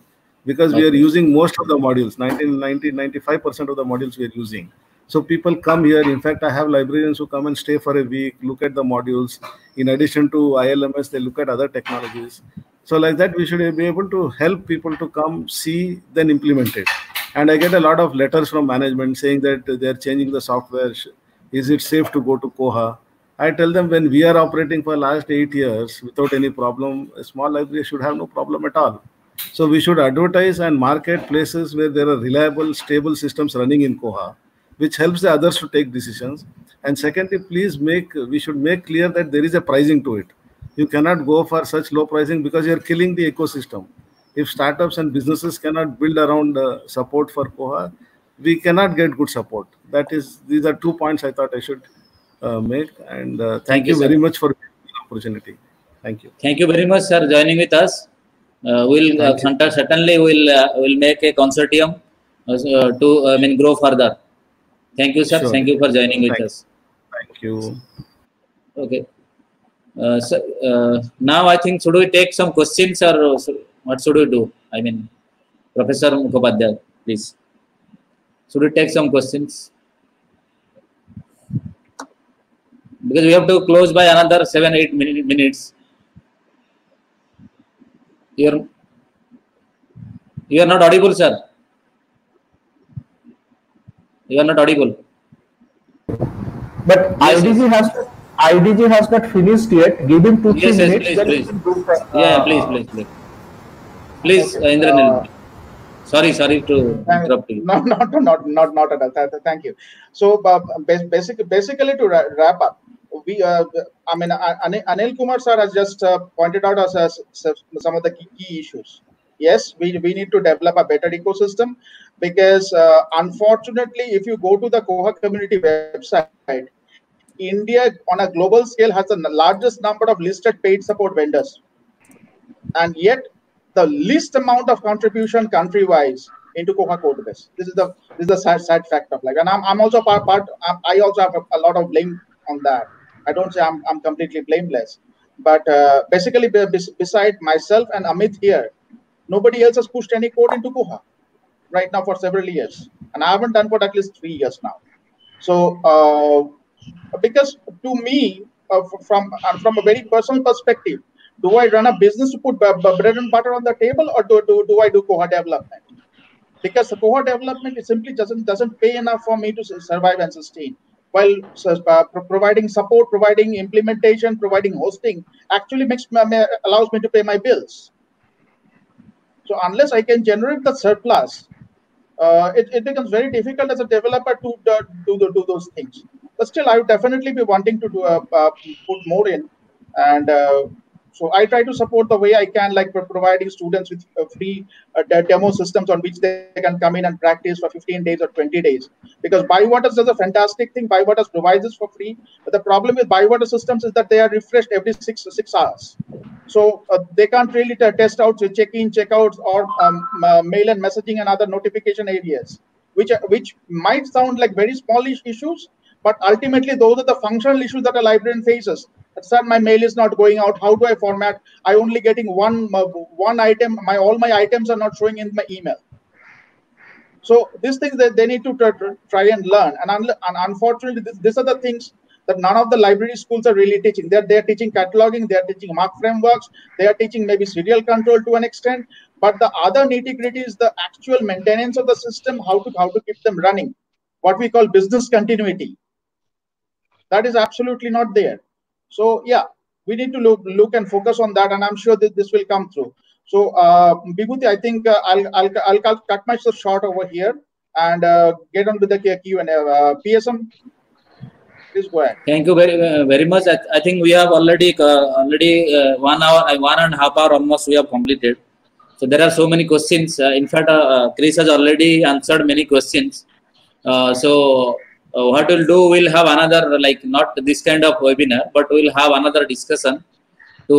because we are using most of the modules, 95% of the modules we are using. So people come here. In fact, I have librarians who come and stay for a week, look at the modules. In addition to ILMS, they look at other technologies. So like that, we should be able to help people to come, see, then implement it. And I get a lot of letters from management saying that they are changing the software. Is it safe to go to Koha? I tell them, when we are operating for last 8 years without any problem, a small library should have no problem at all. So we should advertise and market places where there are reliable, stable systems running in Koha, which helps the others to take decisions. And secondly, we should make clear that there is a pricing to it. You cannot go for such low pricing because you're killing the ecosystem. If startups and businesses cannot build around support for Koha, we cannot get good support. These are 2 points I thought I should make. And thank you very much for the opportunity. Thank you. Thank you very much, sir, joining with us. Certainly we'll make a consortium to grow further. Thank you, sir. Sure. Thank you for joining with us. Thank you. Okay. Now I think, should we take some questions, or what should we do? I mean, Professor Mukhopadhyay, please. Should we take some questions? Because we have to close by another 7-8 minutes. You are not audible, sir. You are not audible. But yes, IDG has not finished yet. Give him 2-3 minutes. Please. Please, Indranil. Sorry to interrupt you. Not at all. Thank you. So basically to wrap up, Anil Kumar sir has just pointed out as some of the key issues. Yes, we need to develop a better ecosystem, because unfortunately, if you go to the Koha community website, India on a global scale has the largest number of listed paid support vendors, and yet the least amount of contribution country-wise into Koha code base. This is the sad fact of life, and I'm also I also have a lot of blame on that. I don't say I'm completely blameless, but basically, beside myself and Amit here, nobody else has pushed any code into Koha right now for several years, and I haven't done for at least 3 years now. So, because to me, from a very personal perspective, do I run a business to put bread and butter on the table, or do I do Koha development? Because the Koha development, it simply doesn't pay enough for me to survive and sustain. while providing support, providing implementation, providing hosting, actually allows me to pay my bills. So unless I can generate the surplus, it becomes very difficult as a developer to do those things. But still, I would definitely be wanting to put more in, and so I try to support the way I can, like providing students with free demo systems on which they can come in and practice for 15 days or 20 days. Because Bywaters does a fantastic thing. Bywaters provides this for free, but the problem with Bywater systems is that they are refreshed every six hours. So they can't really test out check-in, check-outs, or mail and messaging and other notification areas, which might sound like very small issues, but ultimately those are the functional issues that a librarian faces. Sir, my mail is not going out. How do I format? I only getting one item. All my items are not showing in my email. So these things that they need to try and learn. And unfortunately, these are the things that none of the library schools are really teaching. They're teaching cataloging, they're teaching mark frameworks, they are teaching maybe serial control to an extent. But the other nitty-gritty is the actual maintenance of the system, how to keep them running, what we call business continuity. That is absolutely not there. So yeah, we need to look and focus on that, and I'm sure that this will come through. So Vibhuti, I think I'll cut myself short over here and get on with the Q&A. PSM, please go ahead. Thank you very much. I think we have already 1 hour, 1.5 hours almost we have completed. So there are so many questions. In fact, Chris has already answered many questions. What we'll do, we'll have another, like not this kind of webinar, but we'll have another discussion to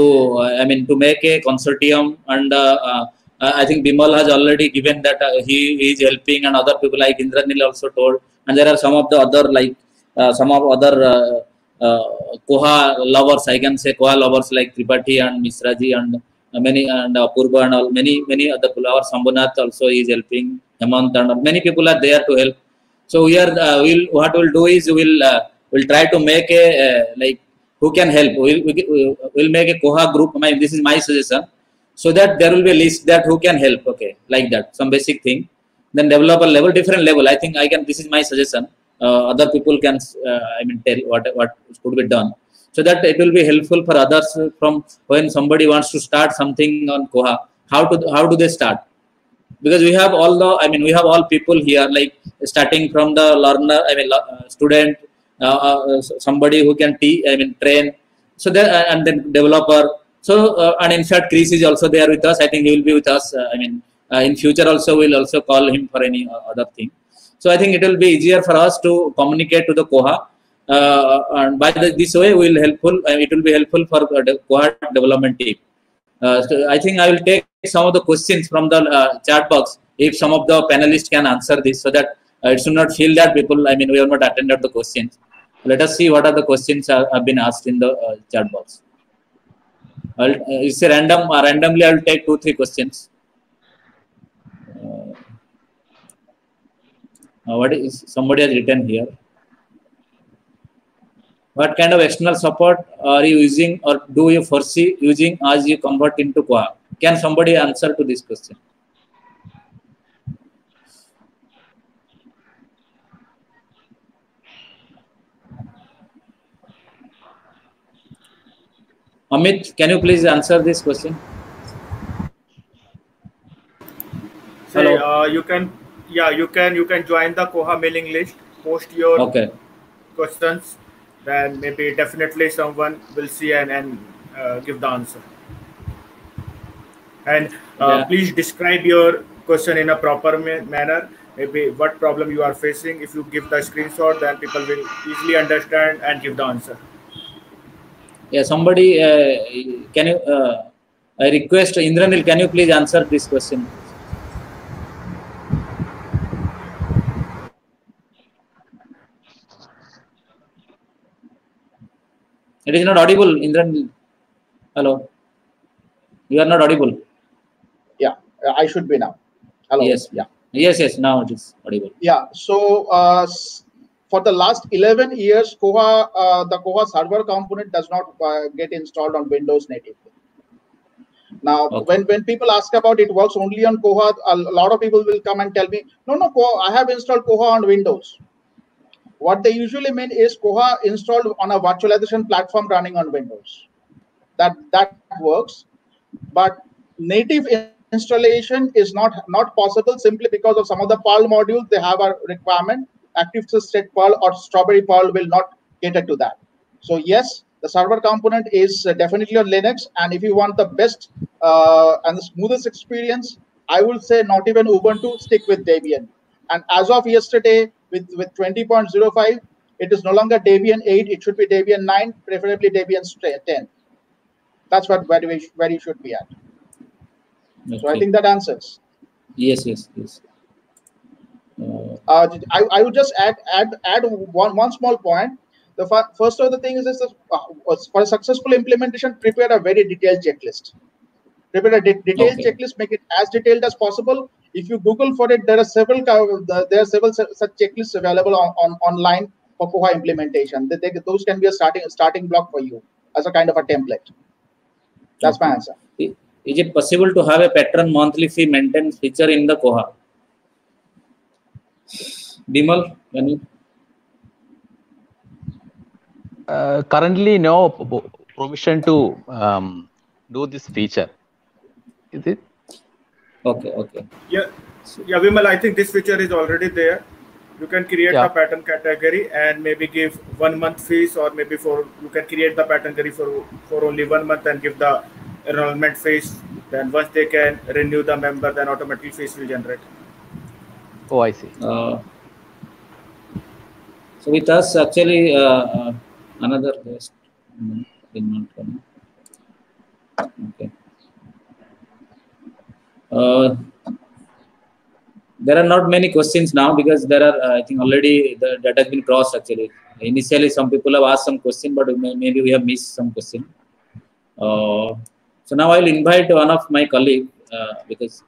to make a consortium. And I think Bimal has already given that he is helping, and other people like Indranil also told. And there are some of the other Koha lovers, I can say Koha lovers like Tripathi and Misraji and many, and Purba and all, many other people. Sambhunath also is helping, Hemant, and many people are there to help. So we are what we'll do is we'll try to make a like who can help. We'll make a Koha group. This is my suggestion, so that there will be a list that who can help. Okay, like that, some basic thing. Then developer level, different level. I think I can. This is my suggestion. Other people can tell what could be done, so that it will be helpful for others. From when somebody wants to start something on Koha, how do they start? Because we have we have all people here, like starting from the learner, student, somebody who can train, so there, and then developer. So and in fact, Chris is also there with us. I think he will be with us. In future also we'll also call him for any other thing. So I think it will be easier for us to communicate to the Koha, and by this way it will be helpful for the Koha development team. So I think I will take some of the questions from the chat box, if some of the panelists can answer this, so that it should not feel that people, we have not attended the questions. Let us see what are the questions have been asked in the chat box. It's a randomly I will take 2-3 questions. What is somebody has written here? What kind of external support are you using, or do you foresee using as you convert into Koha? Can somebody answer to this question? Amit, can you please answer this question? Hello. You can join the Koha mailing list, post your questions, then maybe definitely someone will see and give the answer. And please describe your question in a proper manner, maybe what problem you are facing. If you give the screenshot, then people will easily understand and give the answer. Yeah, somebody, can you, I request Indranil, can you please answer this question? It is not audible, Indranil. Hello. You are not audible. Yeah, I should be now. Hello. Yes. Yeah. Yes. Now it is audible. Yeah. So for the last 11 years, Koha, the Koha server component does not get installed on Windows natively. Now, when people ask about it works only on Koha, a lot of people will come and tell me, no, I have installed Koha on Windows. What they usually mean is Koha installed on a virtualization platform running on Windows. That works, but native installation is not possible simply because of some of the Perl modules. They have a requirement. ActiveSys Perl or Strawberry Perl will not cater to that. So yes, the server component is definitely on Linux, and if you want the best and the smoothest experience, I will say not even Ubuntu, stick with Debian. And as of yesterday, with 20.05, it is no longer Debian 8, it should be Debian 9, preferably Debian 10. That's where you should be at. Okay. So I think that answers. Yes. I would just add one small point. The first of the things is for a successful implementation, prepare a very detailed checklist. Prepare a detailed checklist, make it as detailed as possible. If you Google for it, there are several such checklists available online for Koha implementation. Those can be a starting block for you as a kind of a template. That's my answer. Is it possible to have a patron monthly fee maintenance feature in the Koha? Bimal, can you? Currently, no provision to do this feature. Is it? Okay. Yeah, Bimal, I think this feature is already there. You can create a pattern category and maybe give 1 month fees, or maybe you can create the pattern category for only 1 month and give the enrollment fees. Then once they can renew the member, then automatically fees will generate. Oh, I see. So with us, actually, another guest. Okay. There are not many questions now because there are, I think already that has been crossed actually. Initially, some people have asked some question, but maybe we have missed some question. So now I will invite one of my colleagues because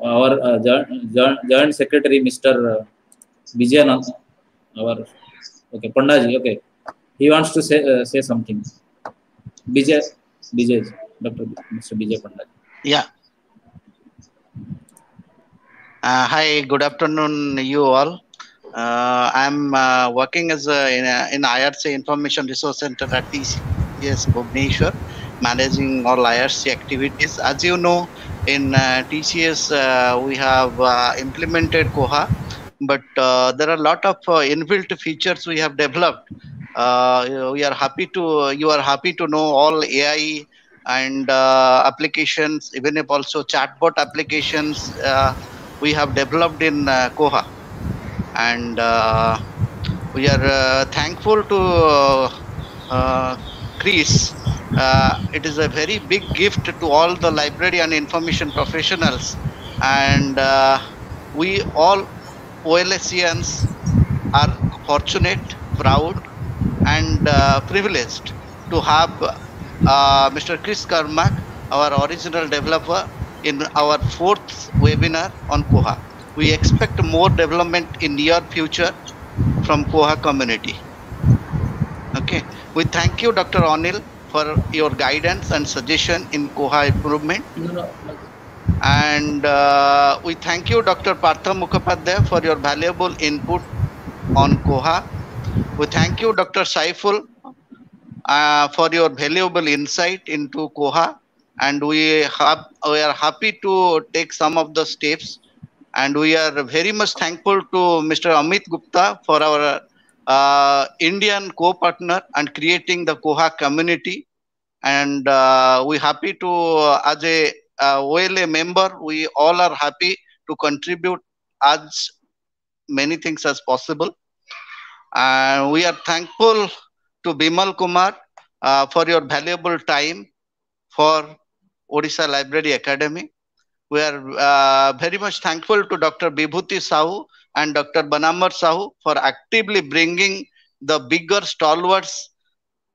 our Joint Secretary, Mr. Vijayanand, Pandaji, okay. He wants to say something. Vijay, Mr. Vijay Pandaji. Yeah. Hi, good afternoon, you all. I'm working as in IRC Information Resource Center at TCS Bhubaneswar, managing all IRC activities. As you know, in TCS, we have implemented Koha, but there are a lot of inbuilt features we have developed. You are happy to know all AI and applications, even if also chatbot applications we have developed in Koha, and we are thankful to Chris. It is a very big gift to all the library and information professionals, and we all OLSians are fortunate, proud, and privileged to have Mr. Chris Cormack, our original developer, in our 4th webinar on Koha. We expect more development in near future from Koha community. Okay, we thank you, Dr. Anil, for your guidance and suggestion in Koha improvement. And we thank you, Dr. Mukhopadhyay, for your valuable input on Koha. We thank you, Dr. Saiful, for your valuable insight into Koha. And we are happy to take some of the steps, and we are very much thankful to Mr. Amit Gupta for our Indian co-partner and creating the Koha community. And we're happy to, as a OLA member, we all are happy to contribute as many things as possible. And we are thankful to Bimal Kumar for your valuable time for Odisha Library Academy. We are very much thankful to Dr. Vibhuti Sahoo and Dr. Banambar Sahoo for actively bringing the bigger stalwarts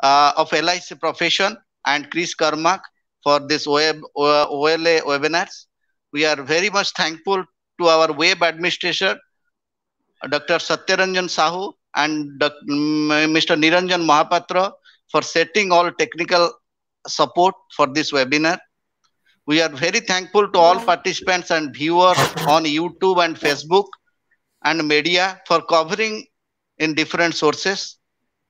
of LIC profession, and Chris Cormack for this OLA webinars. We are very much thankful to our web administrator, Dr. Satyaranjan Sahoo and Mr. Niranjan Mahapatra for setting all technical support for this webinar. We are very thankful to all participants and viewers on YouTube and Facebook and media for covering in different sources.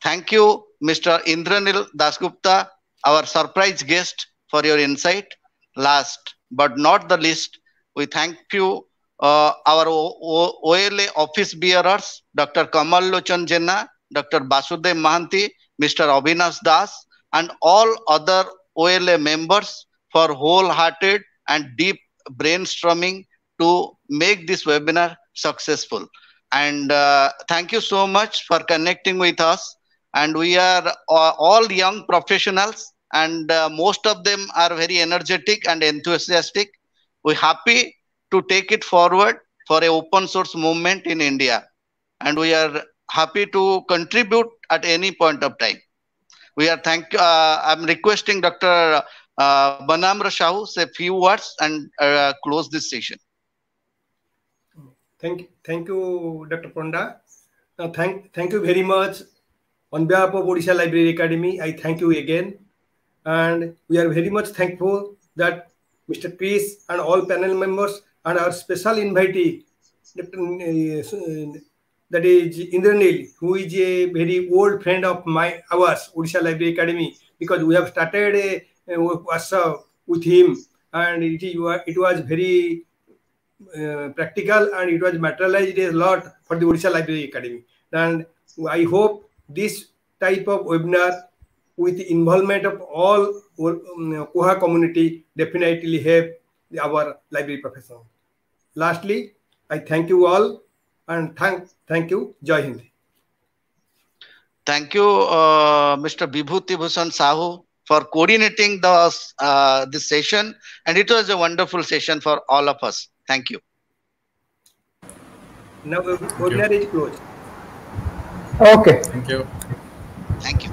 Thank you, Mr. Indranil Dasgupta, our surprise guest, for your insight. Last but not the least, we thank you, our OLA office bearers, Dr. Kamal Lochan Jenna, Dr. Basudev Mahanti, Mr. Avinash Das, and all other OLA members for wholehearted and deep brainstorming to make this webinar successful. And thank you so much for connecting with us. And we are all young professionals, and most of them are very energetic and enthusiastic. We're happy to take it forward for an open source movement in India. And we are happy to contribute at any point of time. We are I'm requesting Dr. Banambar Sahoo say a few words and close this session. Thank you, Dr. Ponda. Thank you very much. On behalf of Odisha Library Academy, I thank you again. And we are very much thankful that Mr. Chris and all panel members and our special invitee, that is Indranil, who is a very old friend of ours, Odisha Library Academy, because we have started a workshop with him, and it was very practical, and it was materialized a lot for the Odisha Library Academy. And I hope this type of webinar with the involvement of all Koha community definitely help our library profession. Lastly, I thank you all, and thank you. Jai Hind. Thank you, Mr. Vibhuti Bhushan Sahu, for coordinating this session, and it was a wonderful session for all of us. Thank you. Now the webinar is closed. Okay. Thank you. Thank you.